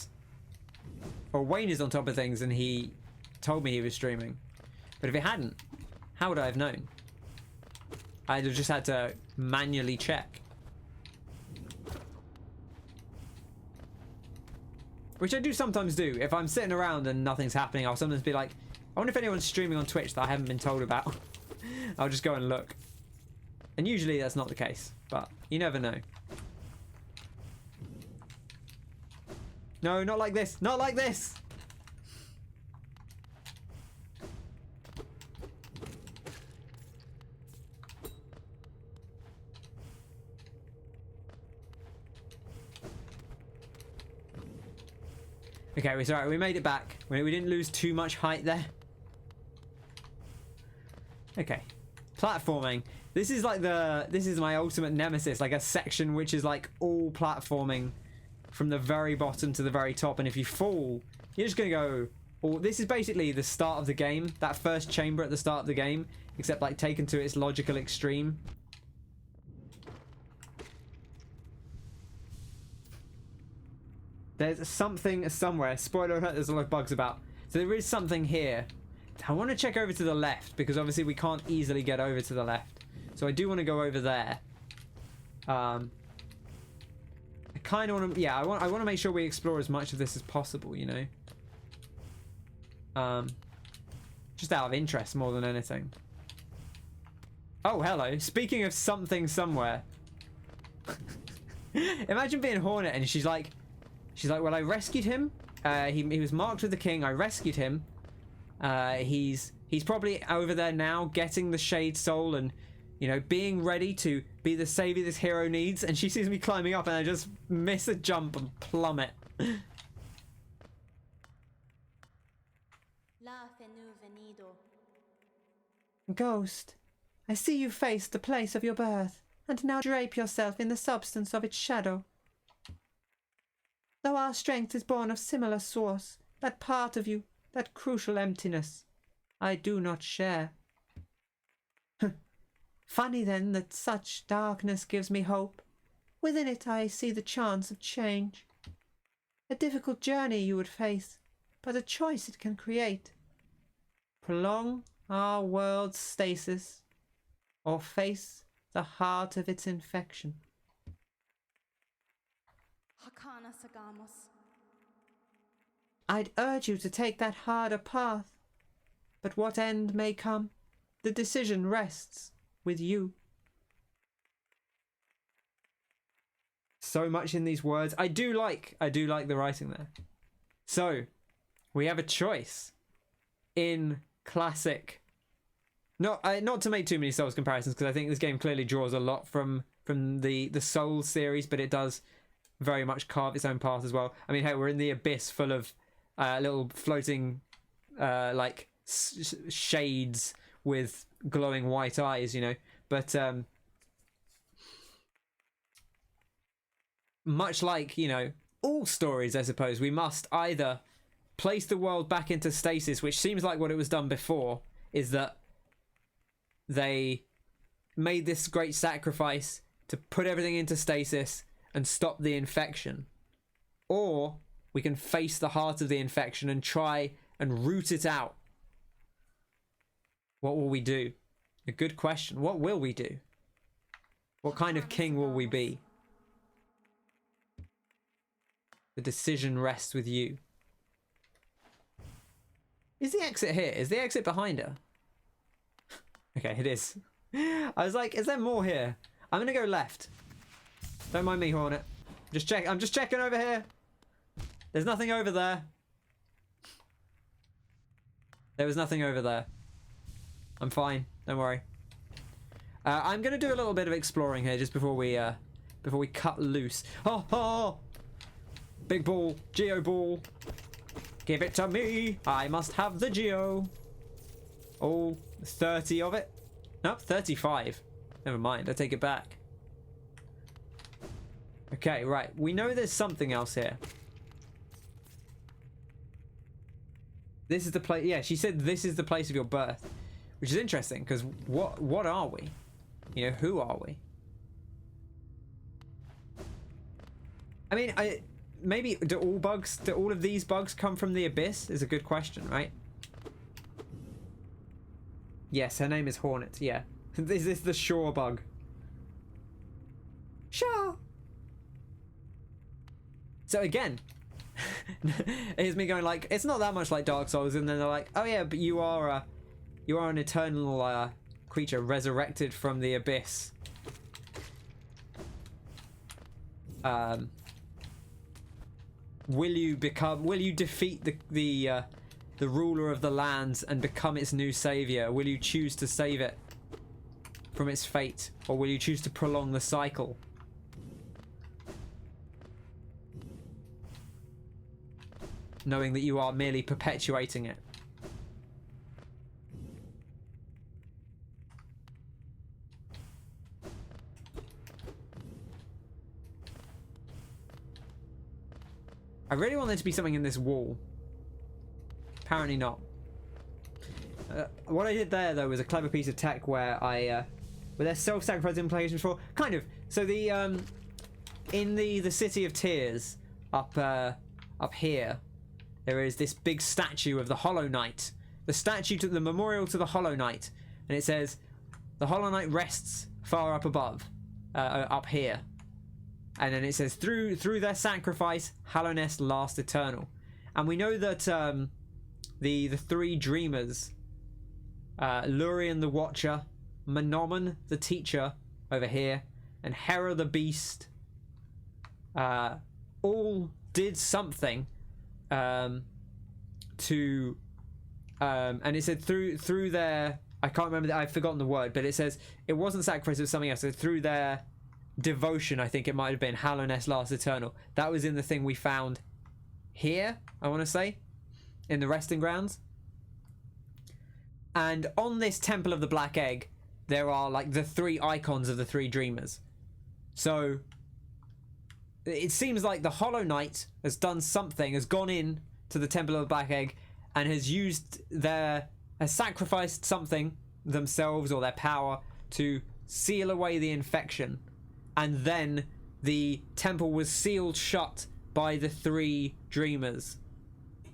or Wayne is on top of things, and he told me he was streaming. But if it hadn't, how would I have known? I'd have just had to manually check. Which I do sometimes do. If I'm sitting around and nothing's happening, I'll sometimes be like, I wonder if anyone's streaming on Twitch that I haven't been told about. I'll just go and look. And usually that's not the case, but you never know. No, not like this. Not like this! Okay, we're sorry. We made it back. We didn't lose too much height there. Okay. Platforming. This is like this is my ultimate nemesis. Like a section which is like all platforming from the very bottom to the very top. And if you fall, you're just going to go... Or this is basically the start of the game. That first chamber at the start of the game. Except like taken to its logical extreme. There's something somewhere. Spoiler alert, there's a lot of bugs about. So there is something here. I want to check over to the left, because obviously we can't easily get over to the left. So I do want to go over there. I kind of want to... Yeah, I want to make sure we explore as much of this as possible, you know? Just out of interest more than anything. Oh, hello. Speaking of something somewhere. Imagine being Hornet and she's like, well, I rescued him. He was marked with the king. I rescued him. He's probably over there now, getting the Shade Soul and, you know, being ready to be the savior this hero needs. And she sees me climbing up, and I just miss a jump and plummet. Ghost, I see you faced the place of your birth, and now drape yourself in the substance of its shadow. Though our strength is born of similar source, that part of you, that crucial emptiness, I do not share. Funny then that such darkness gives me hope. Within it I see the chance of change. A difficult journey you would face, but a choice it can create. Prolong our world's stasis, or face the heart of its infection. I'd urge you to take that harder path, but what end may come, the decision rests with you. So much in these words. I do like the writing there. So, we have a choice in classic. Not to make too many Souls comparisons, because I think this game clearly draws a lot from the Souls series, but it does very much carve its own path as well. I mean, hey, we're in the abyss full of little floating like shades with glowing white eyes, you know. But much like, you know, all stories, I suppose, we must either place the world back into stasis, which seems like what it was done before, is that they made this great sacrifice to put everything into stasis and stop the infection. Or we can face the heart of the infection and try and root it out. What will we do? A good question. What will we do? What kind of king will we be? The decision rests with you. Is the exit here? Is the exit behind her? Okay, it is. I was like, is there more here? I'm gonna go left. Don't mind me, Hornet. I'm just checking over here. There's nothing over there. There was nothing over there. I'm fine. Don't worry. I'm gonna do a little bit of exploring here just before we cut loose. Oh! Big ball, Geo ball. Give it to me. I must have the Geo. All 30 of it. Nope, 35. Never mind. I take it back. Okay, right. We know there's something else here. This is the place. Yeah, she said this is the place of your birth, which is interesting because what are we? You know, who are we? I mean, maybe do all of these bugs come from the abyss? Is a good question, right? Yes, her name is Hornet. Yeah, is this the shore bug? Sure. So again, here's me going like, it's not that much like Dark Souls, and then they're like, oh yeah, but you are an eternal creature resurrected from the abyss. Will you defeat the ruler of the lands and become its new savior? Will you choose to save it from its fate, or will you choose to prolong the cycle? Knowing that you are merely perpetuating it. I really want there to be something in this wall. Apparently not. What I did there, though, was a clever piece of tech where where there's self-sacrifice implications for kind of. So the in the City of Tears up here, there is this big statue of the Hollow Knight. The memorial to the Hollow Knight, and it says, "The Hollow Knight rests far up above, up here." And then it says, through their sacrifice, Hallownest lasts eternal. And we know that the three dreamers, Lurien the Watcher, Menomen the Teacher over here, and Hera the Beast, all did something and it said through their, I can't remember, I've forgotten the word, but it says it wasn't sacrifice, it was something else. So through their devotion, I think it might have been, Hallownest lasts eternal. That was in the thing we found here, I want to say, in the resting grounds. And on this Temple of the Black Egg, there are like the three icons of the three dreamers. So it seems like the Hollow Knight has done something, has gone in to the Temple of the Black Egg and has sacrificed something, themselves or their power, to seal away the infection. And then the temple was sealed shut by the three dreamers.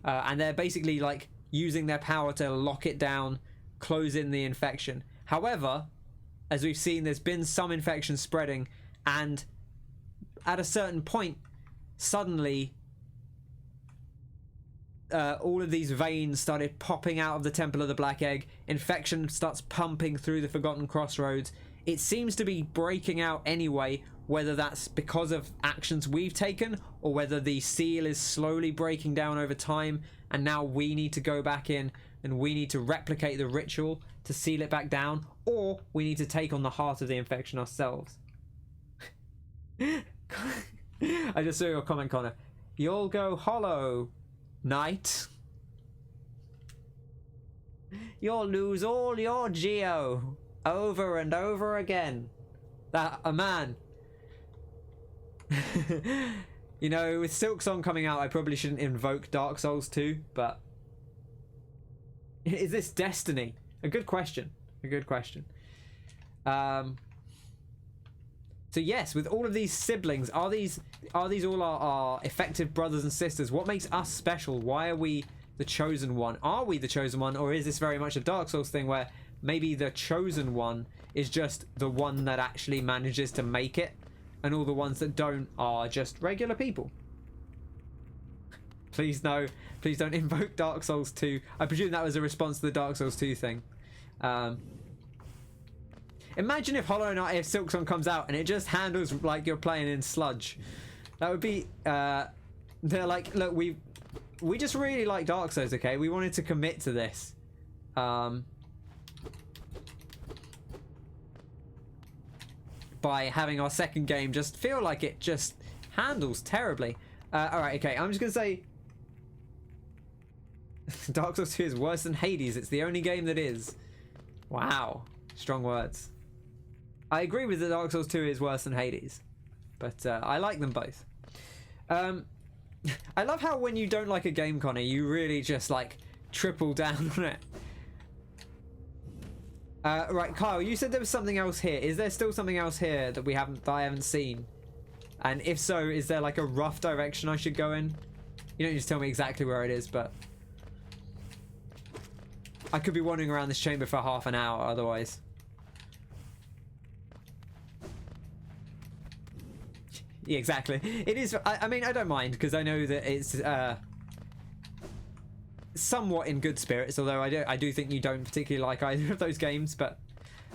And they're basically like using their power to lock it down, close in the infection. However, as we've seen, there's been some infection spreading, and at a certain point, suddenly all of these veins started popping out of the Temple of the Black Egg. Infection starts pumping through the Forgotten Crossroads. It seems to be breaking out anyway, whether that's because of actions we've taken or whether the seal is slowly breaking down over time, and now we need to go back in and we need to replicate the ritual to seal it back down, or we need to take on the heart of the infection ourselves. I just saw your comment, Connor. You'll go Hollow Knight. You'll lose all your geo over and over again. That a man. You know, with Silksong coming out, I probably shouldn't invoke Dark Souls 2, but is this destiny? A good question. A good question. So yes, with all of these siblings, are these all our effective brothers and sisters? What makes us special? Why are we the chosen one? Are we the chosen one, or is this very much a Dark Souls thing where maybe the chosen one is just the one that actually manages to make it, and all the ones that don't are just regular people? Please no, please don't invoke Dark Souls 2. I presume that was a response to the Dark Souls 2 thing. Imagine if Hollow Knight, if Silksong comes out and it just handles like you're playing in sludge. That would be, they're like, look, we just really like Dark Souls, okay? We wanted to commit to this. By having our second game just feel like it just handles terribly. Alright, okay, I'm just gonna say Dark Souls 2 is worse than Hades. It's the only game that is. Wow. Strong words. I agree with that Dark Souls 2 is worse than Hades. But I like them both. I love how when you don't like a game, Connor, you really just like triple down on it. Right, Kyle, you said there was something else here. Is there still something else here that I haven't seen? And if so, is there like a rough direction I should go in? You don't just tell me exactly where it is, but I could be wandering around this chamber for half an hour otherwise. Yeah, exactly. It is. I mean, I don't mind because I know that it's somewhat in good spirits. Although I do think you don't particularly like either of those games, but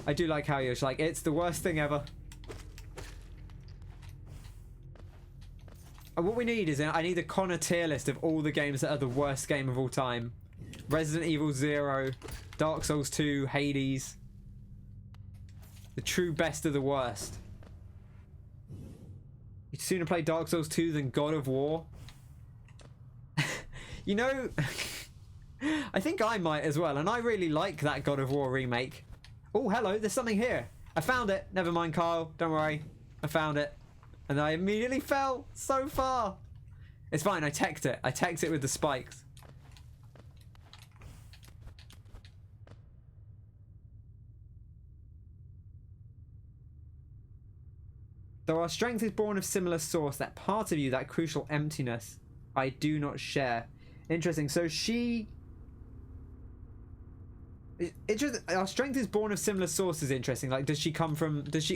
I do like how you're just like, it's the worst thing ever. And what we need is I need a Connor tier list of all the games that are the worst game of all time. Resident Evil 0, Dark Souls 2, Hades. The true best of the worst. You'd sooner play Dark Souls 2 than God of War. You know, I think I might as well, and I really like that God of War remake. Oh, hello, there's something here. I found it. Never mind, Kyle. Don't worry. I found it. And I immediately fell so far. It's fine, I teched it. I teched it with the spikes. Though our strength is born of similar source, that part of you, that crucial emptiness, I do not share. Interesting. So our strength is born of similar source is interesting. Like, does she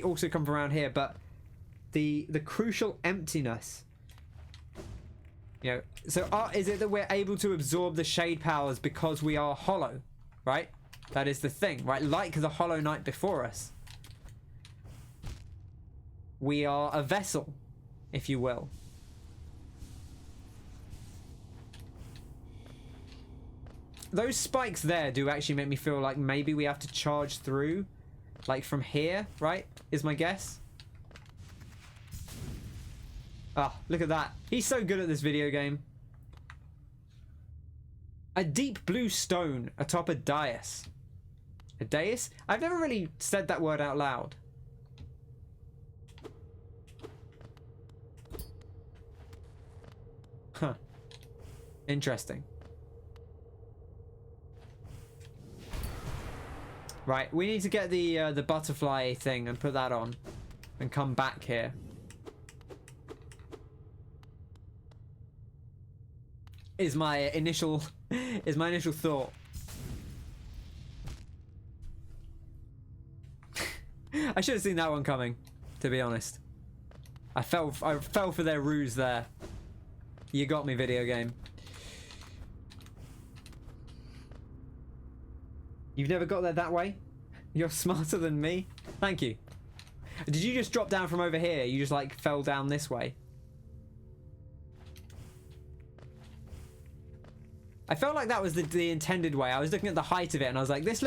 also come from around here? But the crucial emptiness, you know, so is it that we're able to absorb the shade powers because we are hollow, right? That is the thing, right? Like the Hollow Knight before us. We are a vessel, if you will. Those spikes there do actually make me feel like maybe we have to charge through, like from here, right? Is my guess. Ah, look at that. He's so good at this video game. A deep blue stone atop a dais. A dais? I've never really said that word out loud. Huh. Interesting. Right, we need to get the butterfly thing and put that on and come back here. Is my initial thought. I should have seen that one coming, to be honest. I fell for their ruse there. You got me, video game. You've never got there that way? You're smarter than me. Thank you. Did you just drop down from over here? You just like fell down this way? I felt like that was the intended way. I was looking at the height of it and I was like, this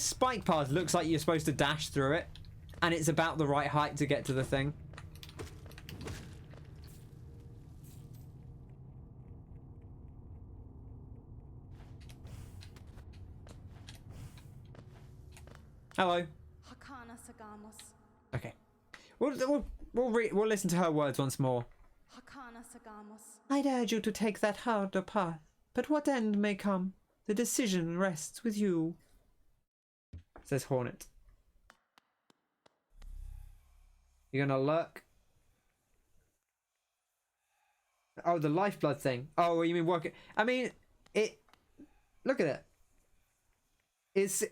spike path looks like you're supposed to dash through it, and it's about the right height to get to the thing. Hello. Okay. We'll listen to her words once more. I'd urge you to take that harder path, but what end may come, the decision rests with you. Says Hornet. You're gonna lurk? Oh, the lifeblood thing. Oh, you mean working? I mean, it. Look at it.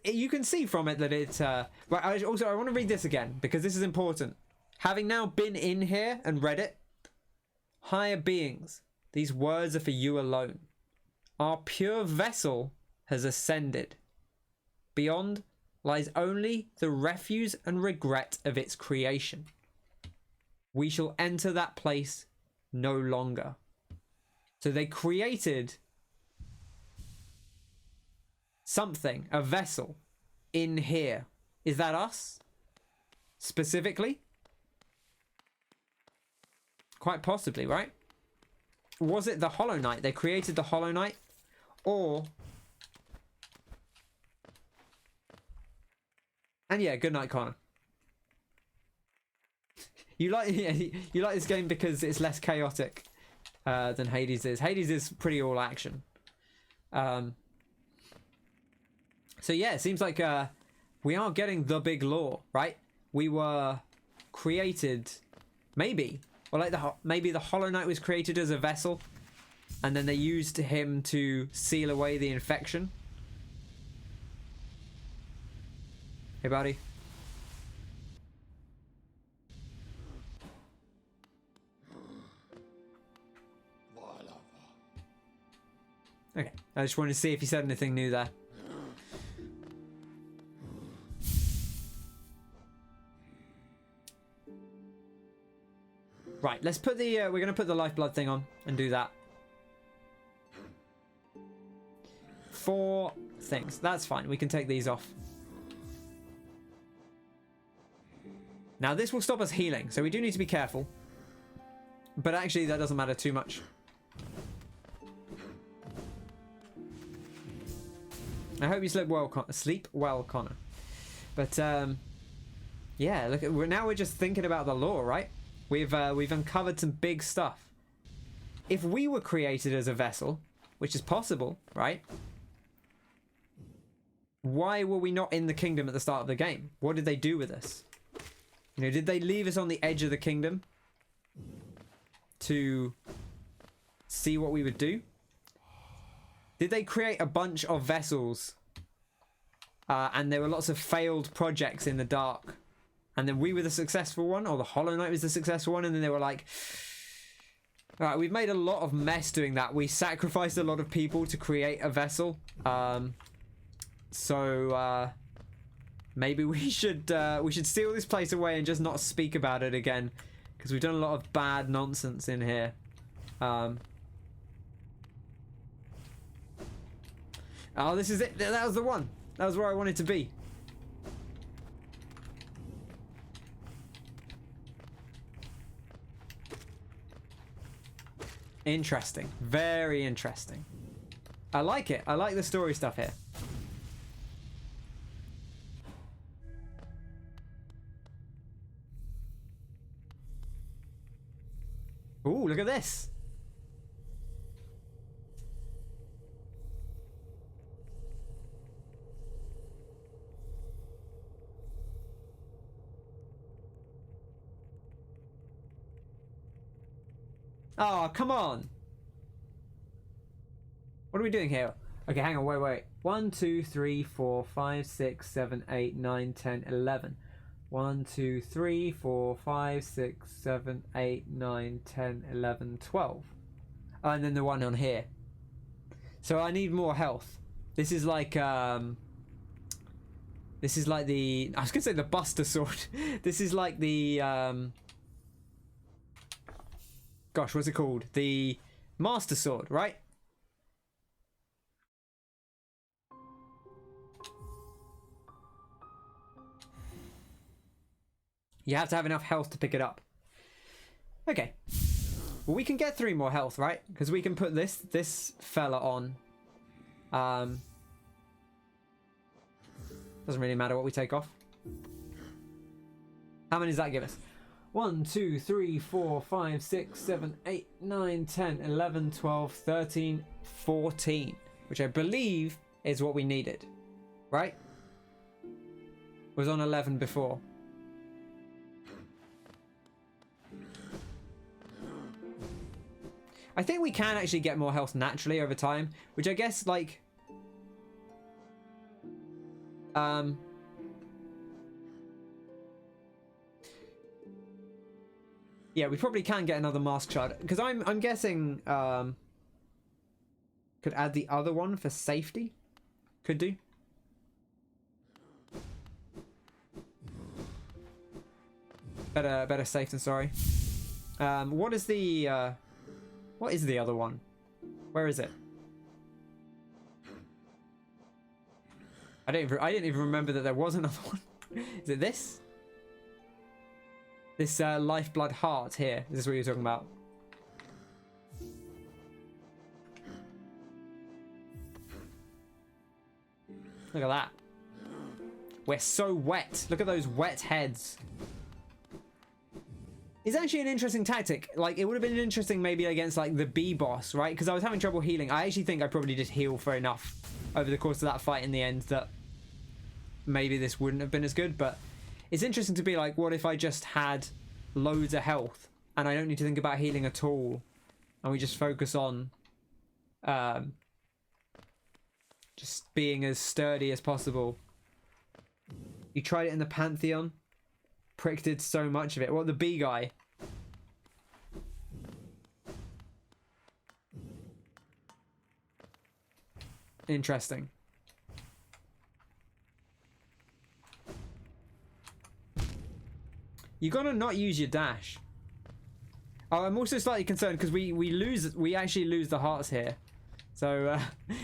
You can see from it that it's. But I want to read this again because this is important. Having now been in here and read it, higher beings, these words are for you alone. Our pure vessel has ascended. Beyond lies only the refuse and regret of its creation. We shall enter that place no longer. So they created something, a vessel, in here. Is that us? Specifically? Quite possibly, right? Was it the Hollow Knight? They created the Hollow Knight? Or... And yeah, good night, Connor. You like this game because it's less chaotic than Hades is. Hades is pretty all action. So yeah, it seems like we are getting the big lore, right? We were created, maybe, or like maybe the Hollow Knight was created as a vessel, and then they used him to seal away the infection. Hey, buddy. Okay, I just wanted to see if he said anything new there. Right, let's put the we're gonna put the lifeblood thing on and do that. 4 things. That's fine. We can take these off. Now this will stop us healing, so we do need to be careful. But actually that doesn't matter too much. I hope you sleep well, Connor. But yeah, look, now we're just thinking about the lore, right? We've uncovered some big stuff. If we were created as a vessel, which is possible, right? Why were we not in the kingdom at the start of the game? What did they do with us? You know, did they leave us on the edge of the kingdom to see what we would do? Did they create a bunch of vessels and there were lots of failed projects in the dark, and then we were the successful one, or the Hollow Knight was the successful one, and then they were like, all right, we've made a lot of mess doing that. We sacrificed a lot of people to create a vessel. So maybe we should steal this place away and just not speak about it again, because we've done a lot of bad nonsense in here. Oh, this is it. That was the one. That was where I wanted to be. Interesting. Very interesting. I like it. I like the story stuff here. Ooh, look at this. Oh, come on. What are we doing here? Okay, hang on, wait. 1, 2, 3, 4, 5, 6, 7, 8, 9, 10, 11. 1, 2, 3, 4, 5, 6, 7, 8, 9, 10, 11, 12. Oh, and then the one on here. So I need more health. This is like the... I was gonna say the Buster Sword. This is like the... Gosh, what's it called? The Master Sword, right? You have to have enough health to pick it up. Okay. Well, we can get 3 more health, right? Because we can put this fella on. Doesn't really matter what we take off. How many does that give us? 1, 2, 3, 4, 5, 6, 7, 8, 9, 10, 11, 12, 13, 14. Which I believe is what we needed. Right? Was on 11 before. I think we can actually get more health naturally over time, which I guess, like... yeah, we probably can get another mask shard. Because I'm guessing... could add the other one for safety? Could do. Better safe than sorry. What is the other one? Where is it? I didn't even remember that there was another one. Is it this? This lifeblood heart here. Is this what you're talking about? Look at that. We're so wet. Look at those wet heads. It's actually an interesting tactic. Like, it would have been interesting maybe against, like, the bee boss, right? Because I was having trouble healing. I actually think I probably did heal for enough over the course of that fight in the end that maybe this wouldn't have been as good. But it's interesting to be like, what if I just had loads of health and I don't need to think about healing at all, and we just focus on just being as sturdy as possible. You tried it in the Pantheon. Prick did so much of it. What, the bee guy? Interesting. You gotta not use your dash. Oh, I'm also slightly concerned because we actually lose the hearts here. So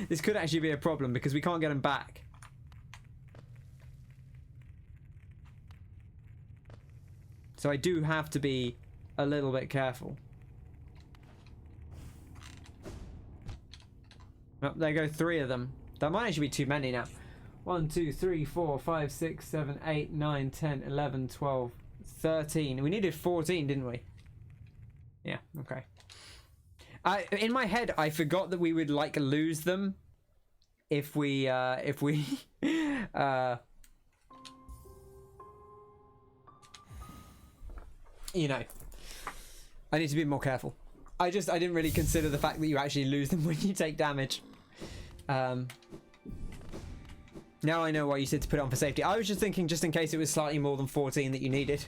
this could actually be a problem because we can't get them back. So I do have to be a little bit careful. Oh, there go 3 of them. That might actually be too many now. 1, 2, 3, 4, 5, 6, 7, 8, 9, 10, 11, 12, 13. We needed 14, didn't we? Yeah, okay. In my head, I forgot that we would, like, lose them if we you know, I need to be more careful. I didn't really consider the fact that you actually lose them when you take damage. Now I know why you said to put it on for safety. I was just thinking just in case it was slightly more than 14 that you needed.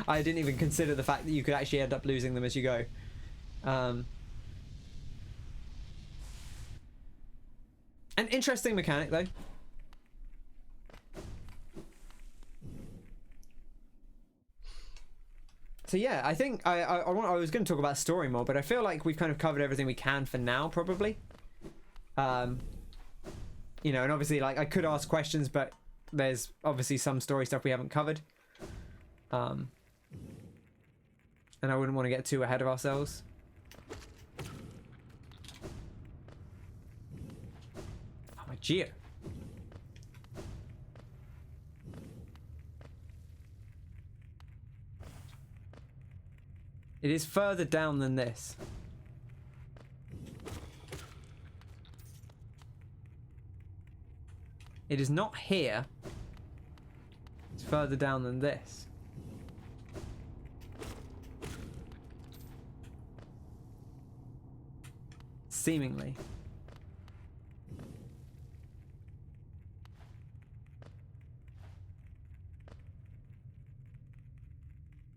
I didn't even consider the fact that you could actually end up losing them as you go. An interesting mechanic though. So yeah, I think I was going to talk about story more, but I feel like we've kind of covered everything we can for now, probably. You know, and obviously, like, I could ask questions, but there's obviously some story stuff we haven't covered. And I wouldn't want to get too ahead of ourselves. Oh, my Geo. It is further down than this. It is not here. It's further down than this. Seemingly.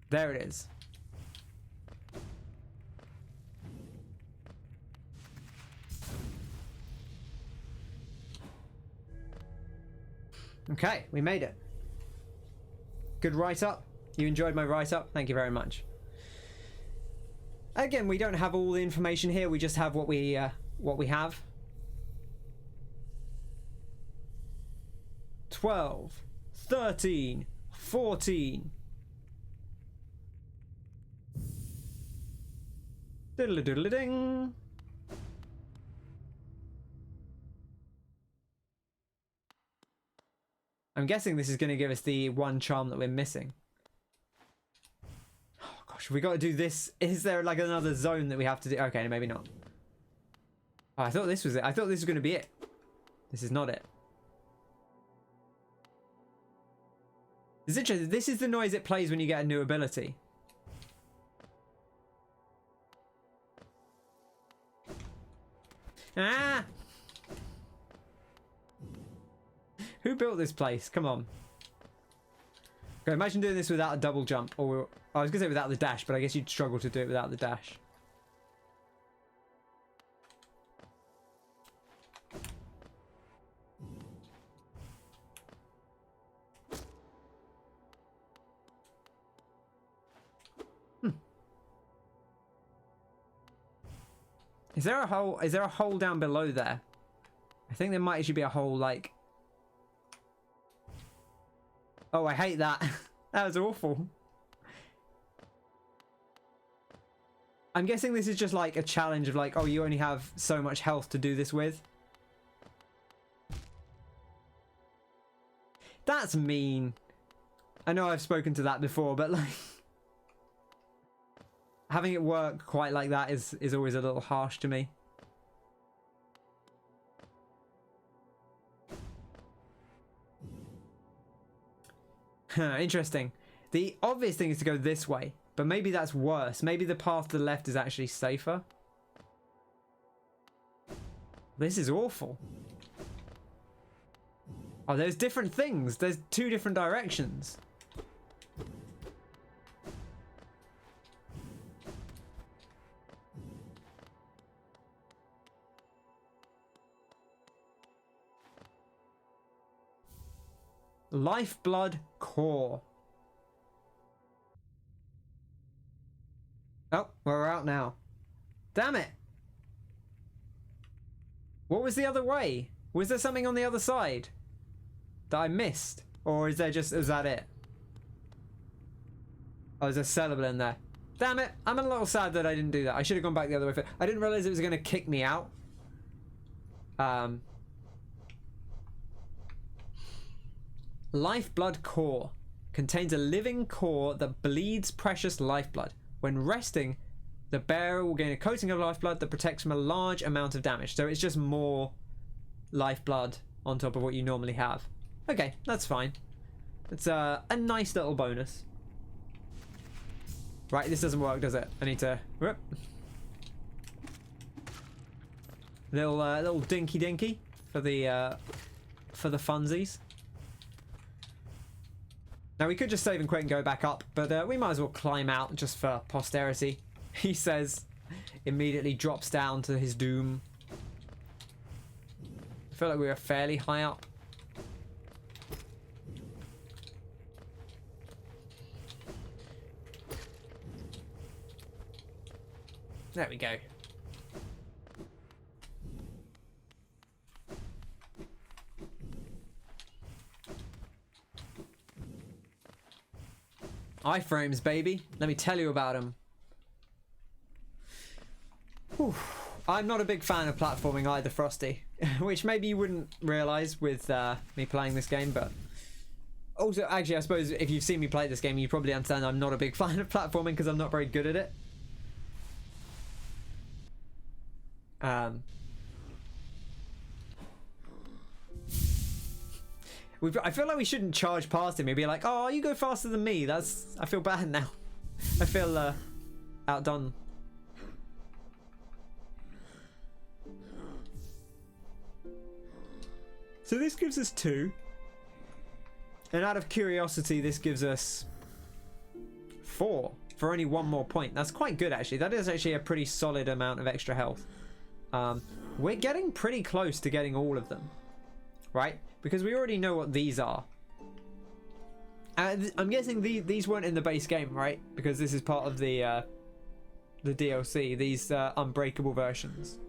There it is. Okay, we made it. Good write-up. You enjoyed my write-up? Thank you very much. Again, we don't have all the information here. We just have what we have. 12, 13, 14. Diddle-a-diddle-a-ding. I'm guessing this is going to give us the one charm that we're missing. Oh gosh, we got to do this. Is there like another zone that we have to do? Okay, maybe not. Oh, I thought this was it. I thought this was going to be it. This is not it. It's interesting. This is the noise it plays when you get a new ability. Ah! Who built this place? Come on. Okay, imagine doing this without a double jump. Or I was going to say without the dash, but I guess you'd struggle to do it without the dash. Is there a hole? Is there a hole down below there? I think there might actually be a hole like... Oh, I hate that. That was awful. I'm guessing this is just like a challenge of like, oh, you only have so much health to do this with. That's mean. I know I've spoken to that before, but like... having it work quite like that is always a little harsh to me. Interesting. The obvious thing is to go this way, but maybe that's worse. Maybe the path to the left is actually safer. This is awful. Oh, there's different things. There's two different directions. Lifeblood core. Oh, we're out now. Damn it. What was the other way? Was there something on the other side that I missed? Or is that it? Oh, there's a sellable in there. Damn it. I'm a little sad that I didn't do that. I should have gone back the other way. I didn't realize it was going to kick me out. Lifeblood core contains a living core that bleeds precious lifeblood. When resting, the bearer will gain a coating of lifeblood that protects from a large amount of damage. So it's just more lifeblood on top of what you normally have. Okay, that's fine. It's a nice little bonus. Right, this doesn't work, does it? I need to... Whoop. Little dinky dinky for the funsies. Now, we could just save and quit and go back up, but we might as well climb out just for posterity. He says, immediately drops down to his doom. I feel like we were fairly high up. There we go. Iframes, baby. Let me tell you about them. Whew. I'm not a big fan of platforming either, Frosty. Which maybe you wouldn't realise with me playing this game, but... Also, actually, I suppose if you've seen me play this game, you probably understand I'm not a big fan of platforming because I'm not very good at it. I feel like we shouldn't charge past him. He'd be like, oh, you go faster than me. I feel bad now. I feel outdone. So this gives us 2. And out of curiosity, this gives us 4 for only 1 more point. That's quite good, actually. That is actually a pretty solid amount of extra health. We're getting pretty close to getting all of them, right? Because we already know what these are. I'm guessing these weren't in the base game, right? Because this is part of the DLC, these unbreakable versions.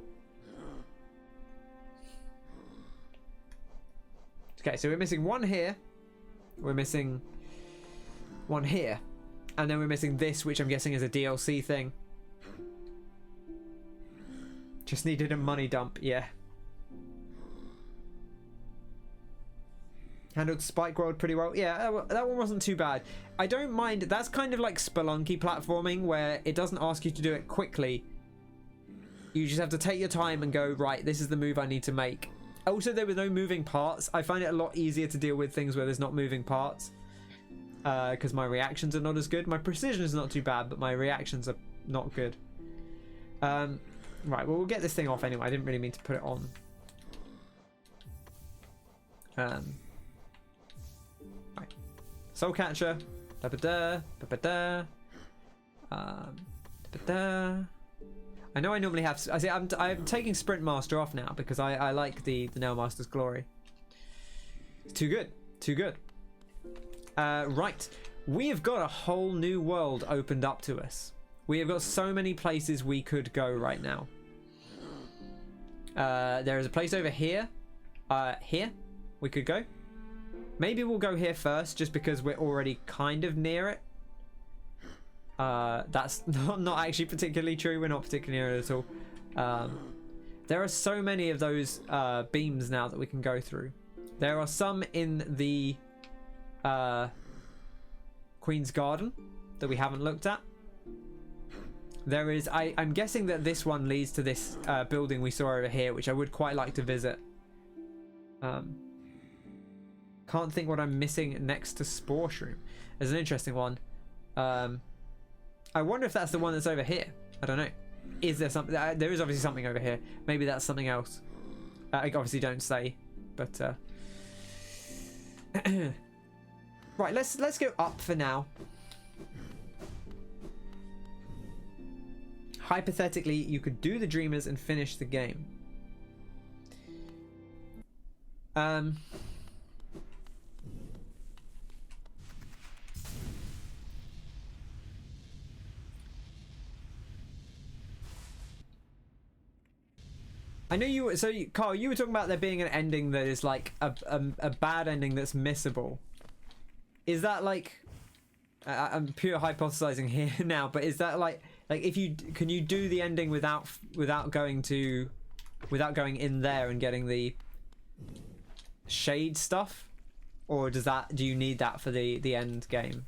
Okay, so we're missing 1 here. We're missing 1 here. And then we're missing this, which I'm guessing is a DLC thing. Just needed a money dump, yeah. Handled Spike World pretty well. Yeah, that one wasn't too bad. I don't mind. That's kind of like Spelunky platforming, where it doesn't ask you to do it quickly. You just have to take your time and go, right, this is the move I need to make. Also, there were no moving parts. I find it a lot easier to deal with things where there's not moving parts. Because my reactions are not as good. My precision is not too bad, but my reactions are not good. Right, well, we'll get this thing off anyway. I didn't really mean to put it on. Right. Soul Catcher. Da-ba-da, ba-ba-da. Da-ba-da. I know I normally have... I see, I'm taking Sprint Master off now because I like the Nail Master's Glory. Too good. Too good. Right. We have got a whole new world opened up to us. We have got so many places we could go right now. There is a place over here. Here we could go. Maybe we'll go here first just because we're already kind of near it. That's not actually particularly true. We're not particularly near it at all. There are so many of those beams now that we can go through. There are some in the Queen's Garden that we haven't looked at. There is, I'm guessing that this one leads to this building we saw over here, which I would quite like to visit. Can't think what I'm missing next to Spore Shroom. There's an interesting one. I wonder if that's the one that's over here. I don't know. Is there something? There is obviously something over here. Maybe that's something else. I obviously don't say, but right. Let's go up for now. Hypothetically, you could do the Dreamers and finish the game. I know you. So, Carl, you were talking about there being an ending that is like a bad ending that's missable. Is that like? I'm pure hypothesizing here now, but is that like if you can you do the ending without going in there and getting the shade stuff, or do you need that for the end game?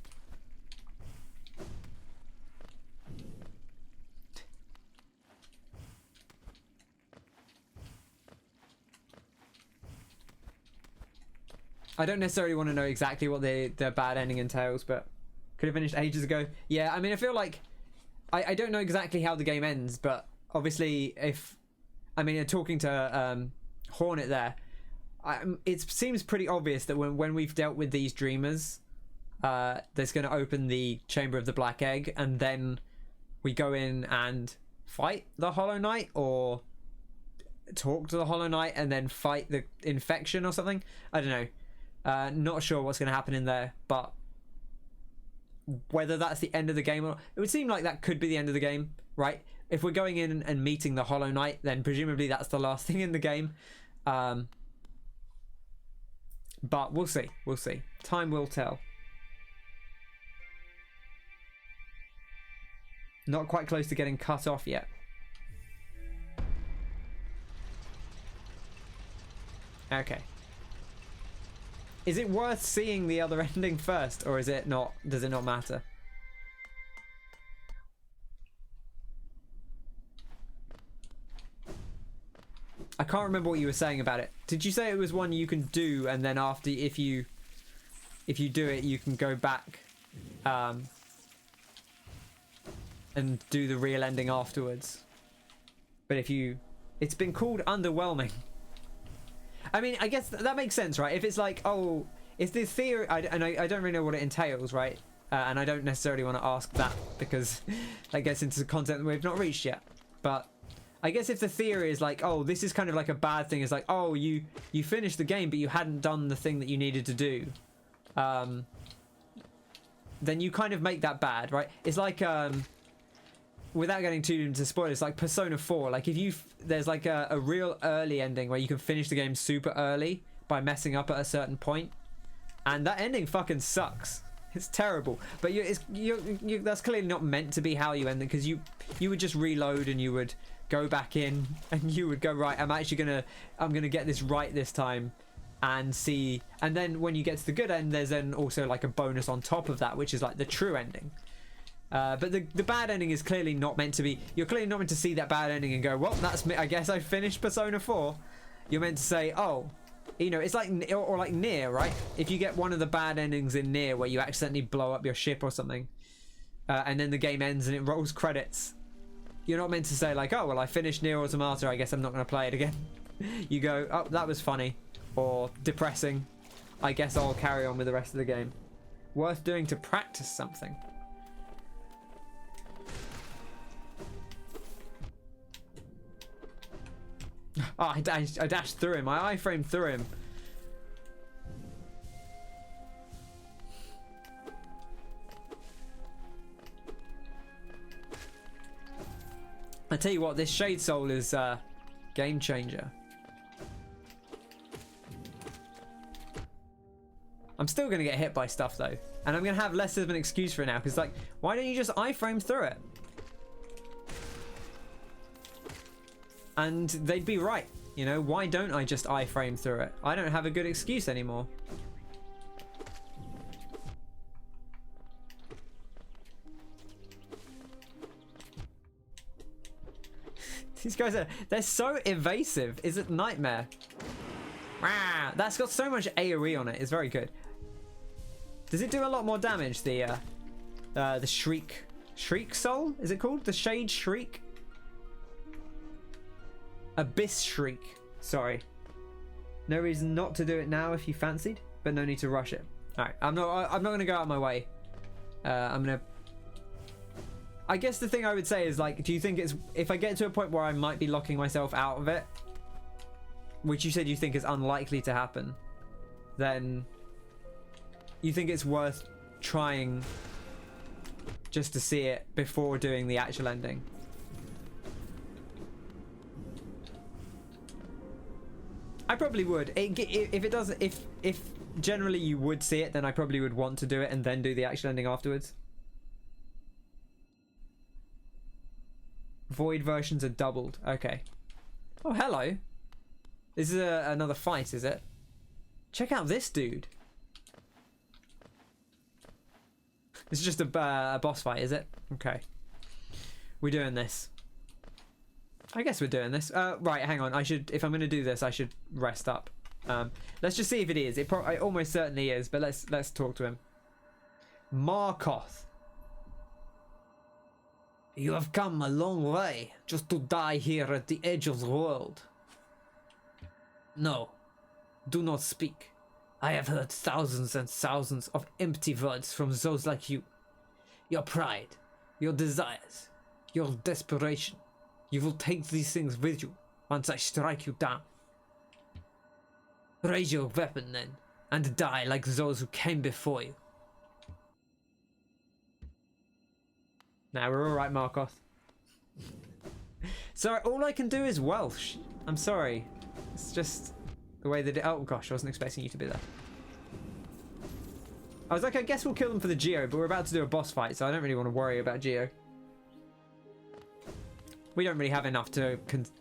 I don't necessarily want to know exactly what the bad ending entails, but could have finished ages ago. Yeah, I mean, I feel like I don't know exactly how the game ends, but obviously talking to Hornet there, it seems pretty obvious that when we've dealt with these Dreamers, there's going to open the Chamber of the Black Egg, and then we go in and fight the Hollow Knight, or talk to the Hollow Knight and then fight the infection or something. I don't know. Not sure what's going to happen in there, but whether that's the end of the game or it would seem like that could be the end of the game, right? If we're going in and meeting the Hollow Knight, then presumably that's the last thing in the game. But we'll see. We'll see. Time will tell. Not quite close to getting cut off yet. Okay. Is it worth seeing the other ending first, or is it not? Does it not matter? I can't remember what you were saying about it. Did you say it was one you can do, and then after, if you do it, you can go back and do the real ending afterwards? But it's been called underwhelming. I mean, I guess that makes sense, right? If it's like, oh, it's the theory, I don't really know what it entails, right? And I don't necessarily want to ask that because that gets into content that we've not reached yet. But I guess if the theory is like, oh, this is kind of like a bad thing, it's like, oh, you finished the game, but you hadn't done the thing that you needed to do, then you kind of make that bad, right? It's like, without getting too into spoilers, like Persona 4, like there's like a real early ending where you can finish the game super early by messing up at a certain point, and that ending fucking sucks. It's terrible, but that's clearly not meant to be how you end it, because you would just reload and you would go back in and you would go, right, I'm gonna get this right this time, and see, and then when you get to the good end, there's then also like a bonus on top of that, which is like the true ending. But the bad ending is clearly not meant to be, you're clearly not meant to see that bad ending and go, well, that's me, I guess I finished Persona 4. You're meant to say, oh, you know, it's like, or like Nier, right? If you get one of the bad endings in Nier where you accidentally blow up your ship or something, and then the game ends and it rolls credits, you're not meant to say like, oh, well, I finished Nier Automata, I guess I'm not going to play it again. You go, oh, that was funny, or depressing, I guess I'll carry on with the rest of the game. Worth doing to practice something. Oh, I dashed through him. I iframed through him. I tell you what, this Shade Soul is game changer. I'm still gonna get hit by stuff though, and I'm gonna have less of an excuse for it now. Because like, why don't you just iframe through it? And they'd be right, you know. Why don't I just iframe through it? I don't have a good excuse anymore. These guys they're so evasive. Is it nightmare? Wow, that's got so much AoE on it. It's very good. Does it do a lot more damage? The Shriek Soul? Is it called the Shade Shriek? Abyss Shriek. Sorry. No reason not to do it now if you fancied, but no need to rush it. All right, I'm not going to go out of my way. I'm gonna. I guess the thing I would say is like, do you think it's, if I get to a point where I might be locking myself out of it, which you said you think is unlikely to happen, then you think it's worth trying just to see it before doing the actual ending? I probably would. If it doesn't, if generally you would see it, then I probably would want to do it and then do the actual ending afterwards. Void versions are doubled. Okay. Oh, hello. This is another fight, is it? Check out this dude. This is just a boss fight, is it? Okay. We're doing this. I guess we're doing this. Right, hang on. I should, if I'm going to do this, I should rest up. Let's just see if it is. It almost certainly is, but let's talk to him. Markoth. You have come a long way just to die here at the edge of the world. No, do not speak. I have heard thousands and thousands of empty words from those like you. Your pride, your desires, your desperation. You will take these things with you once I strike you down. Raise your weapon then, and die like those who came before you. Nah, we're alright, Markoth. Sorry, all I can do is Welsh. I'm sorry. It's just the way that oh gosh, I wasn't expecting you to be there. I was like, I guess we'll kill them for the Geo, but we're about to do a boss fight, so I don't really want to worry about Geo. We don't really have enough to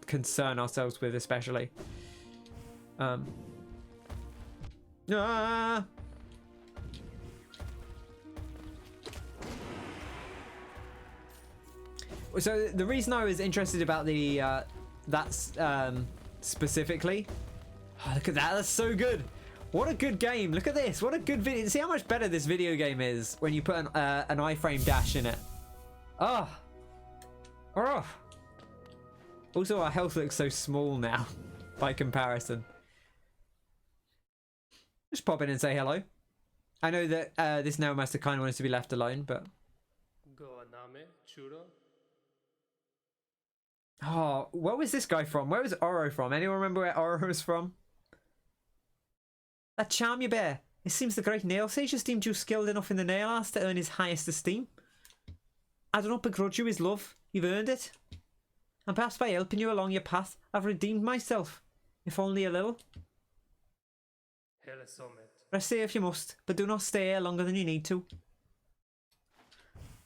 concern ourselves with, especially. So the reason I was interested about the that's specifically, oh, look at that, that's so good. What a good game. Look at this. What a good video. See how much better this video game is when you put an iframe dash in it. Oh. Oh. Also, our health looks so small now by comparison. Just pop in and say hello. I know that this Neuromaster kind of wants to be left alone, but... Oh, where was this guy from? Where was Oro from? Anyone remember where Oro was from? That charm you bear. It seems the great nail sage has deemed you skilled enough in the nail arts to earn his highest esteem. I do not begrudge you his love. You've earned it. And perhaps by helping you along your path, I've redeemed myself. If only a little. Rest here if you must, but do not stay here longer than you need to.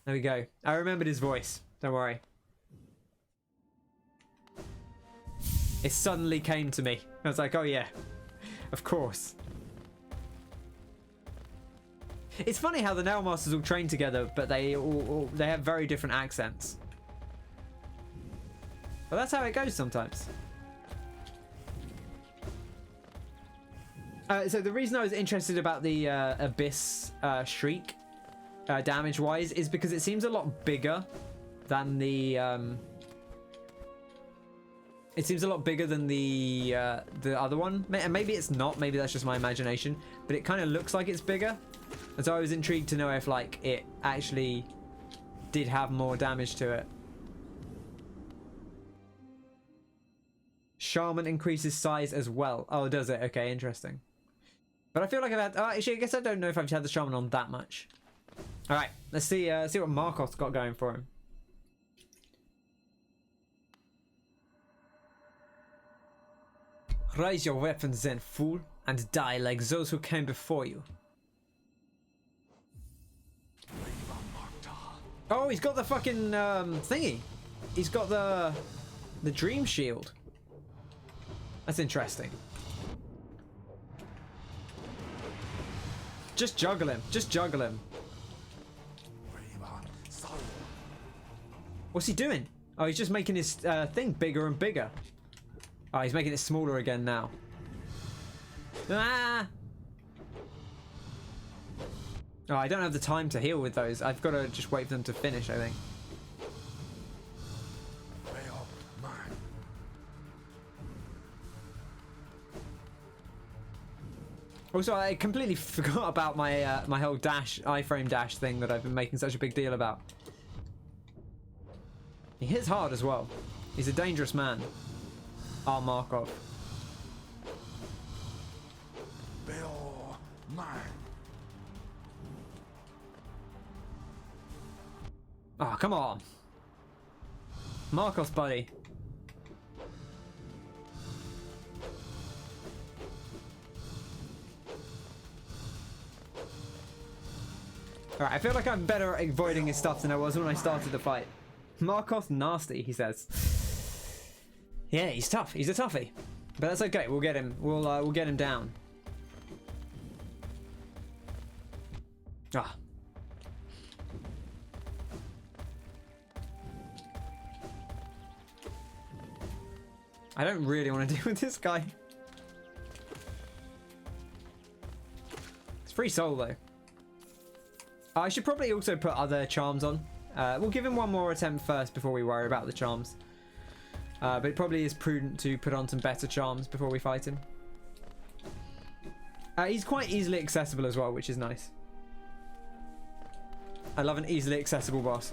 There we go. I remembered his voice. Don't worry. It suddenly came to me. I was like, oh yeah. Of course. It's funny how the Nail Masters all train together, but they have very different accents. But that's how it goes sometimes. So the reason I was interested about the Abyss Shriek, damage-wise, is because it seems a lot bigger than the... It seems a lot bigger than the other one. And maybe it's not. Maybe that's just my imagination. But it kind of looks like it's bigger. And so I was intrigued to know if, like, it actually did have more damage to it. Shaman increases size as well. Oh, does it? Okay, interesting. But I feel like I've had... actually, I guess I don't know if I've had the Shaman on that much. All right, let's see what Markoth's got going for him. Raise your weapons then, fool, and die like those who came before you. Oh, he's got the fucking thingy. He's got the dream shield. That's interesting. Just juggle him. Just juggle him. What's he doing? Oh, he's just making his thing bigger and bigger. Oh, he's making it smaller again now. Ah! Oh, I don't have the time to heal with those. I've got to just wait for them to finish, I think. Also, I completely forgot about my my whole iframe dash thing that I've been making such a big deal about. He hits hard as well. He's a dangerous man. Our Markoth. Oh, come on. Markoth, buddy. Alright, I feel like I'm better at avoiding his stuff than I was when I started the fight. Markoth nasty, he says. Yeah, he's tough. He's a toughie. But that's okay. We'll get him. We'll get him down. Ah. I don't really want to deal with this guy. It's free soul though. I should probably also put other charms on. We'll give him one more attempt first before we worry about the charms. But it probably is prudent to put on some better charms before we fight him. He's quite easily accessible as well, which is nice. I love an easily accessible boss.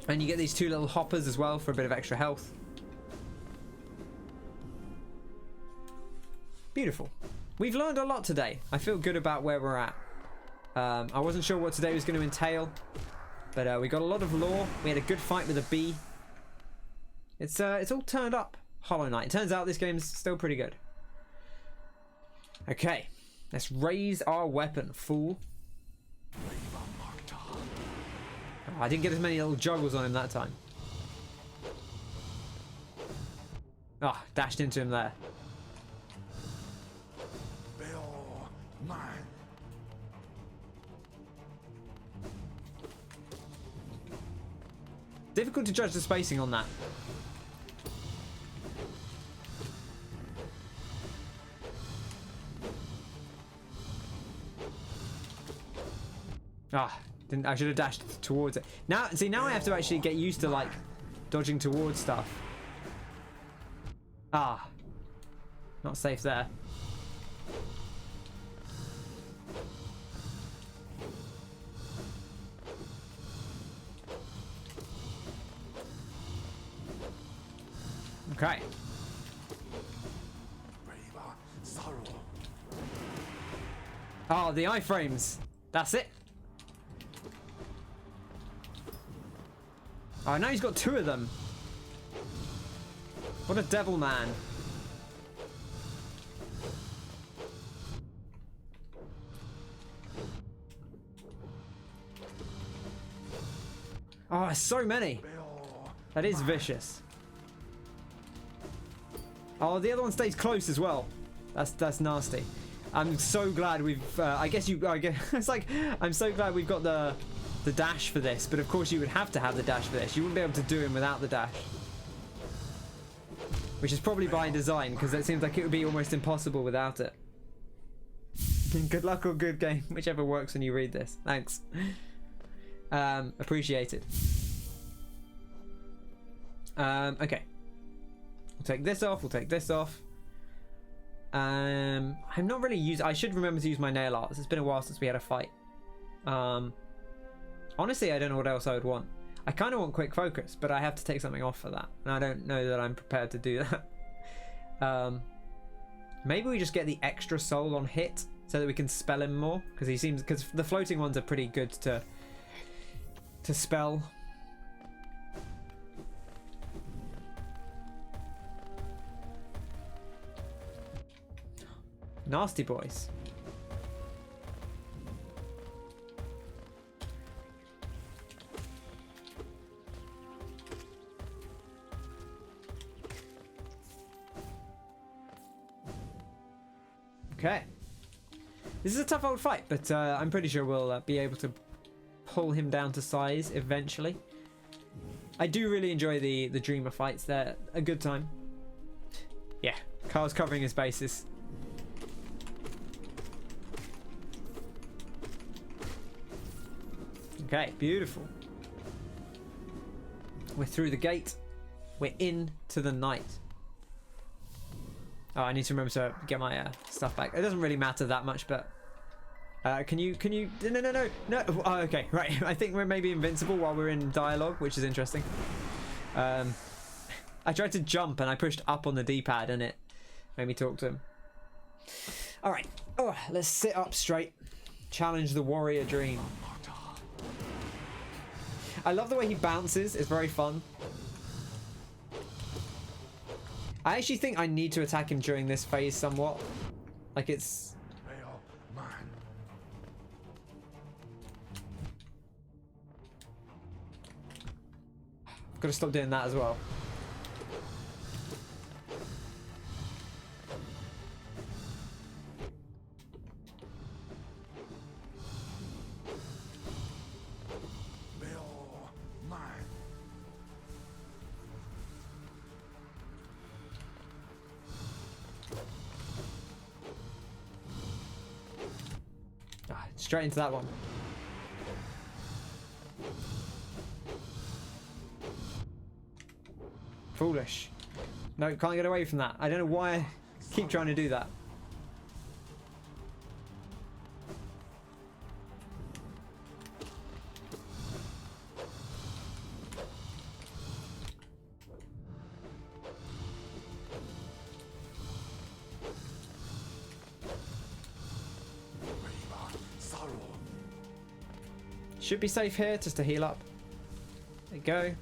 And you get these two little hoppers as well for a bit of extra health. Beautiful. We've learned a lot today. I feel good about where we're at. I wasn't sure what today was going to entail. But we got a lot of lore. We had a good fight with a bee. It's all turned up. Hollow Knight. It turns out this game's still pretty good. Okay. Let's raise our weapon, fool. Oh, I didn't get as many little juggles on him that time. Ah, oh, dashed into him there. Difficult to judge the spacing on that. Ah, I should have dashed towards it. Now, see, now I have to actually get used to like dodging towards stuff. Ah, not safe there. Okay. Oh, the iframes. That's it. Oh, now he's got two of them. What a devil man. Oh, so many. That is vicious. Oh, the other one stays close as well. That's nasty. I'm so glad we've. I guess it's like I'm so glad we've got the dash for this. But of course you would have to have the dash for this. You wouldn't be able to do him without the dash, which is probably by design because it seems like it would be almost impossible without it. Good luck or good game, whichever works when you read this. Thanks. Appreciated. Okay. We'll take this off. We'll take this off. I'm not really using. I should remember to use my nail arts. It's been a while since we had a fight. Honestly, I don't know what else I would want. I kind of want quick focus, but I have to take something off for that, and I don't know that I'm prepared to do that. Maybe we just get the extra soul on hit so that we can spell him more, because the floating ones are pretty good to spell. Nasty boys. Okay. This is a tough old fight, but I'm pretty sure we'll be able to pull him down to size eventually. I do really enjoy the Dreamer fights. They're a good time. Yeah, Carl's covering his bases. Okay, beautiful. We're through the gate. We're into the night. Oh, I need to remember to get my stuff back. It doesn't really matter that much, but can you no. Oh, okay, right. I think we're maybe invincible while we're in dialogue, which is interesting. I tried to jump and I pushed up on the D-pad and it made me talk to him. All right. Oh, let's sit up straight. Challenge the warrior dream. I love the way he bounces. It's very fun. I actually think I need to attack him during this phase somewhat. Like it's... I've got to stop doing that as well. Straight into that one. Foolish. No, can't get away from that. I don't know why I keep trying to do that. Should be safe here, just to heal up. There you go.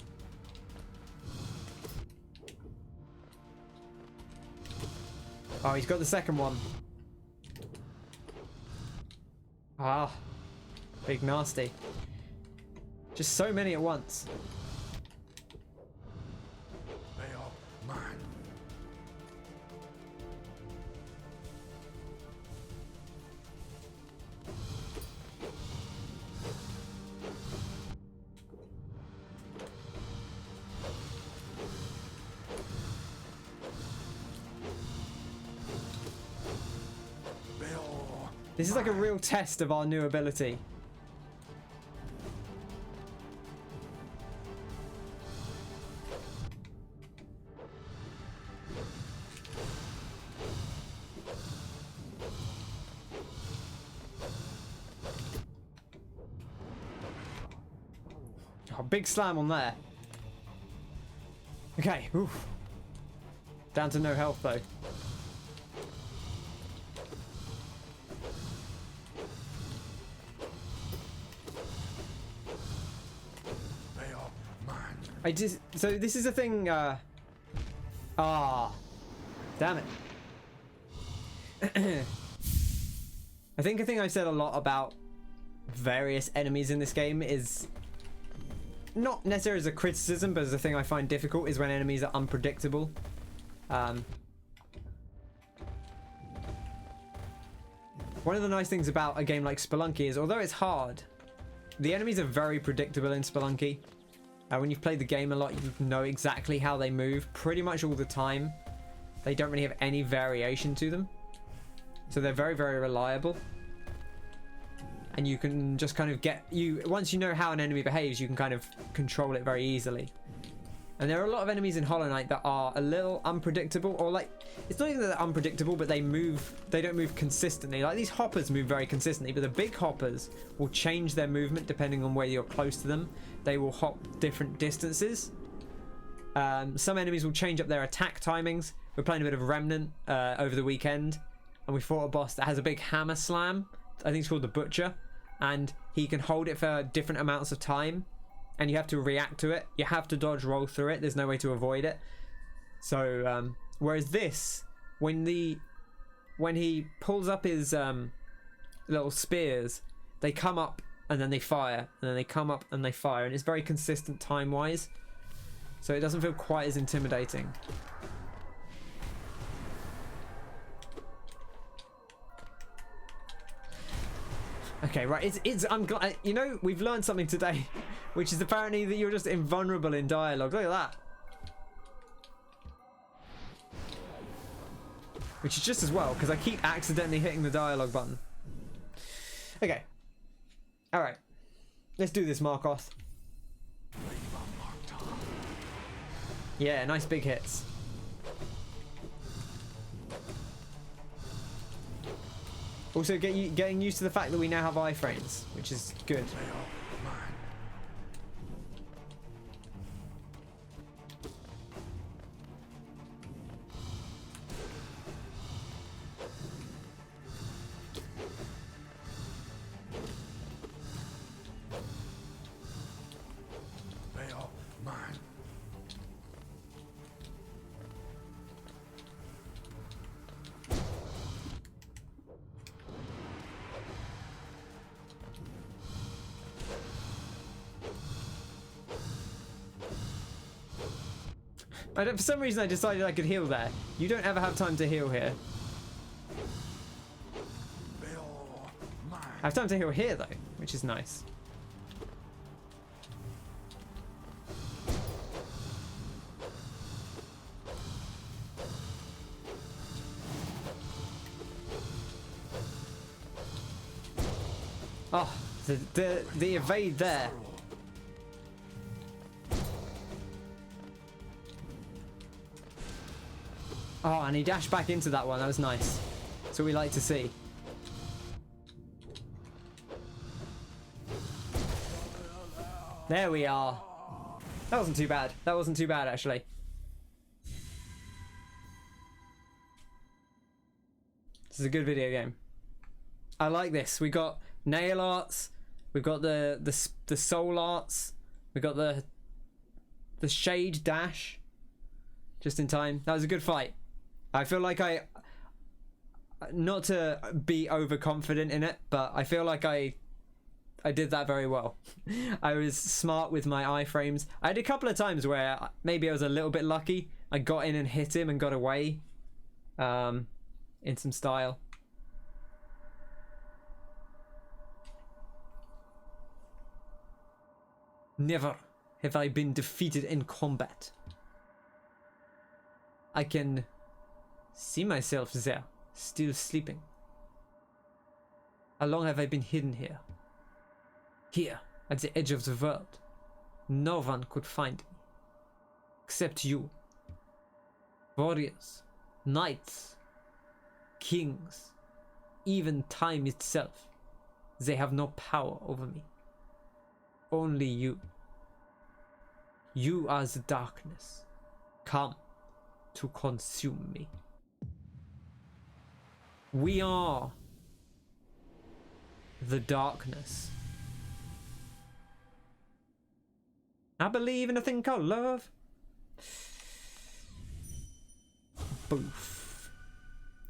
Oh, he's got the second one. Ah, big nasty. Just so many at once. They are mine. This is like a real test of our new ability. Oh, big slam on there. Okay, oof. Down to no health though. So this is a thing, damn it. I think a thing I've said a lot about various enemies in this game is not necessarily as a criticism, but as a thing I find difficult is when enemies are unpredictable. One of the nice things about a game like Spelunky is, although it's hard, the enemies are very predictable in Spelunky. When you've played the game a lot, you know exactly how they move pretty much all the time. They don't really have any variation to them. So they're very, very reliable. And you can just kind of once you know how an enemy behaves, you can kind of control it very easily. And there are a lot of enemies in Hollow Knight that are a little unpredictable, or like, it's not even that they're unpredictable, but they don't move consistently. Like these hoppers move very consistently, but the big hoppers will change their movement depending on whether you're close to them. They will hop different distances. Some enemies will change up their attack timings. We're playing a bit of Remnant over the weekend, and we fought a boss that has a big hammer slam. I think it's called the Butcher, and he can hold it for different amounts of time. And you have to react to it. You have to dodge roll through it. There's no way to avoid it. So, whereas this, when he pulls up his little spears, they come up and then they fire, and then they come up and they fire, and it's very consistent time-wise. So it doesn't feel quite as intimidating. Okay, right. I'm glad. You know, we've learned something today, which is apparently that you're just invulnerable in dialogue. Look at that. Which is just as well, because I keep accidentally hitting the dialogue button. Okay. Alright. Let's do this, Markoth. Yeah, nice big hits. Also, getting used to the fact that we now have iframes, which is good. They are mine. For some reason I decided I could heal there. You don't ever have time to heal here. They are mine. I have time to heal here though, which is nice. Oh, the evade there. Oh, and he dashed back into that one. That was nice. That's what we like to see. There we are. That wasn't too bad. That wasn't too bad, actually. This is a good video game. I like this. We got nail arts. We've got the soul arts. We got the shade dash. Just in time. That was a good fight. I feel like not to be overconfident in it, but I feel like I did that very well. I was smart with my iframes. I had a couple of times where maybe I was a little bit lucky. I got in and hit him and got away in some style. Never have I been defeated in combat. I can see myself there, still sleeping. How long have I been hidden here? Here, at the edge of the world. No one could find me. Except you. Warriors, knights, kings, even time itself. They have no power over me. Only you. You are the darkness. Come to consume me. We are the darkness. I believe in a thing called love. Boof.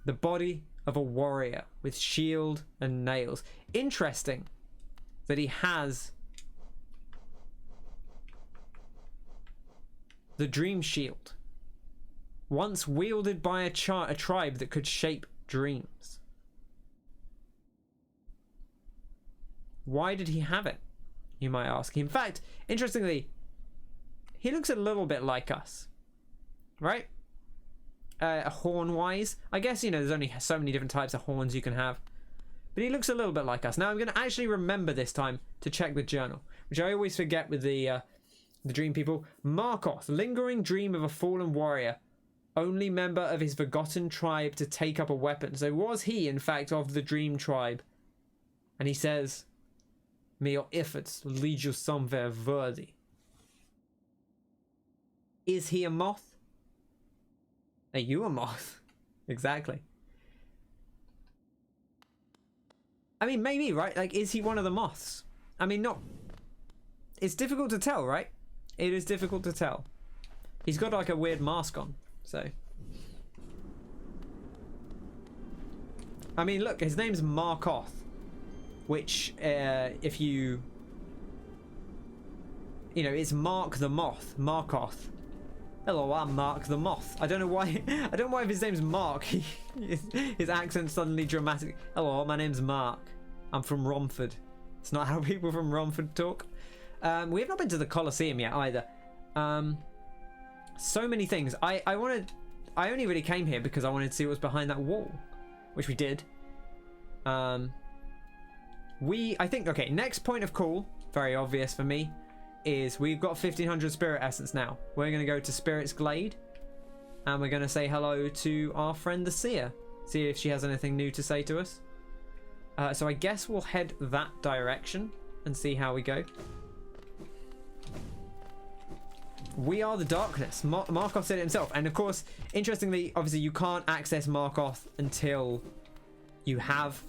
The body of a warrior with shield and nails. Interesting that he has the dream shield. Once wielded by a tribe that could shape dreams. Why did he have it, you might ask? In fact, interestingly, he looks a little bit like us, right? Horn-wise. I guess, you know, there's only so many different types of horns you can have. But he looks a little bit like us. Now, I'm going to actually remember this time to check the journal, which I always forget with the dream people. Markoth, lingering dream of a fallen warrior, only member of his forgotten tribe to take up a weapon. So was he, in fact, of the dream tribe? And he says, may your efforts lead you somewhere worthy. Is he a moth? Are you a moth? Exactly. I mean, maybe, right? Like, is he one of the moths? I mean, not... It's difficult to tell, right? It is difficult to tell. He's got, like, a weird mask on, so... I mean, look, his name's Markoth. Which, if you... You know, it's Mark the Moth. Markoth. Hello, I'm Mark the Moth. I don't know why. I don't know why if his name's Mark, his accent suddenly dramatic. Hello, my name's Mark. I'm from Romford. It's not how people from Romford talk. We have not been to the Colosseum yet either. So many things. I only really came here because I wanted to see what was behind that wall, which we did. I think, okay, next point of call, very obvious for me, is we've got 1500 spirit essence now. We're going to go to Spirit's Glade and we're going to say hello to our friend the Seer, see if she has anything new to say to us. So I guess we'll head that direction and see how we go. We are the darkness. Markoth said it himself, and of course, interestingly, obviously you can't access Markoth until you have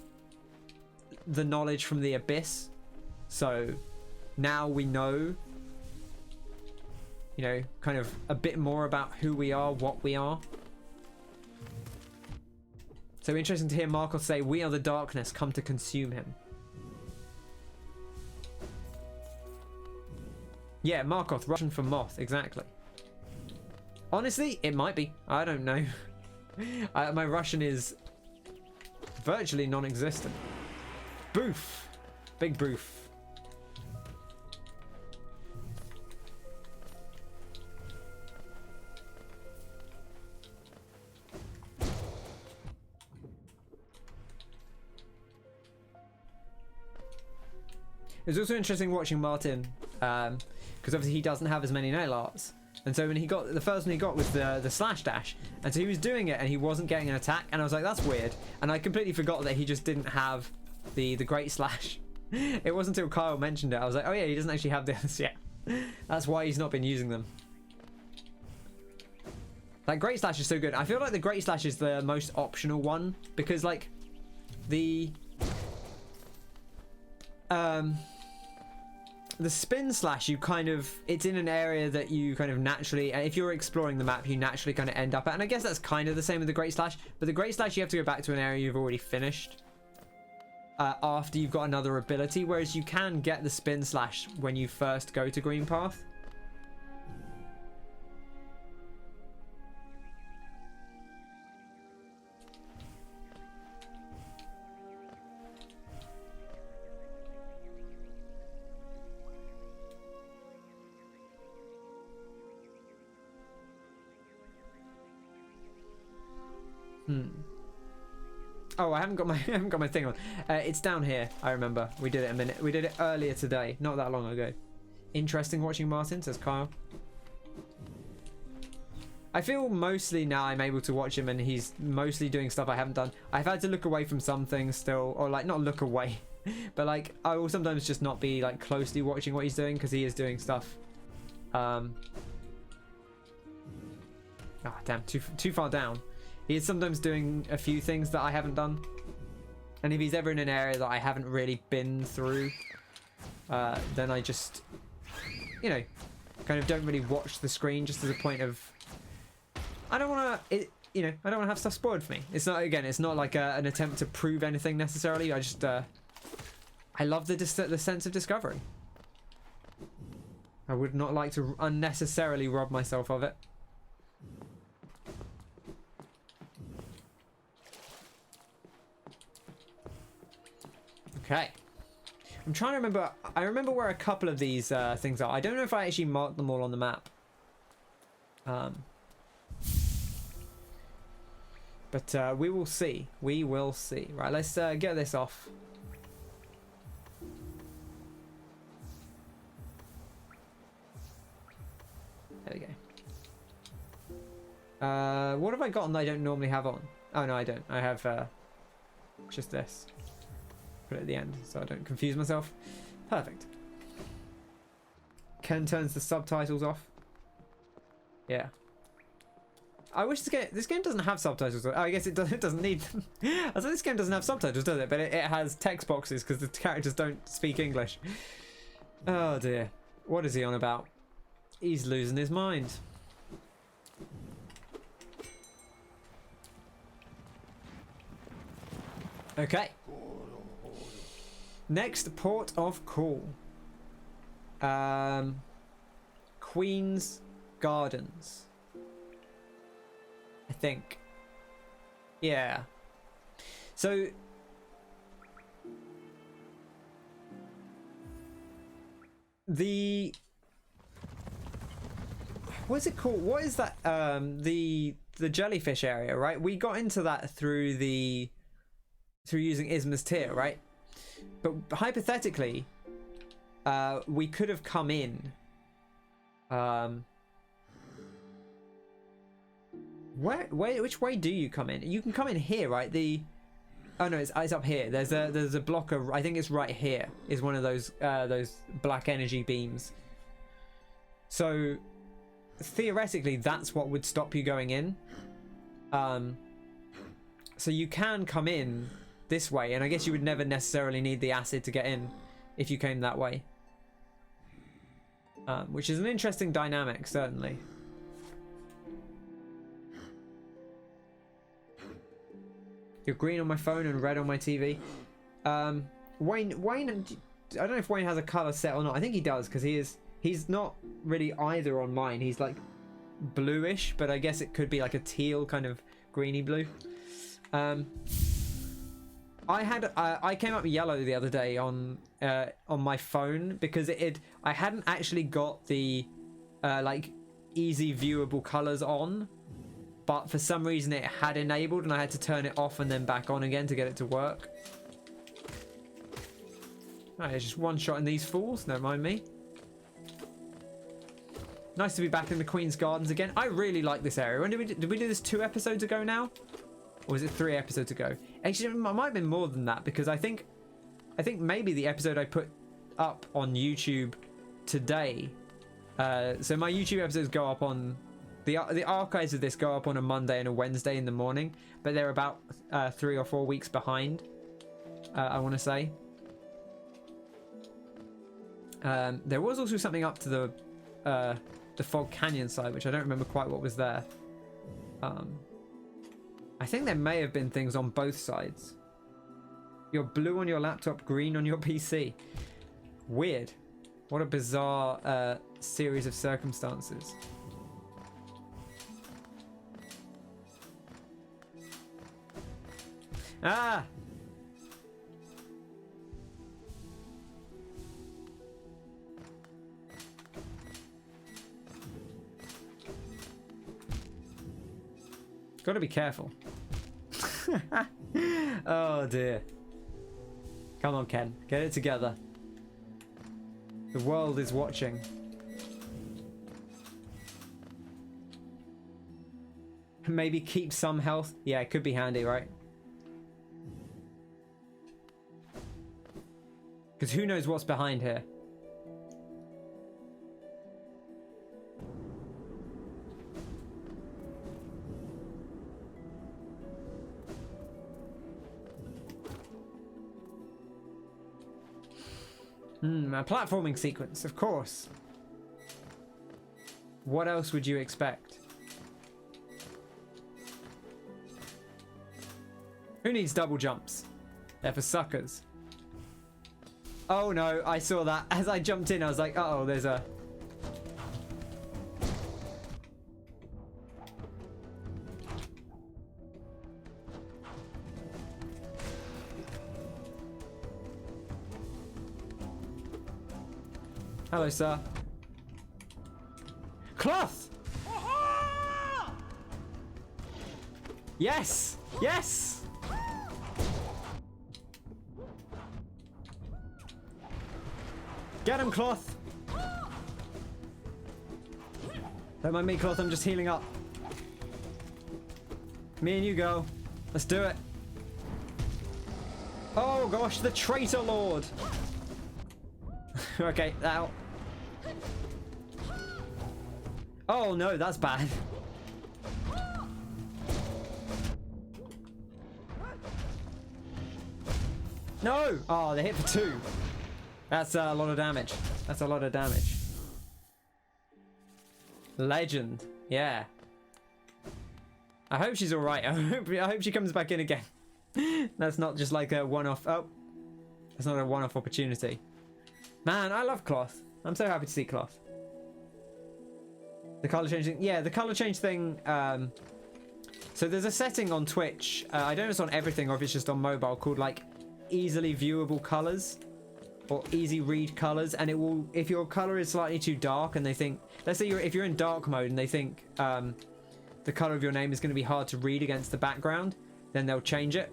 the knowledge from the abyss. So now we know, you know, kind of a bit more about who we are, what we are. So interesting to hear Markoth say, we are the darkness, come to consume him. Yeah, Markoth, Russian for moth, exactly. Honestly, it might be. I don't know. My Russian is virtually non-existent. Boof. Big boof. It was also interesting watching Martin, because obviously he doesn't have as many nail arts, and so when he got the first one he got was the slash dash, and so he was doing it and he wasn't getting an attack, and I was like, that's weird, and I completely forgot that he just didn't have the great slash. It wasn't until Kyle mentioned it I was like, oh yeah, he doesn't actually have this yet. That's why he's not been using them. That great slash is so good. I feel like the great slash is the most optional one, because like the spin slash, you kind of, it's in an area that you kind of naturally, if you're exploring the map, you naturally kind of end up at, and I guess that's kind of the same with the great slash, but the great slash you have to go back to an area you've already finished after you've got another ability, whereas you can get the spin slash when you first go to Green Path. Oh, I haven't got my thing on. It's down here. I remember we did it we did it earlier today, not that long ago. Interesting watching Martin, says Kyle. I feel mostly now I'm able to watch him and he's mostly doing stuff I haven't done. I've had to look away from some things still, or like not look away, but like I will sometimes just not be like closely watching what he's doing because he is doing stuff. Ah, damn, too far down. He is sometimes doing a few things that I haven't done. And if he's ever in an area that I haven't really been through, then I just, you know, kind of don't really watch the screen just as a point of, I don't want to, you know, I don't want to have stuff spoiled for me. It's not, again, it's not like an attempt to prove anything necessarily. I just, I love the sense of discovery. I would not like to unnecessarily rob myself of it. Okay, I'm trying to remember. I remember where a couple of these things are. I don't know if I actually marked them all on the map. But we will see. We will see. Right, let's get this off. There we go. What have I got on that I don't normally have on? Oh, no, I don't. I have just this. Put it at the end so I don't confuse myself. Perfect. Ken turns the subtitles off. Yeah. I wish this game doesn't have subtitles. Oh, I guess it doesn't need them. I thought this game doesn't have subtitles, does it? But it has text boxes because the characters don't speak English. Oh dear. What is he on about? He's losing his mind. Okay. Next port of call. Queen's Gardens. I think. Yeah. So what's it called? What is that? The jellyfish area, right? We got into that through using Isma's Tear, right? But hypothetically, we could have come in. Which way do you come in? You can come in here, right? Oh no, it's up here. There's a blocker. I think it's right here. Is one of those black energy beams. So theoretically, that's what would stop you going in. So you can come in this way, and I guess you would never necessarily need the acid to get in if you came that way. Which is an interesting dynamic, certainly. You're green on my phone and red on my TV. Wayne, I don't know if Wayne has a color set or not. I think he does, because he's not really either on mine. He's like bluish, but I guess it could be like a teal kind of greeny blue. I came up yellow the other day on my phone because I hadn't actually got the like easy viewable colors on. But for some reason it had enabled and I had to turn it off and then back on again to get it to work. Alright, it's just one shot in these fools, don't mind me. Nice to be back in the Queen's Gardens again. I really like this area. When did we do this 2 episodes ago now? Or was it 3 episodes ago? Actually, it might have been more than that because I think maybe the episode I put up on YouTube today. So my YouTube episodes go up on... The archives of this go up on a Monday and a Wednesday in the morning, but they're about 3 or 4 weeks behind, I want to say. There was also something up to the Fog Canyon side, which I don't remember quite what was there. I think there may have been things on both sides. You're blue on your laptop, green on your PC. Weird. What a bizarre series of circumstances. Ah! Gotta be careful. Oh dear. Come on, Ken. Get it together. The world is watching. Maybe keep some health. Yeah, it could be handy, right? Because who knows what's behind here? A platforming sequence, of course. What else would you expect? Who needs double jumps? They're for suckers. Oh no, I saw that. As I jumped in, I was like, uh-oh, there's a... Hello, sir. Cloth! Yes! Yes! Get him, Cloth! Don't mind me, Cloth, I'm just healing up. Me and you go. Let's do it. Oh gosh, the traitor lord! Okay, out. Oh no, that's bad. No! Oh, they hit for 2. That's a lot of damage. That's a lot of damage. Legend. Yeah. I hope she's alright. I hope she comes back in again. That's not just like a one-off. Oh. That's not a one-off opportunity. Man, I love Cloth. I'm so happy to see Cloth. The color changing. Yeah, the color change thing. So there's a setting on Twitch. I don't know if it's on everything or if it's just on mobile, called like easily viewable colors or easy read colors, and it will, if your color is slightly too dark and they think, let's say if you're in dark mode and they think the color of your name is going to be hard to read against the background, then they'll change it.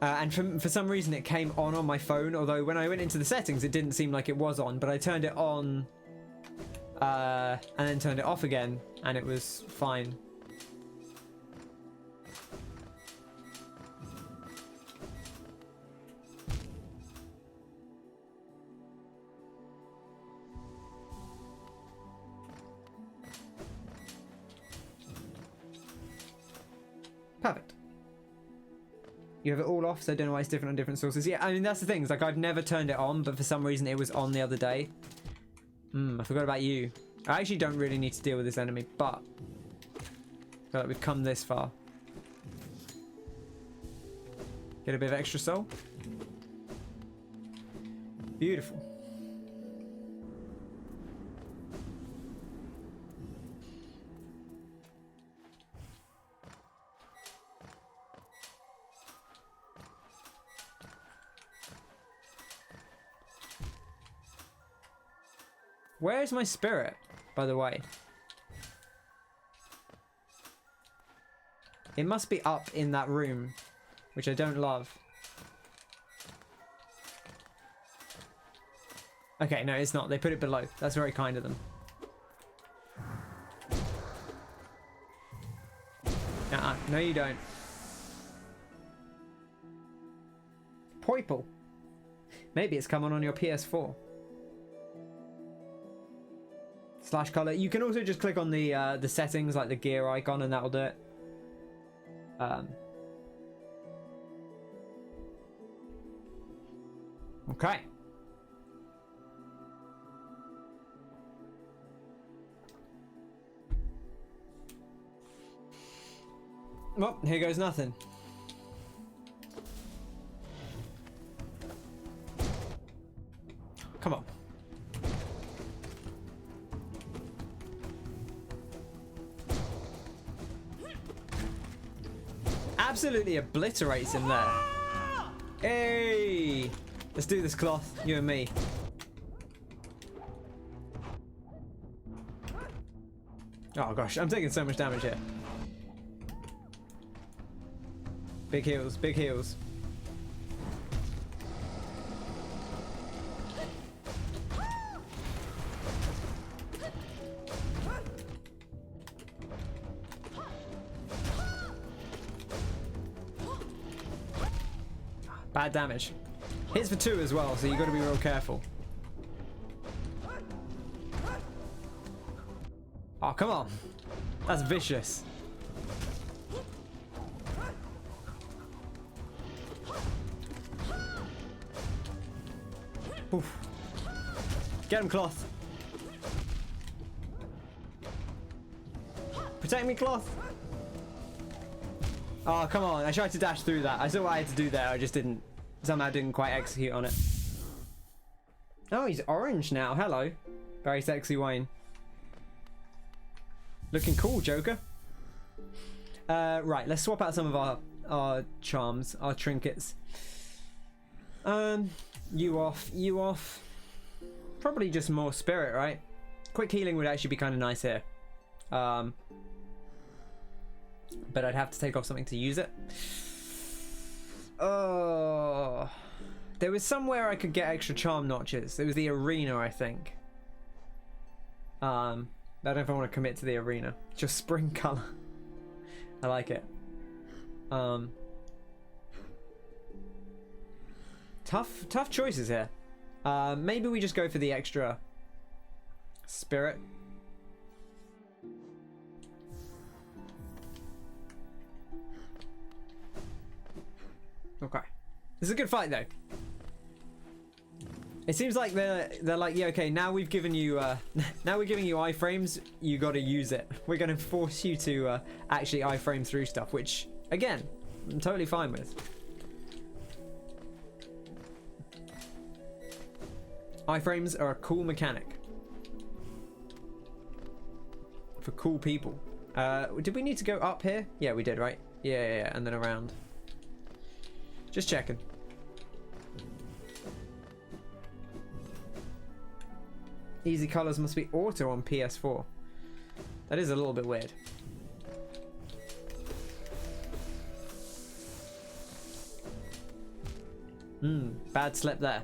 And for some reason it came on my phone, although when I went into the settings it didn't seem like it was on, but I turned it on and then turned it off again and it was fine. Perfect. You have it all off, so I don't know why it's different on different sources. Yeah, I mean, that's the thing. It's like I've never turned it on, but for some reason it was on the other day. I forgot about you. I actually don't really need to deal with this enemy, but I feel like we've come this far. Get a bit of extra soul. Beautiful. Where is my spirit, by the way? It must be up in that room, which I don't love. Okay, no, it's not. They put it below. That's very kind of them. No, you don't. Poiple. Maybe it's coming on your PS4. Slash color. You can also just click on the settings, like the gear icon, and that'll do it. Okay. Well, here goes nothing. Come on. Absolutely obliterates him there. Hey! Let's do this, Cloth. You and me. Oh gosh, I'm taking so much damage here. Big heals, big heals. Bad damage. Hits for 2 as well, so you got to be real careful. Oh, come on. That's vicious. Oof. Get him, Cloth. Protect me, Cloth. Oh, come on. I tried to dash through that. I saw what I had to do there. I just didn't. Somehow didn't quite execute on it. Oh, he's orange now. Hello. Very sexy Wayne. Looking cool, Joker. Right, let's swap out some of our charms, our trinkets. You off, you off. Probably just more spirit, right? Quick healing would actually be kind of nice here. But I'd have to take off something to use it. Oh, there was somewhere I could get extra charm notches. It was the arena, I think. I don't know if I want to commit to the arena. Just spring color. I like it. Tough choices here. Maybe we just go for the extra spirit. Okay, this is a good fight though. It seems like they're like, yeah, okay, now we've given you now we're giving you iframes, you got to use it. We're going to force you to actually iframe through stuff, which again, I'm totally fine with. Iframes are a cool mechanic for cool people. Did we need to go up here? Yeah, we did, right? Yeah, and then around. Just checking. Easy colors must be auto on PS4. That is a little bit weird. Bad slip there.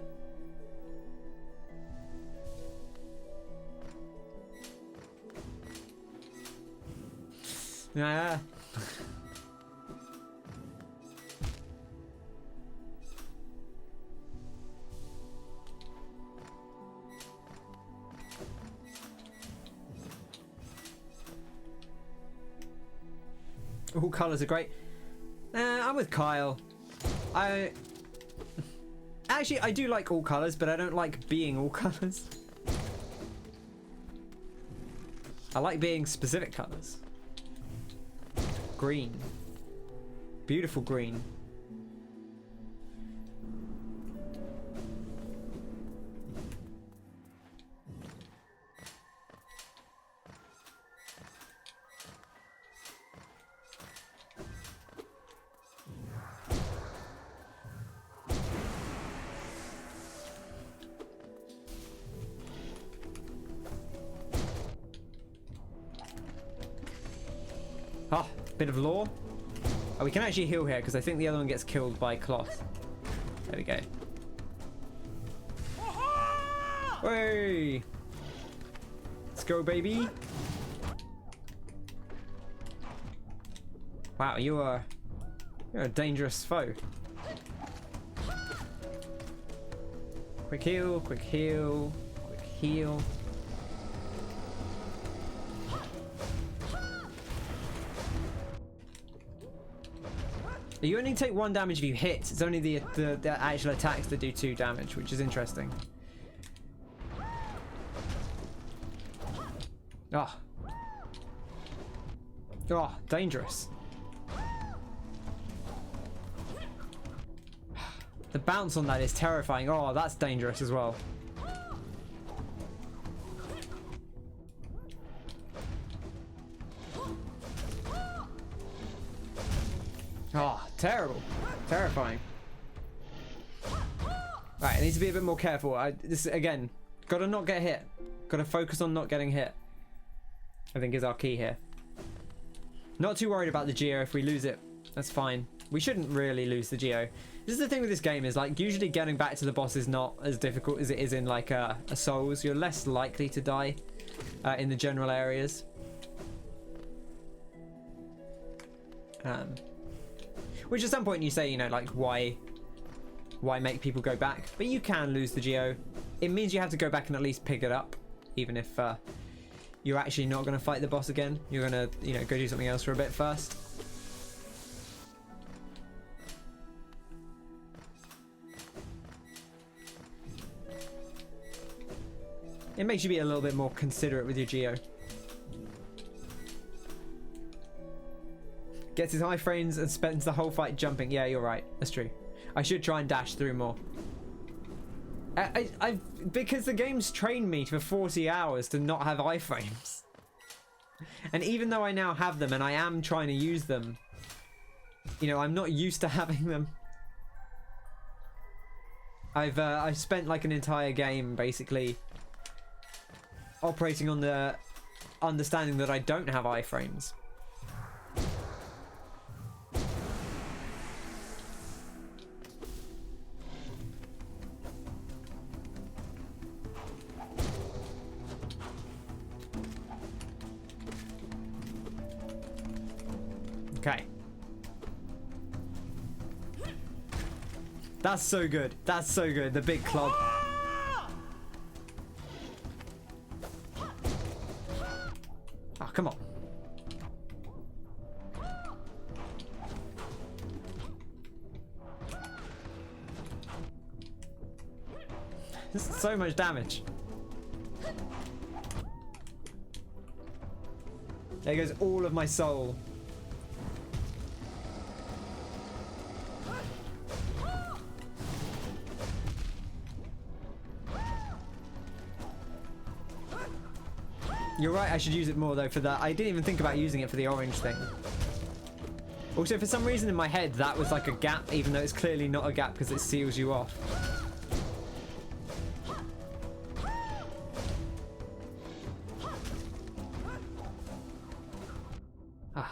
Yeah. All colours are great. I'm with Kyle. I do like all colours, but I don't like being all colours. I like being specific colours. Green. Beautiful green. Oh, bit of lore. Oh, we can actually heal here because I think the other one gets killed by cloth. There we go. Hey! Let's go, baby. Wow, you're a dangerous foe. Quick heal, quick heal, quick heal. You only take 1 damage if you hit. It's only the actual attacks that do 2 damage, which is interesting. Oh. Oh, dangerous. The bounce on that is terrifying. Oh, that's dangerous as well. Oh, terrible. Terrifying. Right, I need to be a bit more careful. This again, gotta not get hit. Gotta focus on not getting hit, I think is our key here. Not too worried about the Geo. If we lose it, that's fine. We shouldn't really lose the Geo. This is the thing with this game, is like usually getting back to the boss is not as difficult as it is in like a Souls. You're less likely to die in the general areas. Which at some point you say, you know, like why make people go back? But you can lose the Geo. It means you have to go back and at least pick it up, even if you're actually not going to fight the boss again. You're going to, you know, go do something else for a bit first. It makes you be a little bit more considerate with your Geo. Gets his iframes and spends the whole fight jumping. Yeah, you're right. That's true. I should try and dash through more. Because the game's trained me for 40 hours to not have iframes. And even though I now have them and I am trying to use them, you know, I'm not used to having them. I've spent like an entire game basically operating on the understanding that I don't have iframes. Okay. That's so good. That's so good. The big club. Oh, come on. This is so much damage. There goes all of my soul. You're right, I should use it more though for that. I didn't even think about using it for the orange thing. Also, for some reason in my head, that was like a gap, even though it's clearly not a gap because it seals you off. Ah.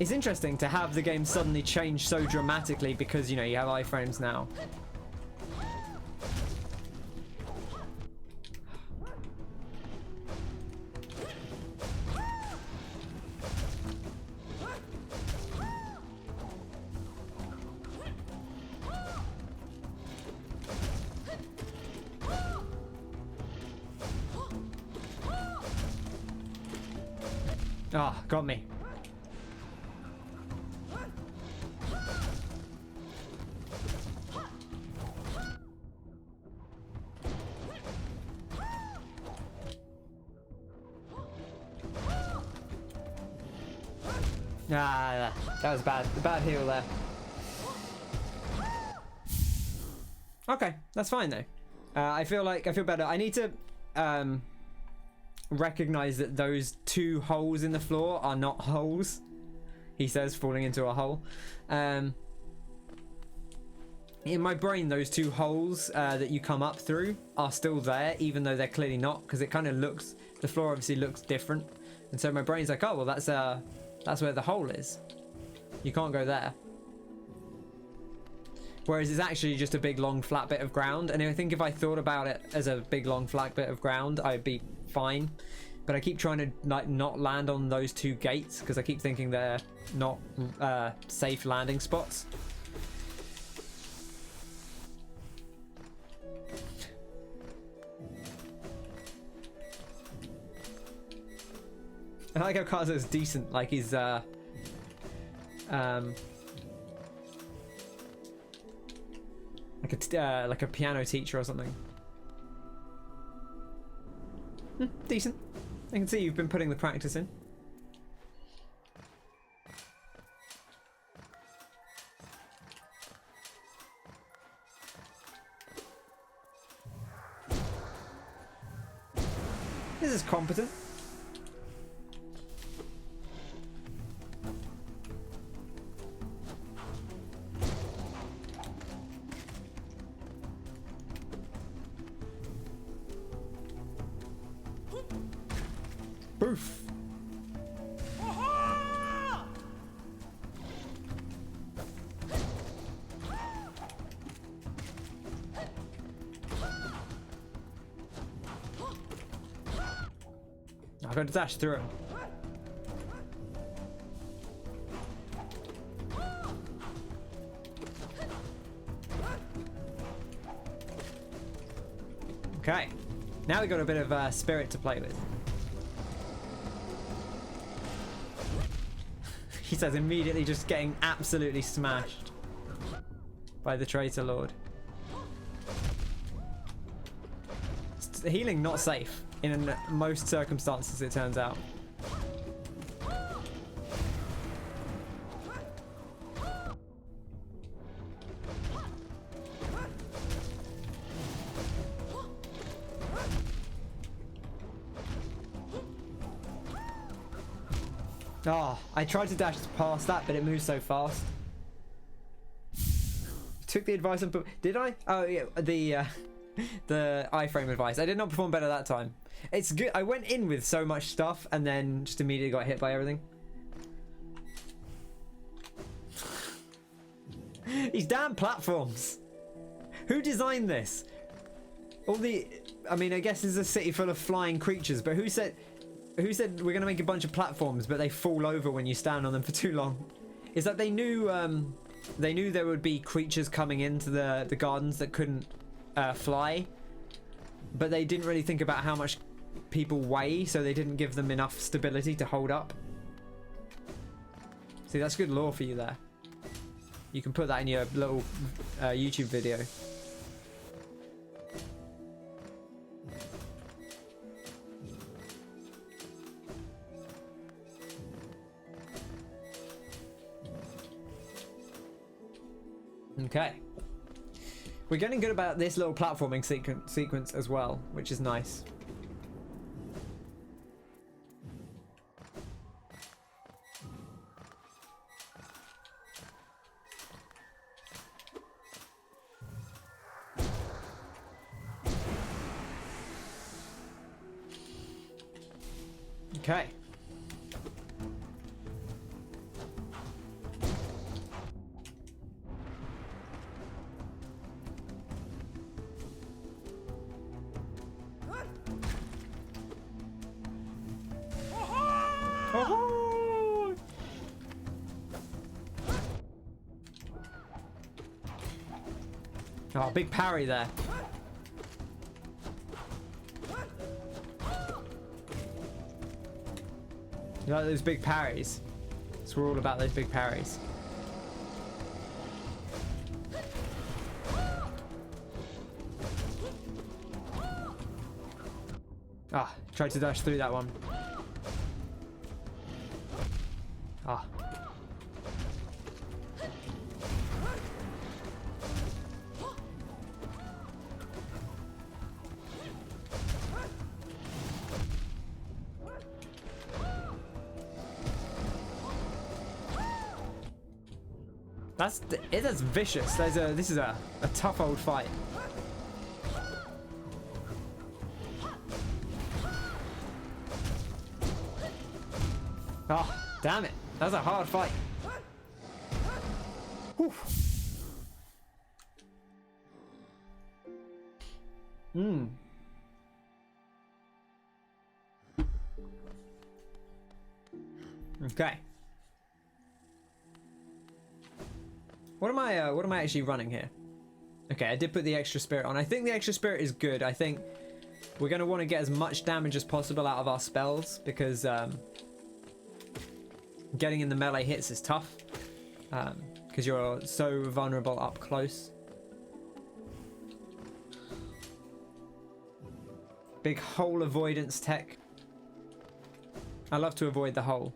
It's interesting to have the game suddenly change so dramatically because, you know, you have iframes now. Ah, oh, got me. Ah, that was bad. The bad heal there. Okay, that's fine though. I feel better. I need to recognize that those two holes in the floor are not holes. He says, falling into a hole. In my brain, those two holes that you come up through are still there, even though they're clearly not, because it kind of looks, the floor obviously looks different. And so my brain's like, oh, well, that's where the hole is. You can't go there. Whereas it's actually just a big, long, flat bit of ground. And I think if I thought about it as a big, long, flat bit of ground, I'd be fine. But I keep trying to like not land on those two gates because I keep thinking they're not safe landing spots. I like how Kazu's decent, like he's like a piano teacher or something. Decent. I can see you've been putting the practice in. This is competent. Boof. I'm going to dash through him. Okay, now we've got a bit of spirit to play with. He says immediately just getting absolutely smashed by the traitor lord. Healing not safe in most circumstances, it turns out. Oh, I tried to dash past that, but it moves so fast. Took the advice and did I? Oh yeah, the iframe advice. I did not perform better that time. It's good. I went in with so much stuff and then just immediately got hit by everything. These damn platforms. Who designed this? All the... I mean, I guess there's a city full of flying creatures, but who said we're going to make a bunch of platforms, but they fall over when you stand on them for too long? Is that they knew there would be creatures coming into the gardens that couldn't fly, but they didn't really think about how much people weigh, so they didn't give them enough stability to hold up. See, that's good lore for you there. You can put that in your little YouTube video. Okay. We're getting good about this little platforming sequence as well, which is nice. Okay. Oh! Oh, big parry there. You like those big parries? So we're all about those big parries. Ah, tried to dash through that one. Ah. That's vicious. This is a tough old fight. Oh, damn it. That was a hard fight. Whew. Okay. What am I actually running here? Okay, I did put the extra spirit on. I think the extra spirit is good. I think we're going to want to get as much damage as possible out of our spells because getting in the melee hits is tough because you're so vulnerable up close. Big hole avoidance tech. I love to avoid the hole.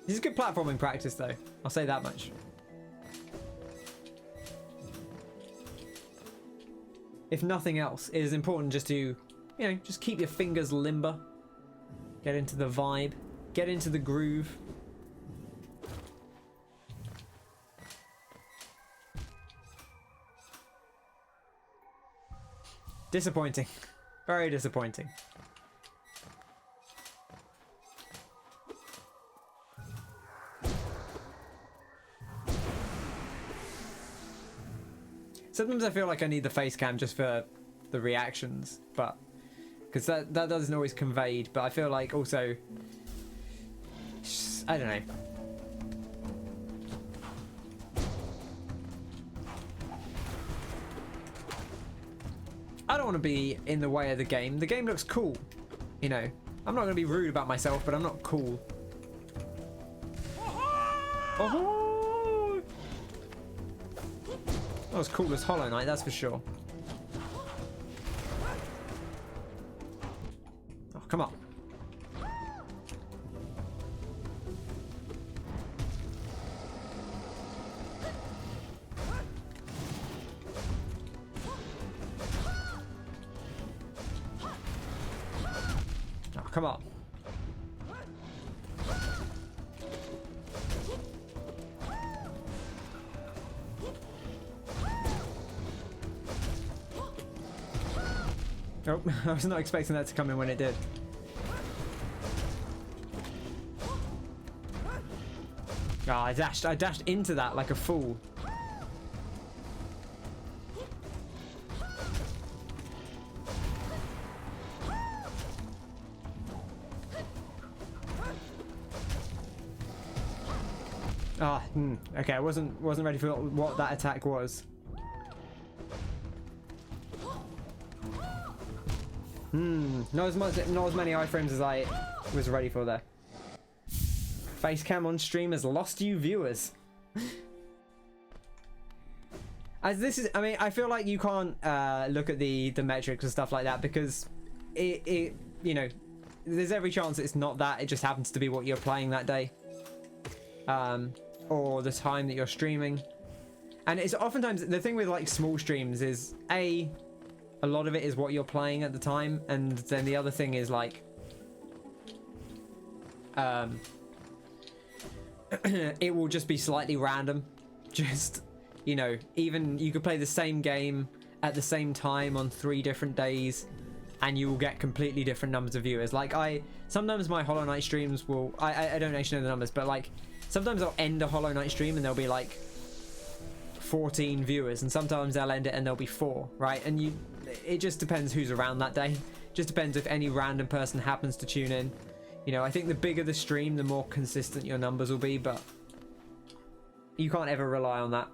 This is good platforming practice though, I'll say that much. If nothing else, it is important just to, you know, just keep your fingers limber. Get into the vibe, get into the groove. Disappointing, very disappointing. Sometimes I feel like I need the face cam just for the reactions, but because that doesn't always conveyed. But I feel like also, I don't know. I don't want to be in the way of the game. The game looks cool, you know. I'm not going to be rude about myself, but I'm not cool. Oh! That was cool as Hollow Knight, that's for sure. Oh, come on. come on. Oh, I was not expecting that to come in when it did. Oh, I dashed into that like a fool. Ah, okay, I wasn't ready for what that attack was. Not as many iframes as I was ready for there. Facecam on stream has lost you viewers. As this is, I mean, I feel like you can't look at the metrics and stuff like that because it you know, there's every chance it's not that. It just happens to be what you're playing that day, or the time that you're streaming. And it's oftentimes the thing with like small streams is a lot of it is what you're playing at the time, and then the other thing is like it will just be slightly random. Just, you know, even you could play the same game at the same time on 3 different days and you will get completely different numbers of viewers. Like sometimes my Hollow Knight streams will, I don't actually know the numbers, but like sometimes I'll end a Hollow Knight stream and there'll be like 14 viewers, and sometimes I'll end it and there'll be 4, right? And it just depends who's around that day. Just depends if any random person happens to tune in. You know, I think the bigger the stream, the more consistent your numbers will be, but you can't ever rely on that.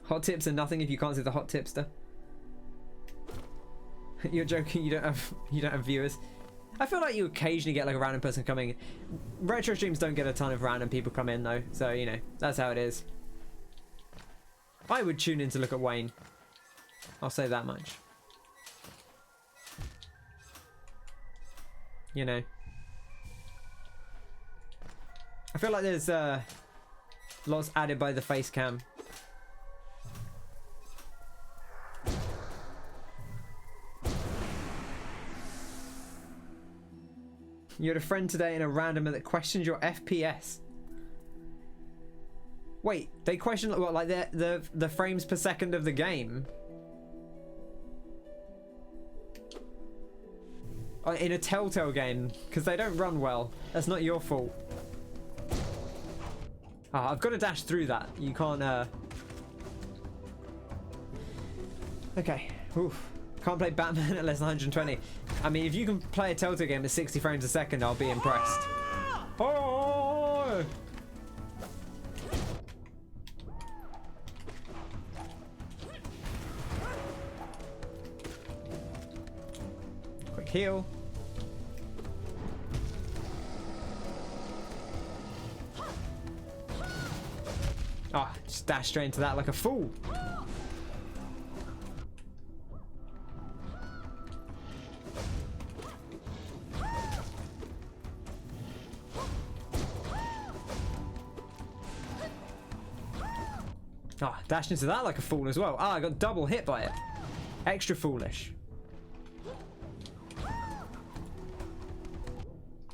Hot tips are nothing if you can't see the hot tipster. You're joking, you don't have viewers. I feel like you occasionally get like a random person coming. Retro streams don't get a ton of random people come in though, so you know, that's how it is. I would tune in to look at Wayne. I'll say that much. You know, I feel like there's lots added by the face cam. You had a friend today in a randomer that questioned your FPS. Wait, they questioned what, like the frames per second of the game? In a Telltale game, because they don't run well. That's not your fault. Ah, I've got to dash through that. You can't, Okay. Oof. Can't play Batman at less than 120. I mean, if you can play a Telltale game at 60 frames a second, I'll be impressed. Oh! Quick heal. Oh, just dash straight into that like a fool. Ah, oh, dashed into that like a fool as well. Ah, I got double hit by it. Extra foolish.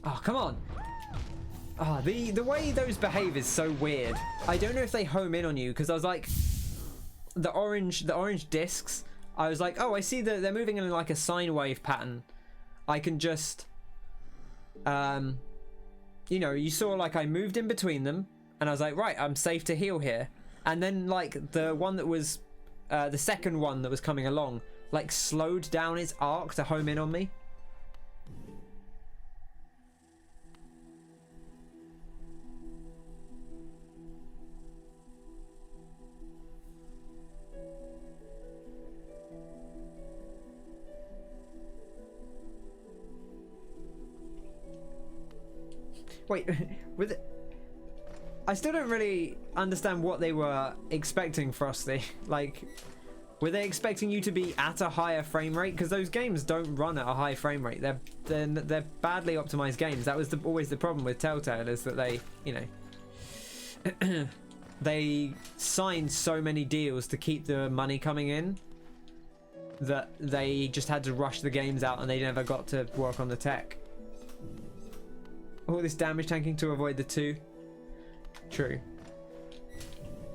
Oh, come on. Ah, the way those behave is so weird. I don't know if they home in on you, because I was like, the orange discs, I was like, oh, I see that they're moving in like a sine wave pattern. I can just, you know, you saw like I moved in between them, and I was like, right, I'm safe to heal here. And then like the one that was, the second one that was coming along, like slowed down its arc to home in on me. Wait, with it, I still don't really understand what they were expecting, Frosty. Like, were they expecting you to be at a higher frame rate? Because those games don't run at a high frame rate. They're badly optimized games. That was always the problem with Telltale, is that they, you know, they signed so many deals to keep the money coming in that they just had to rush the games out and they never got to work on the tech. All this damage tanking to avoid the 2. True.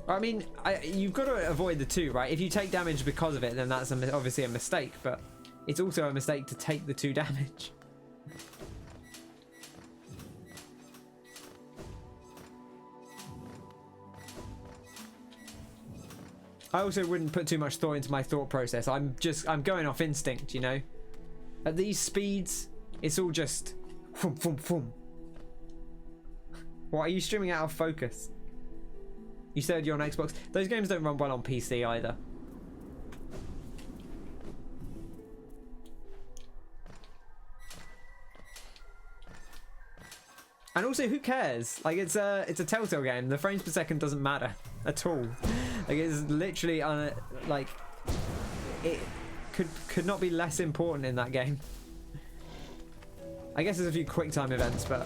I mean, you've got to avoid the 2, right? If you take damage because of it, then that's obviously a mistake, but it's also a mistake to take the 2 damage. I also wouldn't put too much thought into my thought process. I'm going off instinct, you know? At these speeds, it's all just boom, boom, boom. What, are you streaming out of focus? You said you're on Xbox. Those games don't run well on PC either. And also, who cares? Like, it's a Telltale game. The frames per second doesn't matter at all. Like, it's literally like it could not be less important in that game. I guess there's a few quick time events, but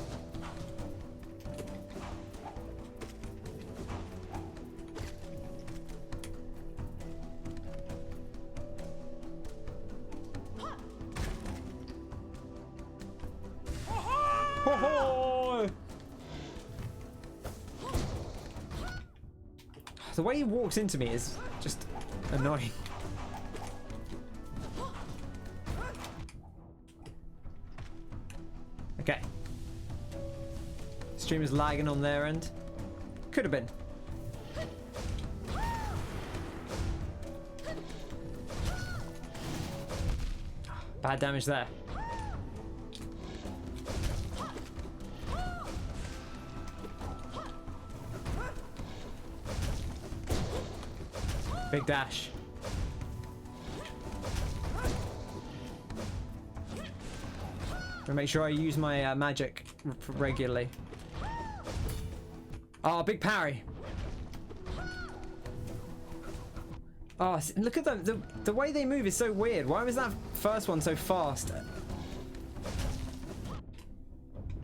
the way he walks into me is just annoying. Okay. Stream is lagging on their end. Could have been. Bad damage there. Big dash. Gotta make sure I use my magic regularly. Oh, big parry. Oh, look at them. The way they move is so weird. Why was that first one so fast?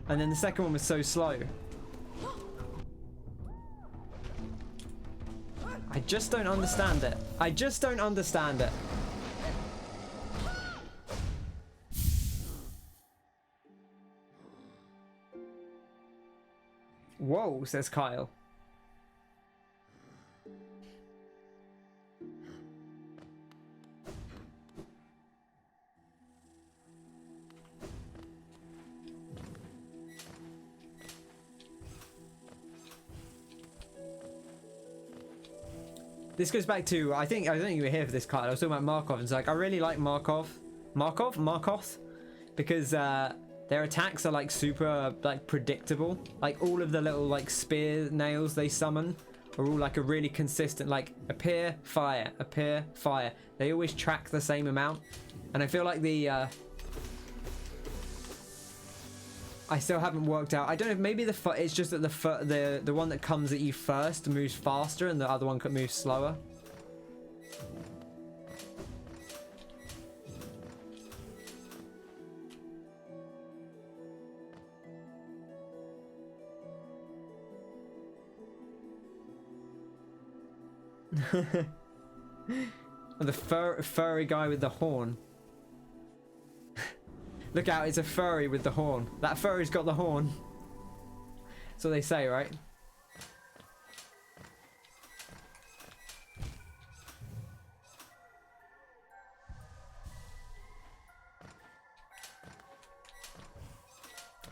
And then the second one was so slow. I just don't understand it. I just don't understand it. Whoa, says Kyle. This goes back to, I think you were here for this card. I was talking about Markoth, and it's like, I really like Markoth, because their attacks are like super like predictable. Like all of the little like spear nails they summon are all like a really consistent, like appear, fire, appear, fire. They always track the same amount, and I feel like I still haven't worked out. I don't know if maybe it's just that the one that comes at you first moves faster and the other one could move slower. The furry guy with the horn. Look out, it's a furry with the horn. That furry's got the horn. That's what they say, right?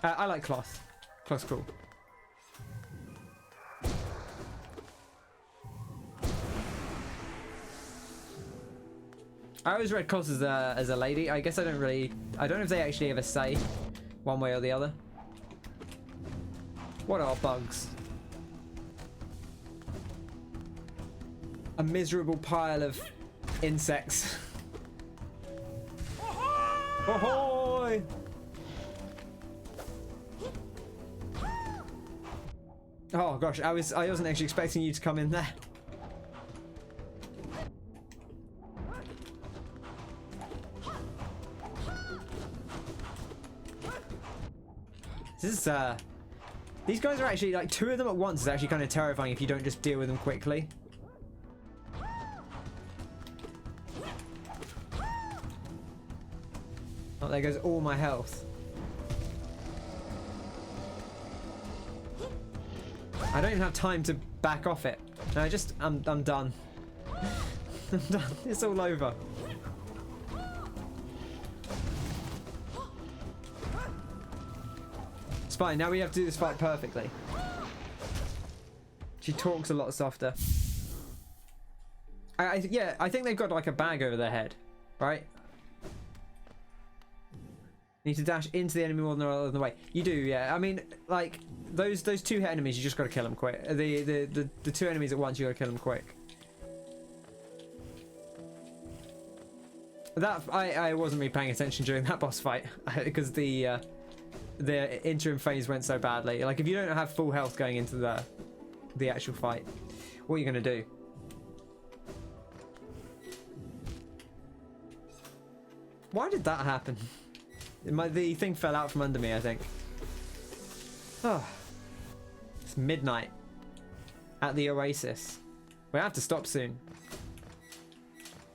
I like cloth. Cloth's cool. I always read cloth as a lady. I guess I don't know if they actually ever say one way or the other. What are bugs? A miserable pile of insects. Ahoy! Oh gosh, I wasn't actually expecting you to come in there. This is, these guys are actually, like, 2 of them at once is actually kind of terrifying if you don't just deal with them quickly. Oh, there goes all my health. I don't even have time to back off it. No, I'm done. I'm done. It's all over. It's fine. Now we have to do this fight perfectly. She talks a lot softer. Yeah, I think they've got like a bag over their head, right? Need to dash into the enemy more than on the way. You do, yeah. I mean, like those two enemies, you just got to kill them quick. The two enemies at once, you got to kill them quick. That I wasn't really paying attention during that boss fight because the interim phase went so badly. Like if you don't have full health going into the actual fight, what are you gonna do? Why did that happen? The thing fell out from under me, I think. Oh, it's midnight at the Oasis. We have to stop soon.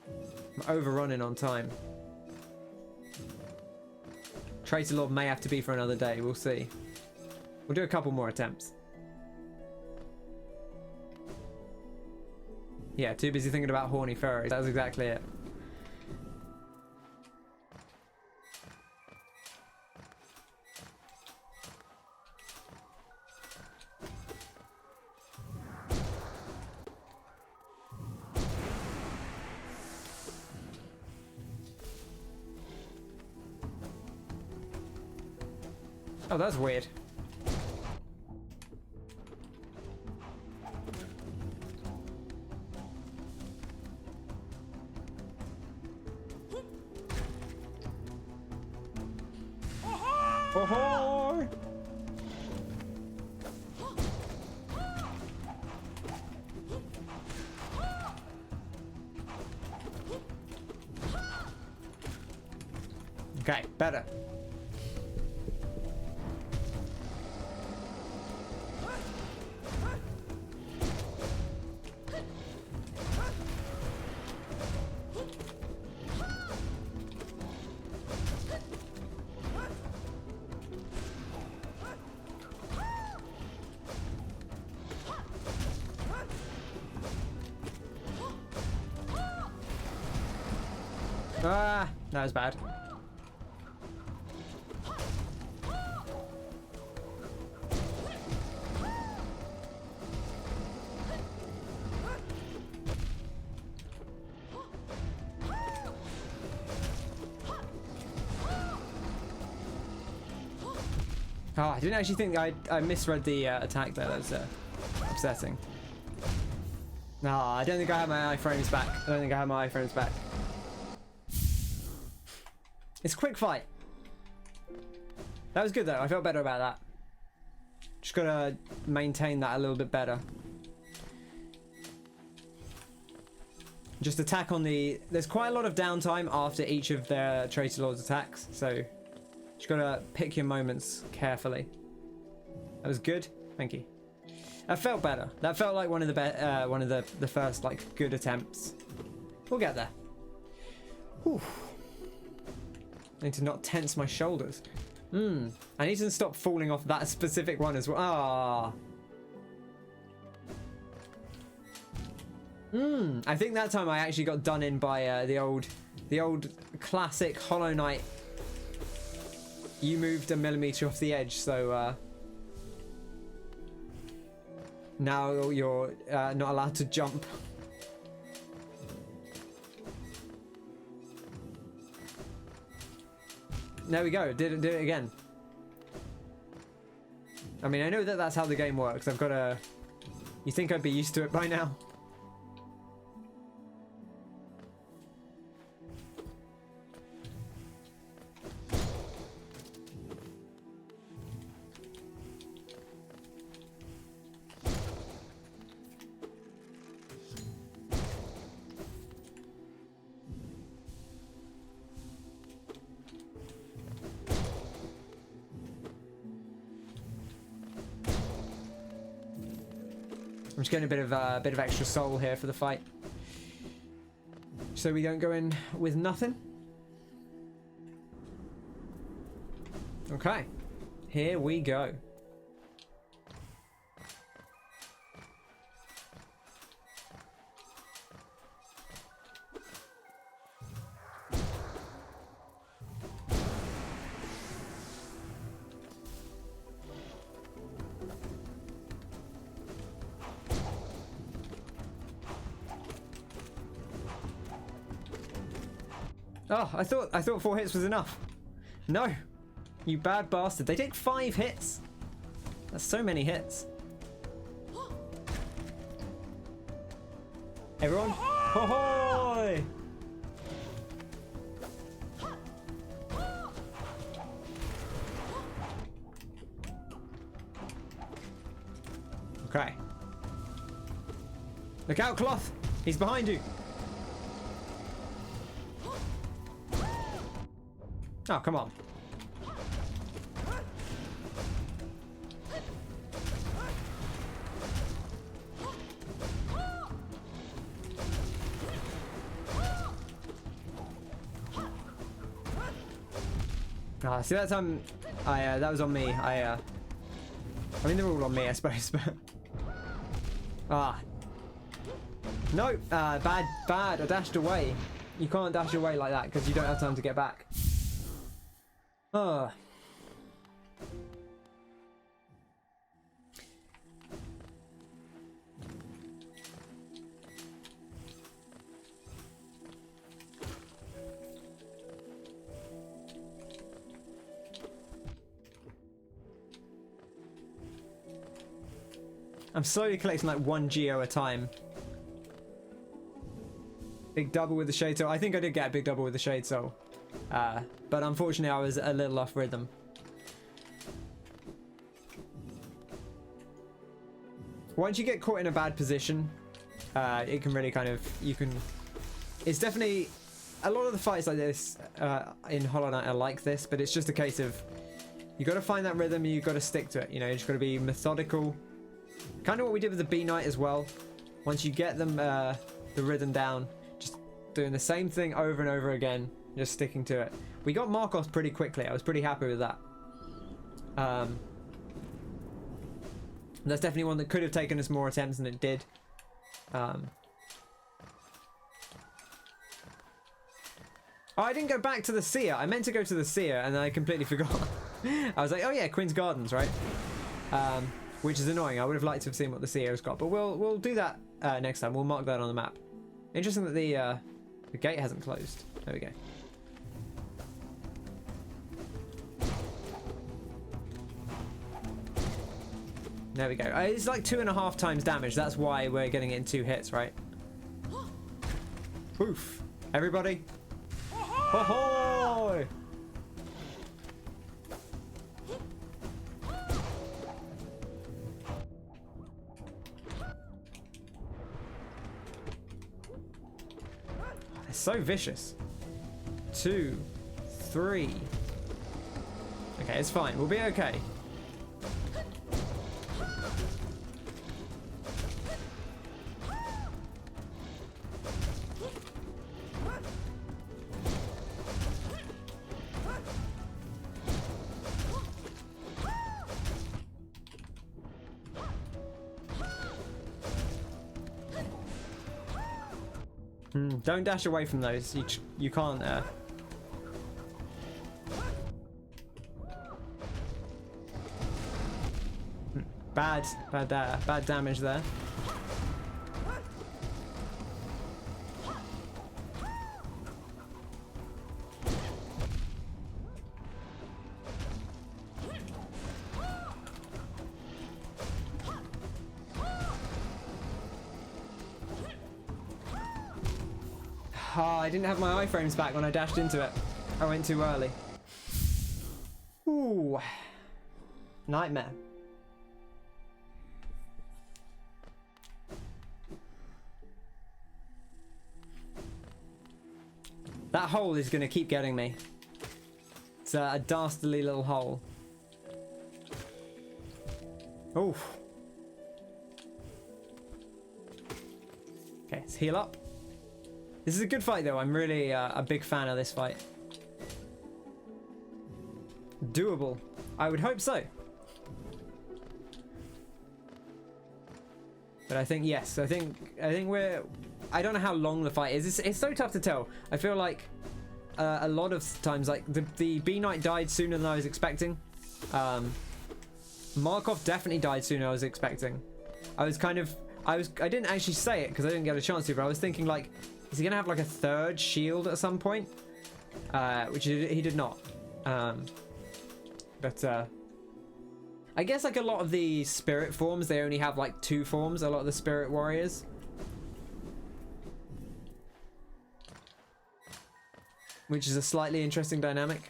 I'm overrunning on time. Traitor Lord may have to be for another day. We'll see. We'll do a couple more attempts. Yeah, too busy thinking about horny furries. That was exactly it. Oh, that's weird. Oh-ho! Okay, better. Ah, that was bad. Oh, I didn't actually think I misread the attack there. That was upsetting. No, I don't think I have my iframes back. I don't think I have my iframes back. It's a quick fight. That was good though. I felt better about that. Just gotta maintain that a little bit better. Just attack on the... There's quite a lot of downtime after each of their Traitor Lord's attacks, so just gotta pick your moments carefully. That was good. Thank you. That felt better. That felt like one of the first like good attempts. We'll get there. Whew. I need to not tense my shoulders. I need to stop falling off that specific one as well. Ah. I think that time I actually got done in by the old classic Hollow Knight. You moved a millimeter off the edge, so now you're not allowed to jump. There we go. Did it again. I mean, I know that that's how the game works. I've got to... You think I'd be used to it by now? I'm just getting a bit of extra soul here for the fight, so we don't go in with nothing. Okay, here we go. Oh, I thought 4 hits was enough. No, you bad bastard. They take 5 hits. That's so many hits. Everyone, ahoy! Okay. Look out, Cloth! He's behind you. Oh, come on. Ah, see that time, that was on me. I mean, they're all on me, I suppose, but... Ah. No, bad, I dashed away. You can't dash away like that, because you don't have time to get back. Ah. I'm slowly collecting like 1 geo a time. Big double with the Shade Soul. I think I did get a big double with the Shade Soul. But unfortunately I was a little off rhythm. Once you get caught in a bad position, it can really kind of, it's definitely, a lot of the fights like this in Hollow Knight are like this, but it's just a case of, you got to find that rhythm and you got to stick to it. You know, you just got to be methodical. Kind of what we did with the B Knight as well. Once you get them, the rhythm down, just doing the same thing over and over again, just sticking to it. We got Markoth pretty quickly. I was pretty happy with that. That's definitely one that could have taken us more attempts than it did. Oh, I didn't go back to the Seer. I meant to go to the Seer and then I completely forgot. I was like, oh yeah, Quinn's Gardens, right? Which is annoying. I would have liked to have seen what the Seer has got, but we'll do that next time. We'll mark that on the map. Interesting that the gate hasn't closed. There we go. There we go. It's like 2.5 times damage. That's why we're getting it in 2 hits, right? Oof. Everybody. Ahoy! They're so vicious. 2, 3. Okay, it's fine. We'll be okay. Don't dash away from those. You can't. Bad damage there. I didn't have my iframes back when I dashed into it. I went too early. Ooh. Nightmare. That hole is going to keep getting me. It's a dastardly little hole. Oof. Okay, let's heal up. This is a good fight though. I'm really a big fan of this fight. doable. I would hope so. But I think yes. I think we're. I don't know how long the fight is. It's so tough to tell. I feel like a lot of times, like the B Knight died sooner than I was expecting. Markoth definitely died sooner than I was expecting. I didn't actually say it because I didn't get a chance to, but I was thinking like, is he gonna have like a third shield at some point? Which he did not. But I guess like a lot of the spirit forms, they only have like 2 forms. A lot of the spirit warriors. Which is a slightly interesting dynamic.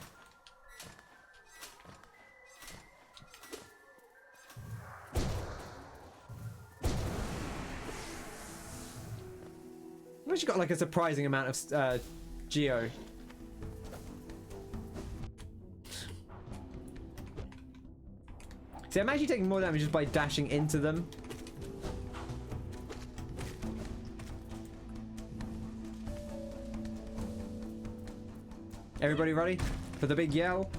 I've actually got like a surprising amount of geo. See, I'm actually taking more damage just by dashing into them. Everybody ready for the big yell?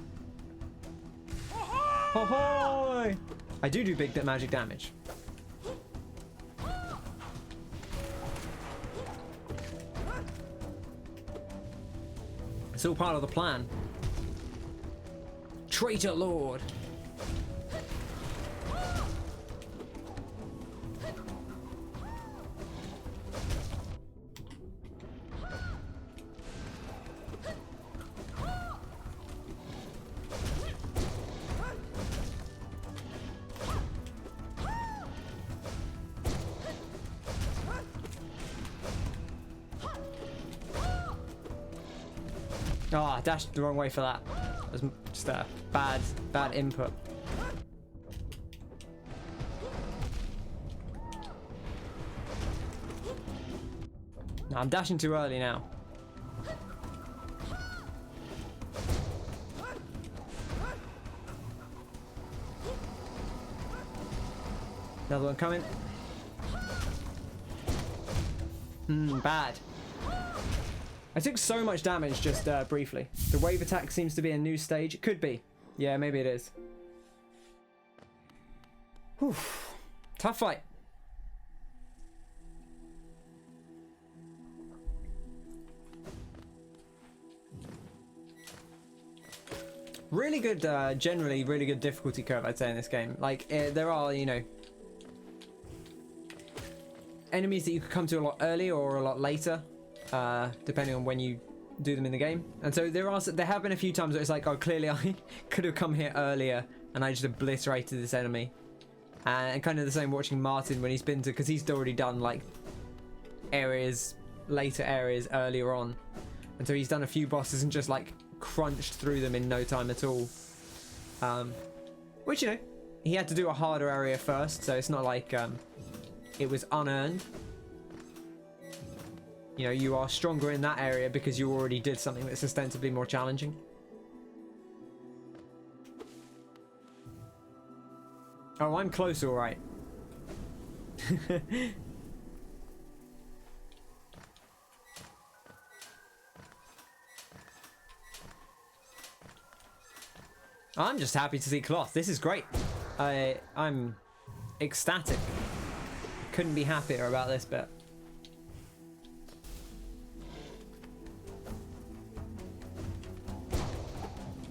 Ahoy! I do big magic damage. It's all part of the plan. Traitor Lord. Oh, I dashed the wrong way for that. That was just a bad input. No, I'm dashing too early now. Another one coming. Bad. I took so much damage just briefly. The wave attack seems to be a new stage. It could be. Yeah, maybe it is. Whew. Tough fight. Really good, generally really good difficulty curve, I'd say, in this game. Like, there are, you know, enemies that you could come to a lot earlier or a lot later. Depending on when you do them in the game. And so there have been a few times where it's like, oh, clearly I could have come here earlier and I just obliterated this enemy. And kind of the same watching Martin when he's been to, because he's already done like later areas earlier on. And so he's done a few bosses and just like crunched through them in no time at all. Which, you know, he had to do a harder area first, so it's not like it was unearned. You know, you are stronger in that area because you already did something that's ostensibly more challenging. Oh, I'm close, all right. I'm just happy to see cloth. This is great. I'm ecstatic. Couldn't be happier about this bit.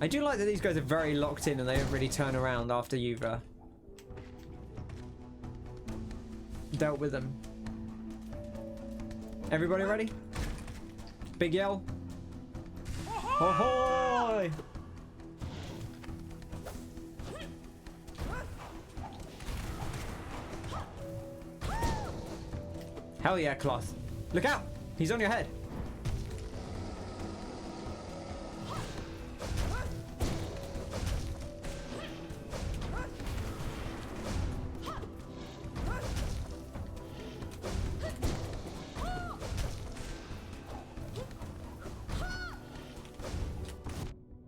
I do like that these guys are very locked in and they don't really turn around after you've dealt with them. Everybody ready? Big yell. Ahoy! Hell yeah, Cloth. Look out! He's on your head.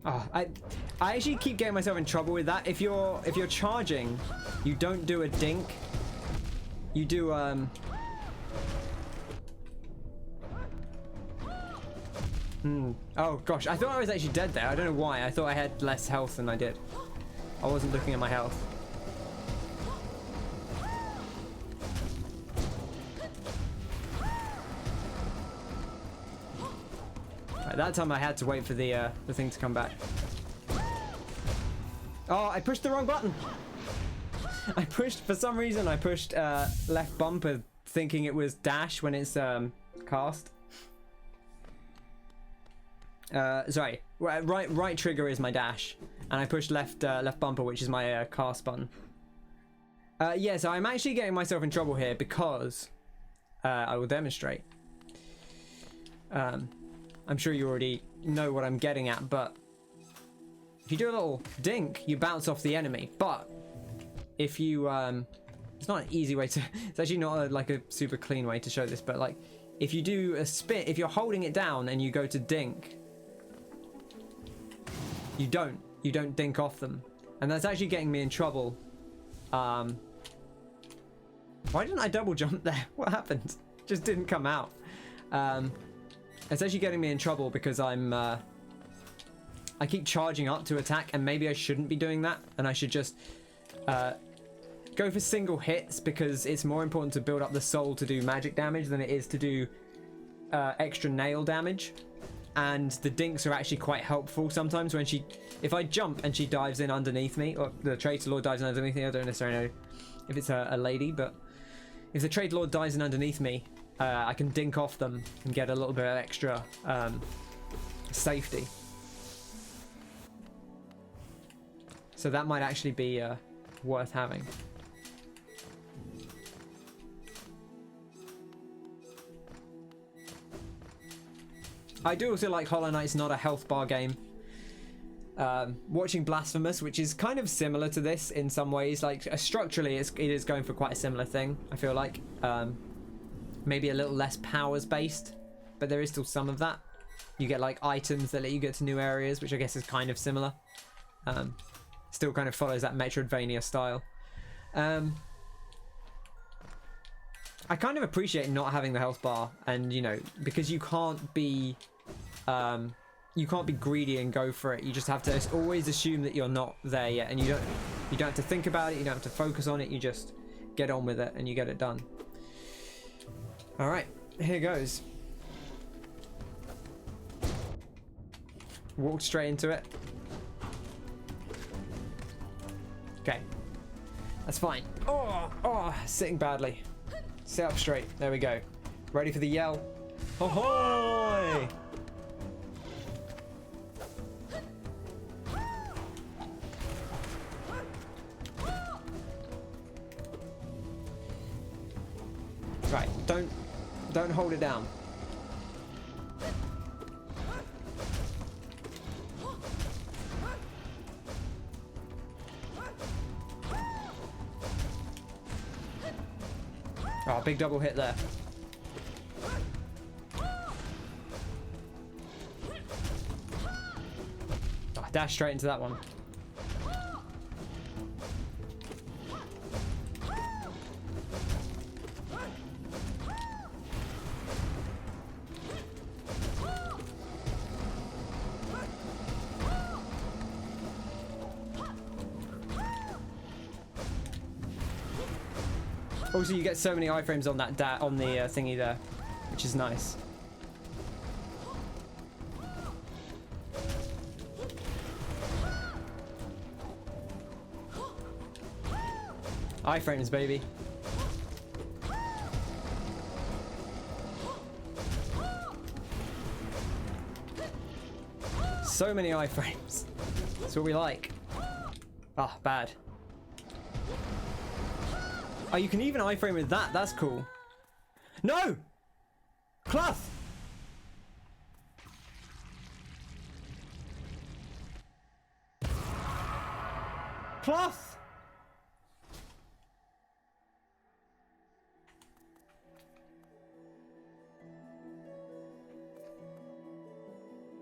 Oh, I actually keep getting myself in trouble with that. If you're charging, you don't do a dink. You do Oh gosh, I thought I was actually dead there. I don't know why. I thought I had less health than I did. I wasn't looking at my health. Right, that time I had to wait for the thing to come back. Oh, I pushed the wrong button. For some reason I pushed left bumper thinking it was dash when it's cast. Sorry, right trigger is my dash, and I pushed left bumper, which is my cast button. Yeah, so I'm actually getting myself in trouble here because I will demonstrate. I'm sure you already know what I'm getting at, but if you do a little dink, you bounce off the enemy. But if you it's not an easy way to, it's actually not like a super clean way to show this, but like if you do a spin, if you're holding it down and you go to dink, you don't dink off them, and that's actually getting me in trouble. Why didn't I double jump there? What happened? Just didn't come out. It's actually getting me in trouble because I keep charging up to attack, and maybe I shouldn't be doing that, and I should just go for single hits, because it's more important to build up the soul to do magic damage than it is to do extra nail damage. And the dinks are actually quite helpful sometimes when if I jump and she dives in underneath me, or the traitor lord dives in underneath me, I don't necessarily know if it's a lady, but if the traitor lord dives in underneath me, I can dink off them and get a little bit of extra safety. So that might actually be worth having. I do also like Hollow Knight's not a health bar game. Watching Blasphemous, which is kind of similar to this in some ways, like structurally it is going for quite a similar thing, I feel like. Maybe a little less powers based, but there is still some of that. You get like items that let you get to new areas, which I guess is kind of similar. Still kind of follows that Metroidvania style. I kind of appreciate not having the health bar, and you know, because you can't be greedy and go for it. You just have to always assume that you're not there yet, and you don't have to think about it, you don't have to focus on it, you just get on with it and you get it done. All right, here goes. Walk straight into it. Okay, that's fine. Oh, sitting badly. Sit up straight. There we go. Ready for the yell. Ahoy! Right, don't hold it down. Oh, big double hit there. Oh, dash straight into that one. Also, you get so many iframes on that on the thingy there, which is nice. Iframes, baby. So many iframes. That's what we like. Ah, bad. Oh, you can even iframe with that. That's cool. No! Cloth! Cloth!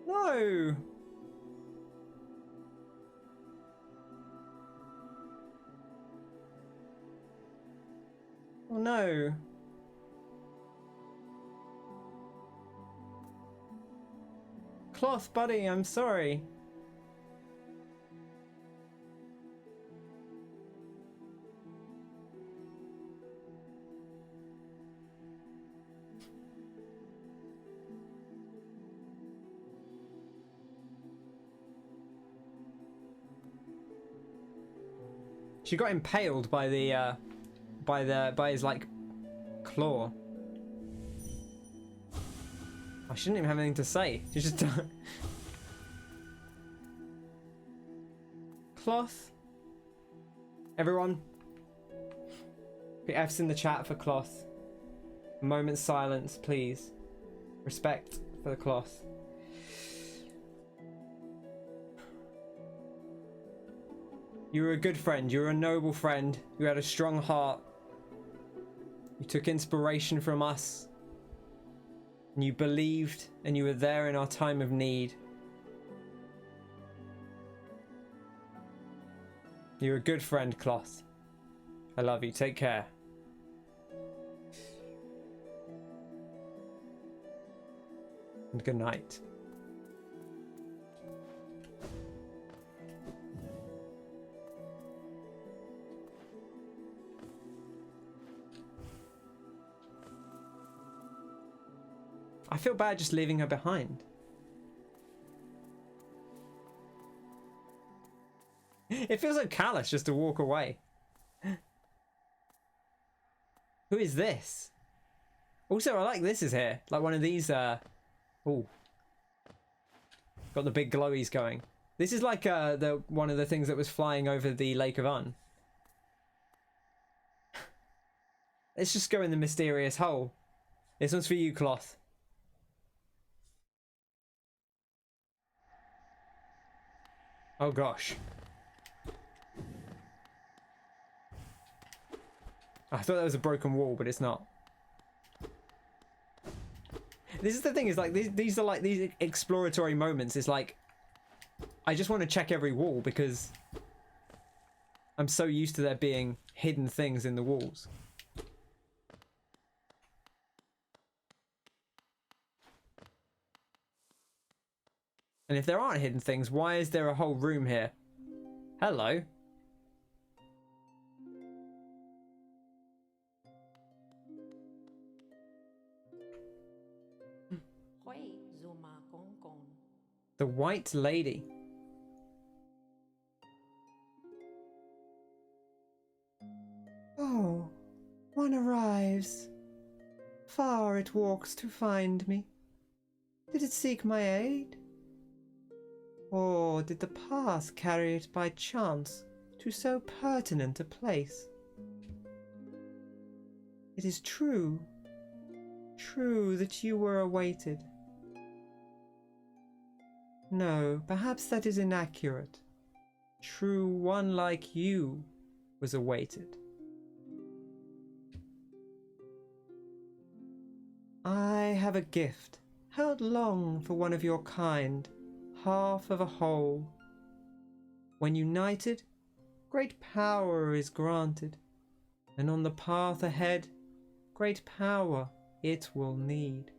No! Oh no. Cloth, buddy, I'm sorry. She got impaled by the by his like claw. I shouldn't even have anything to say. She just Cloth. Everyone, put F's in the chat for Cloth. A moment's silence, please. Respect for the Cloth. You were a good friend. You were a noble friend. You had a strong heart. You took inspiration from us. And you believed, and you were there in our time of need. You're a good friend, Cloth. I love you. Take care. And good night. I feel bad just leaving her behind. It feels like callous just to walk away. Who is this? Also, I like this is here. Like one of these, ooh. Got the big glowies going. This is like the one of the things that was flying over the Lake of Un. Let's just go in the mysterious hole. This one's for you, Cloth. Oh gosh. I thought that was a broken wall, but it's not. This is the thing, is like these are like these exploratory moments. It's like I just want to check every wall because I'm so used to there being hidden things in the walls. And if there aren't hidden things, why is there a whole room here? Hello. The White Lady. Oh, one arrives. Far it walks to find me. Did it seek my aid? Or did the path carry it by chance to so pertinent a place? It is true that you were awaited. No, perhaps that is inaccurate. True, one like you was awaited. I have a gift, held long for one of your kind, half of a whole. When united, great power is granted, and on the path ahead, great power it will need.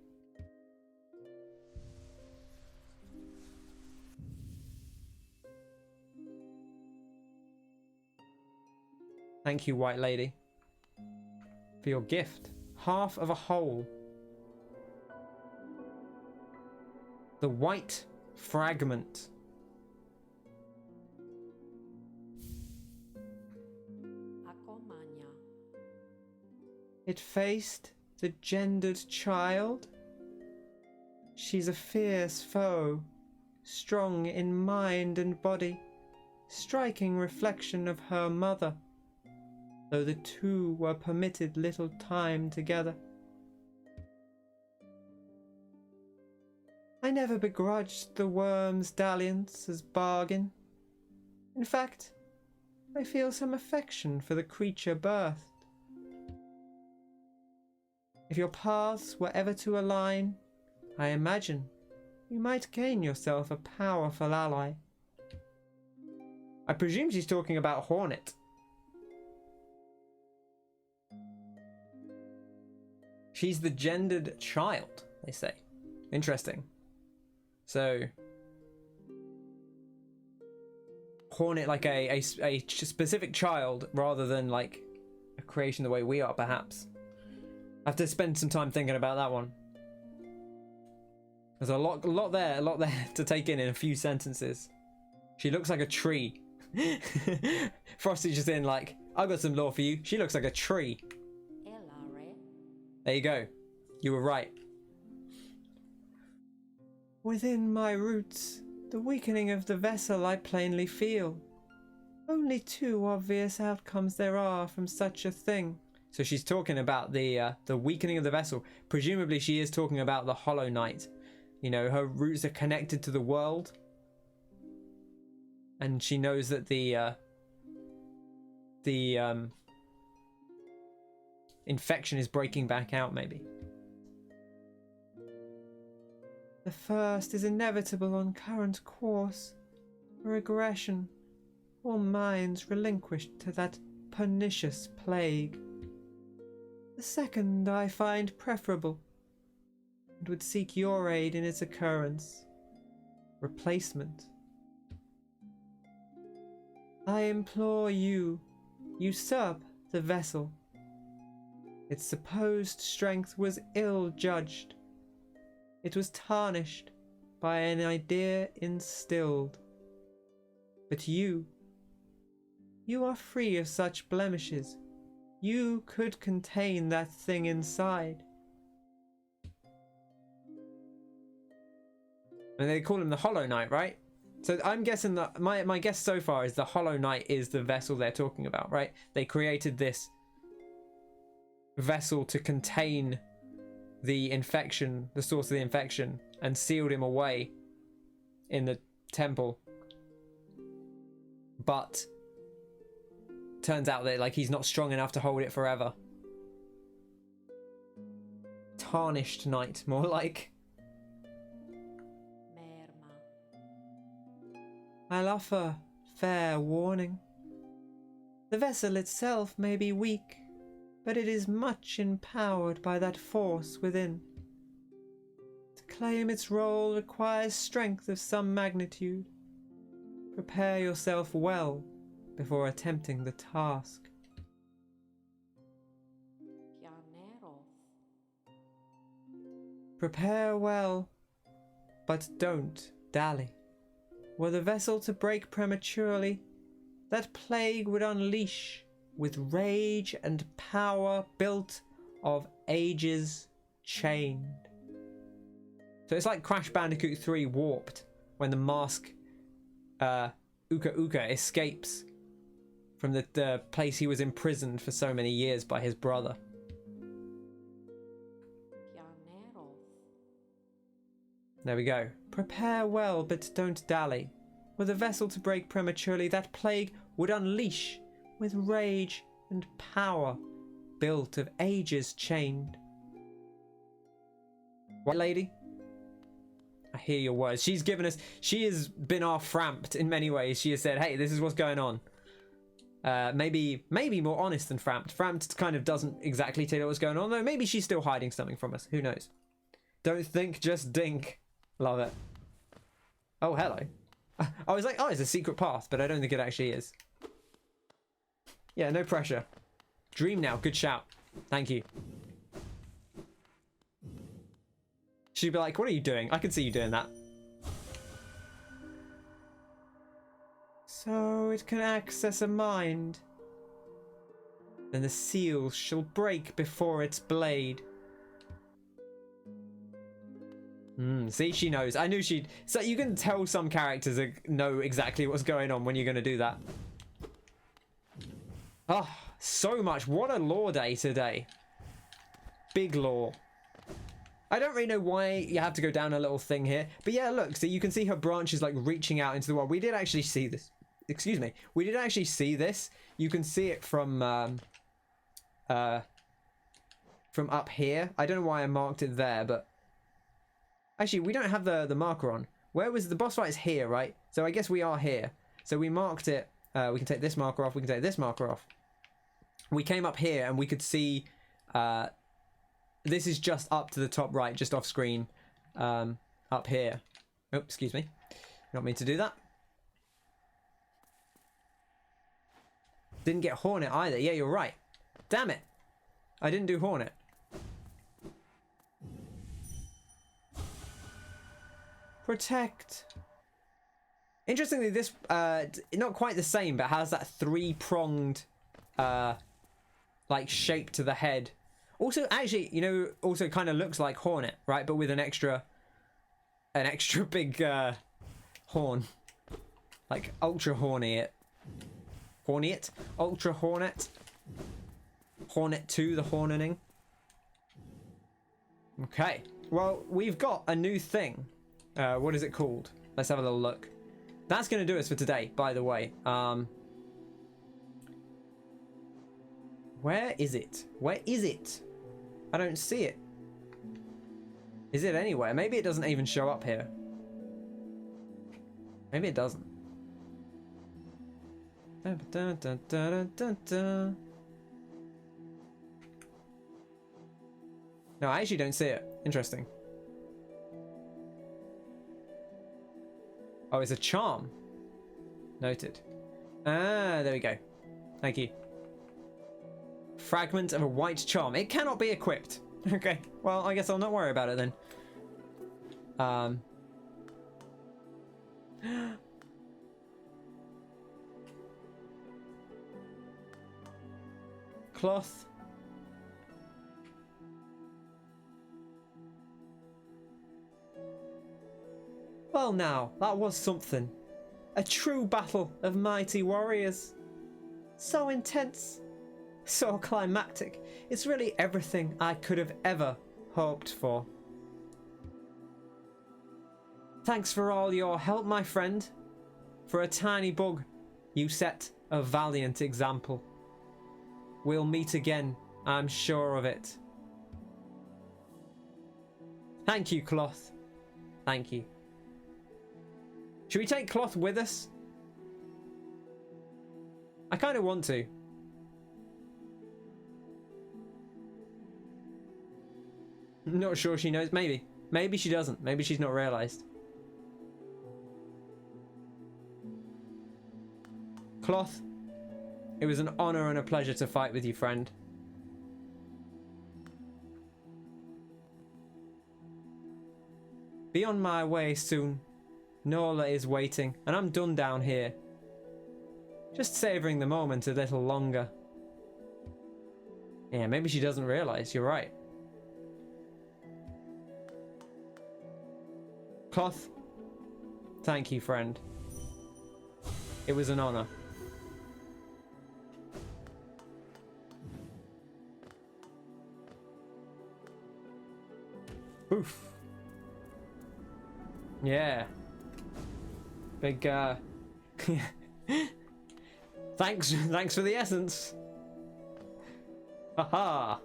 Thank you, White Lady, for your gift. Half of a whole. The White Fragment. It faced the gendered child. She's a fierce foe, strong in mind and body, striking reflection of her mother, though the two were permitted little time together. I never begrudged the worm's dalliance as bargain. In fact, I feel some affection for the creature birthed. If your paths were ever to align, I imagine you might gain yourself a powerful ally. I presume she's talking about Hornet. She's the gendered child, they say. Interesting. So horn it like a specific child rather than like a creation the way we are, perhaps. I have to spend some time thinking about that one. There's a lot there to take in a few sentences. She looks like a tree. Frosty's just in like, I've got some lore for you. She looks like a tree. There you go. You were right. Within my roots, the weakening of the vessel I plainly feel. Only two obvious outcomes there are from such a thing. So she's talking about the weakening of the vessel. Presumably she is talking about the Hollow Knight. You know, her roots are connected to the world. And she knows that the infection is breaking back out, maybe. The first is inevitable on current course, a regression, all minds relinquished to that pernicious plague. The second I find preferable, and would seek your aid in its occurrence. Replacement. I implore you, usurp the vessel. Its supposed strength was ill-judged. It was tarnished by an idea instilled. But you are free of such blemishes. You could contain that thing inside. And they call him the Hollow Knight, right? So I'm guessing that my guess so far is the Hollow Knight is the vessel they're talking about, right? They created this vessel to contain the infection, the source of the infection, and sealed him away in the temple. But turns out that like he's not strong enough to hold it forever. Tarnished Knight, more like. I'll offer fair warning. The vessel itself may be weak, but it is much empowered by that force within. To claim its role requires strength of some magnitude. Prepare yourself well before attempting the task. Prepare well, but don't dally. Were the vessel to break prematurely, that plague would unleash with rage and power built of ages chained. So it's like Crash Bandicoot 3 Warped, when the mask Uka Uka escapes from the place he was imprisoned for so many years by his brother. There we go. Prepare well, but don't dally. Were the vessel to break prematurely, that plague would unleash with rage and power built of ages chained. White lady? I hear your words. She's given us... She has been our Framped in many ways. She has said, hey, this is what's going on. Maybe more honest than Framped. Framped kind of doesn't exactly tell you what's going on, though maybe she's still hiding something from us. Who knows? Don't think, just dink. Love it. Oh, hello. I was like, oh, it's a secret path, but I don't think it actually is. Yeah, no pressure. Dream now. Good shout. Thank you. She'd be like, what are you doing? I can see you doing that. So it can access a mind. Then the seal shall break before its blade. See, she knows. I knew she'd... So you can tell some characters know exactly what's going on when you're going to do that. Oh, so much. What a lore day today. Big lore. I don't really know why you have to go down a little thing here. But yeah, look. So you can see her branches like reaching out into the world. We did actually see this. Excuse me. We did actually see this. You can see it from up here. I don't know why I marked it there, but... Actually, we don't have the marker on. Where was the boss fight? Is here, right? So I guess we are here. So we marked it. We can take this marker off. We can take this marker off. We came up here and we could see... this is just up to the top right, just off screen. Up here. Oh, excuse me. Not mean to do that. Didn't get Hornet either. Yeah, you're right. Damn it. I didn't do Hornet. Protect. Interestingly, this, not quite the same, but has that three-pronged, like, shape to the head. Also, actually, you know, also kind of looks like Hornet, right? But with an extra big, horn. Like, ultra horny. Hornet? Ultra Hornet? Hornet 2, the hornening. Okay. Well, we've got a new thing. What is it called? Let's have a little look. That's going to do us for today, by the way. Where is it? Where is it? I don't see it. Is it anywhere? Maybe it doesn't even show up here. Maybe it doesn't. Dun, dun, dun, dun, dun, dun. No, I actually don't see it. Interesting. Oh, it's a charm. Noted. Ah, there we go. Thank you. Fragment of a white charm. It cannot be equipped. Okay. Well, I guess I'll not worry about it then. Cloth. Well now, that was something. A true battle of mighty warriors. So intense. So climactic. It's really everything I could have ever hoped for. Thanks for all your help, my friend. For a tiny bug, you set a valiant example. We'll meet again, I'm sure of it. Thank you, Cloth. Thank you. Should we take Cloth with us? I kind of want to. Not sure she knows. Maybe. Maybe she doesn't. Maybe she's not realised. Cloth, it was an honour and a pleasure to fight with you, friend. Be on my way soon. Nola is waiting, and I'm done down here. Just savouring the moment a little longer. Yeah, maybe she doesn't realise. You're right. Cloth, thank you, friend. It was an honour. Oof. Yeah. Big, thanks for the essence. Haha.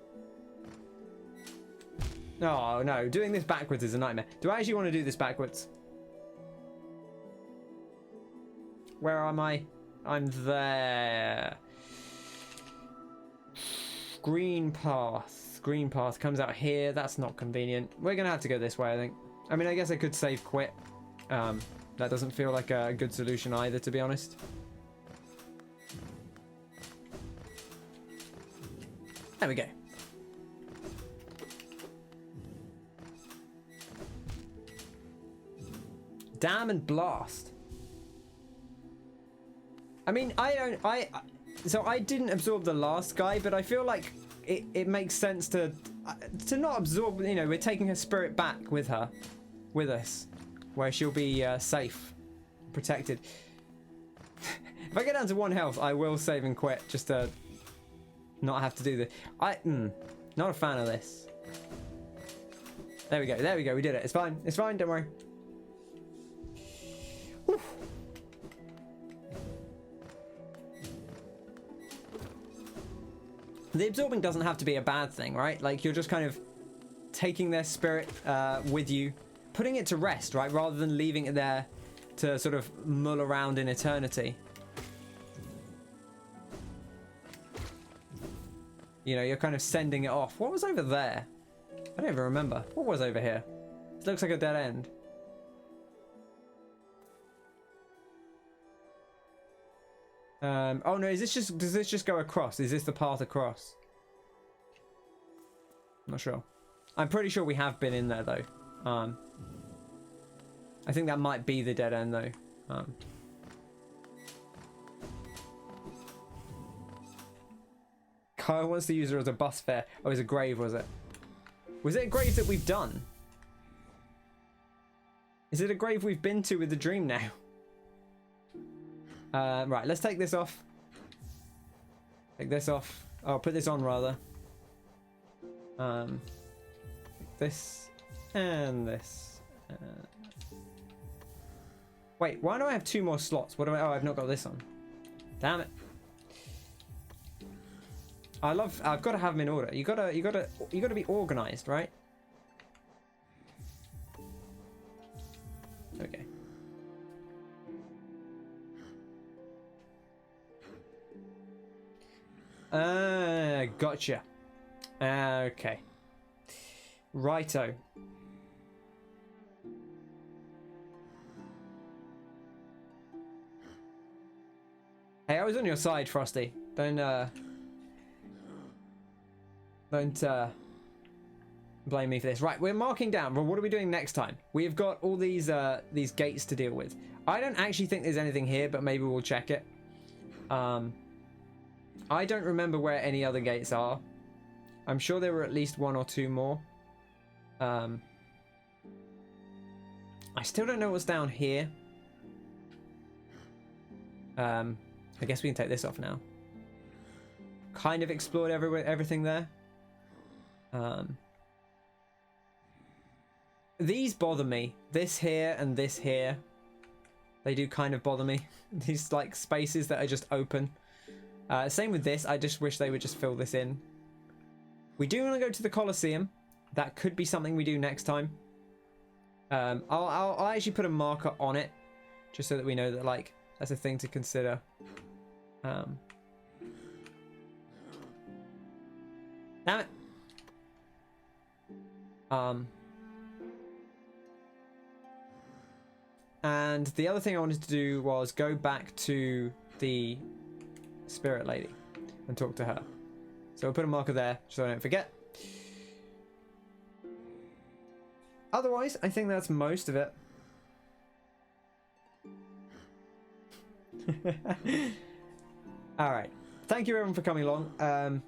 Oh no, doing this backwards is a nightmare. Do I actually want to do this backwards? Where am I? I'm there. Green path. Green path comes out here. That's not convenient. We're gonna have to go this way, I think. I mean, I guess I could save quit. That doesn't feel like a good solution either, to be honest. There we go. Damn and blast. I mean, so I didn't absorb the last guy, but I feel like it makes sense to not absorb, you know, we're taking her spirit back with us, where she'll be safe, protected. If I get down to 1 health, I will save and quit, just to not have to do this. Not a fan of this. There we go, we did it. It's fine, don't worry. Whew. The absorbing doesn't have to be a bad thing, right? Like, you're just kind of taking their spirit with you, putting it to rest, right? Rather than leaving it there to sort of mull around in eternity. You know, you're kind of sending it off. What was over there? I don't even remember. What was over here? It looks like a dead end. Oh no, is this just, does this just go across? Is this the path across? I'm not sure. I'm pretty sure we have been in there though. I think that might be the dead end though. Kyle wants to use her as a bus fare. Oh, it's a grave, was it? Was it a grave that we've done? Is it a grave we've been to with the dream now? Right, let's take this off. Take this off. Oh, put this on rather. This and this. Wait, why do I have 2 more slots? What do I? Oh, I've not got this on. Damn it! I've got to have them in order. You gotta be organized, right? Okay. Gotcha. Okay. Righto. Hey, I was on your side, Frosty. Don't blame me for this. Right, we're marking down. Well, what are we doing next time? We've got all these gates to deal with. I don't actually think there's anything here, but maybe we'll check it. I don't remember where any other gates are. I'm sure there were at least 1 or 2 more. I still don't know what's down here. I guess we can take this off now. Kind of explored everything there. These bother me. This here and this here. They do kind of bother me. These like spaces that are just open. Same with this. I just wish they would just fill this in. We do want to go to the Colosseum. That could be something we do next time. I'll actually put a marker on it, just so that we know that like that's a thing to consider. Damn it. And the other thing I wanted to do was go back to the spirit lady and talk to her. So I'll put a marker there so I don't forget. Otherwise, I think that's most of it. Alright. Thank you everyone for coming along.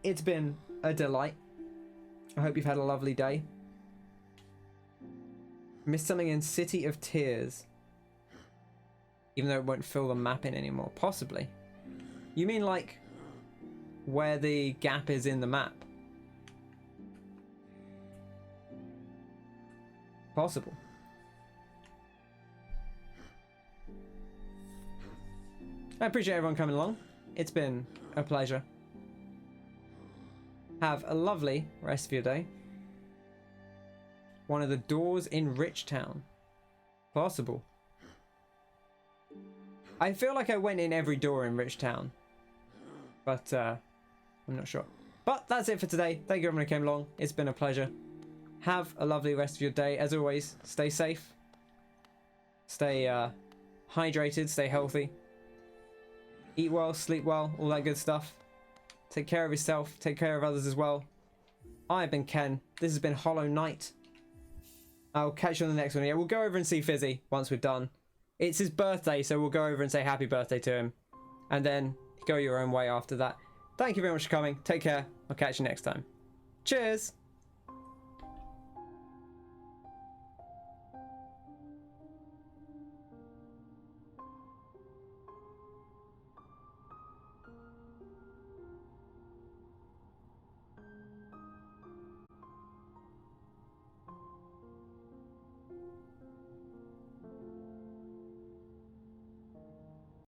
It's been a delight. I hope you've had a lovely day. Missed something in City of Tears. Even though it won't fill the map in anymore. Possibly. You mean like where the gap is in the map? Possible. I appreciate everyone coming along. It's been a pleasure. Have a lovely rest of your day. One of the doors in Richtown. Possible. I feel like I went in every door in Richtown. But I'm not sure. But that's it for today. Thank you everyone who came along. It's been a pleasure. Have a lovely rest of your day. As always, stay safe. Stay hydrated. Stay healthy. Eat well, sleep well, all that good stuff. Take care of yourself. Take care of others as well. I've been Ken. This has been Hollow Knight. I'll catch you on the next one. Yeah, we'll go over and see Fizzy once we're done. It's his birthday, so we'll go over and say happy birthday to him. And then go your own way after that. Thank you very much for coming. Take care. I'll catch you next time. Cheers!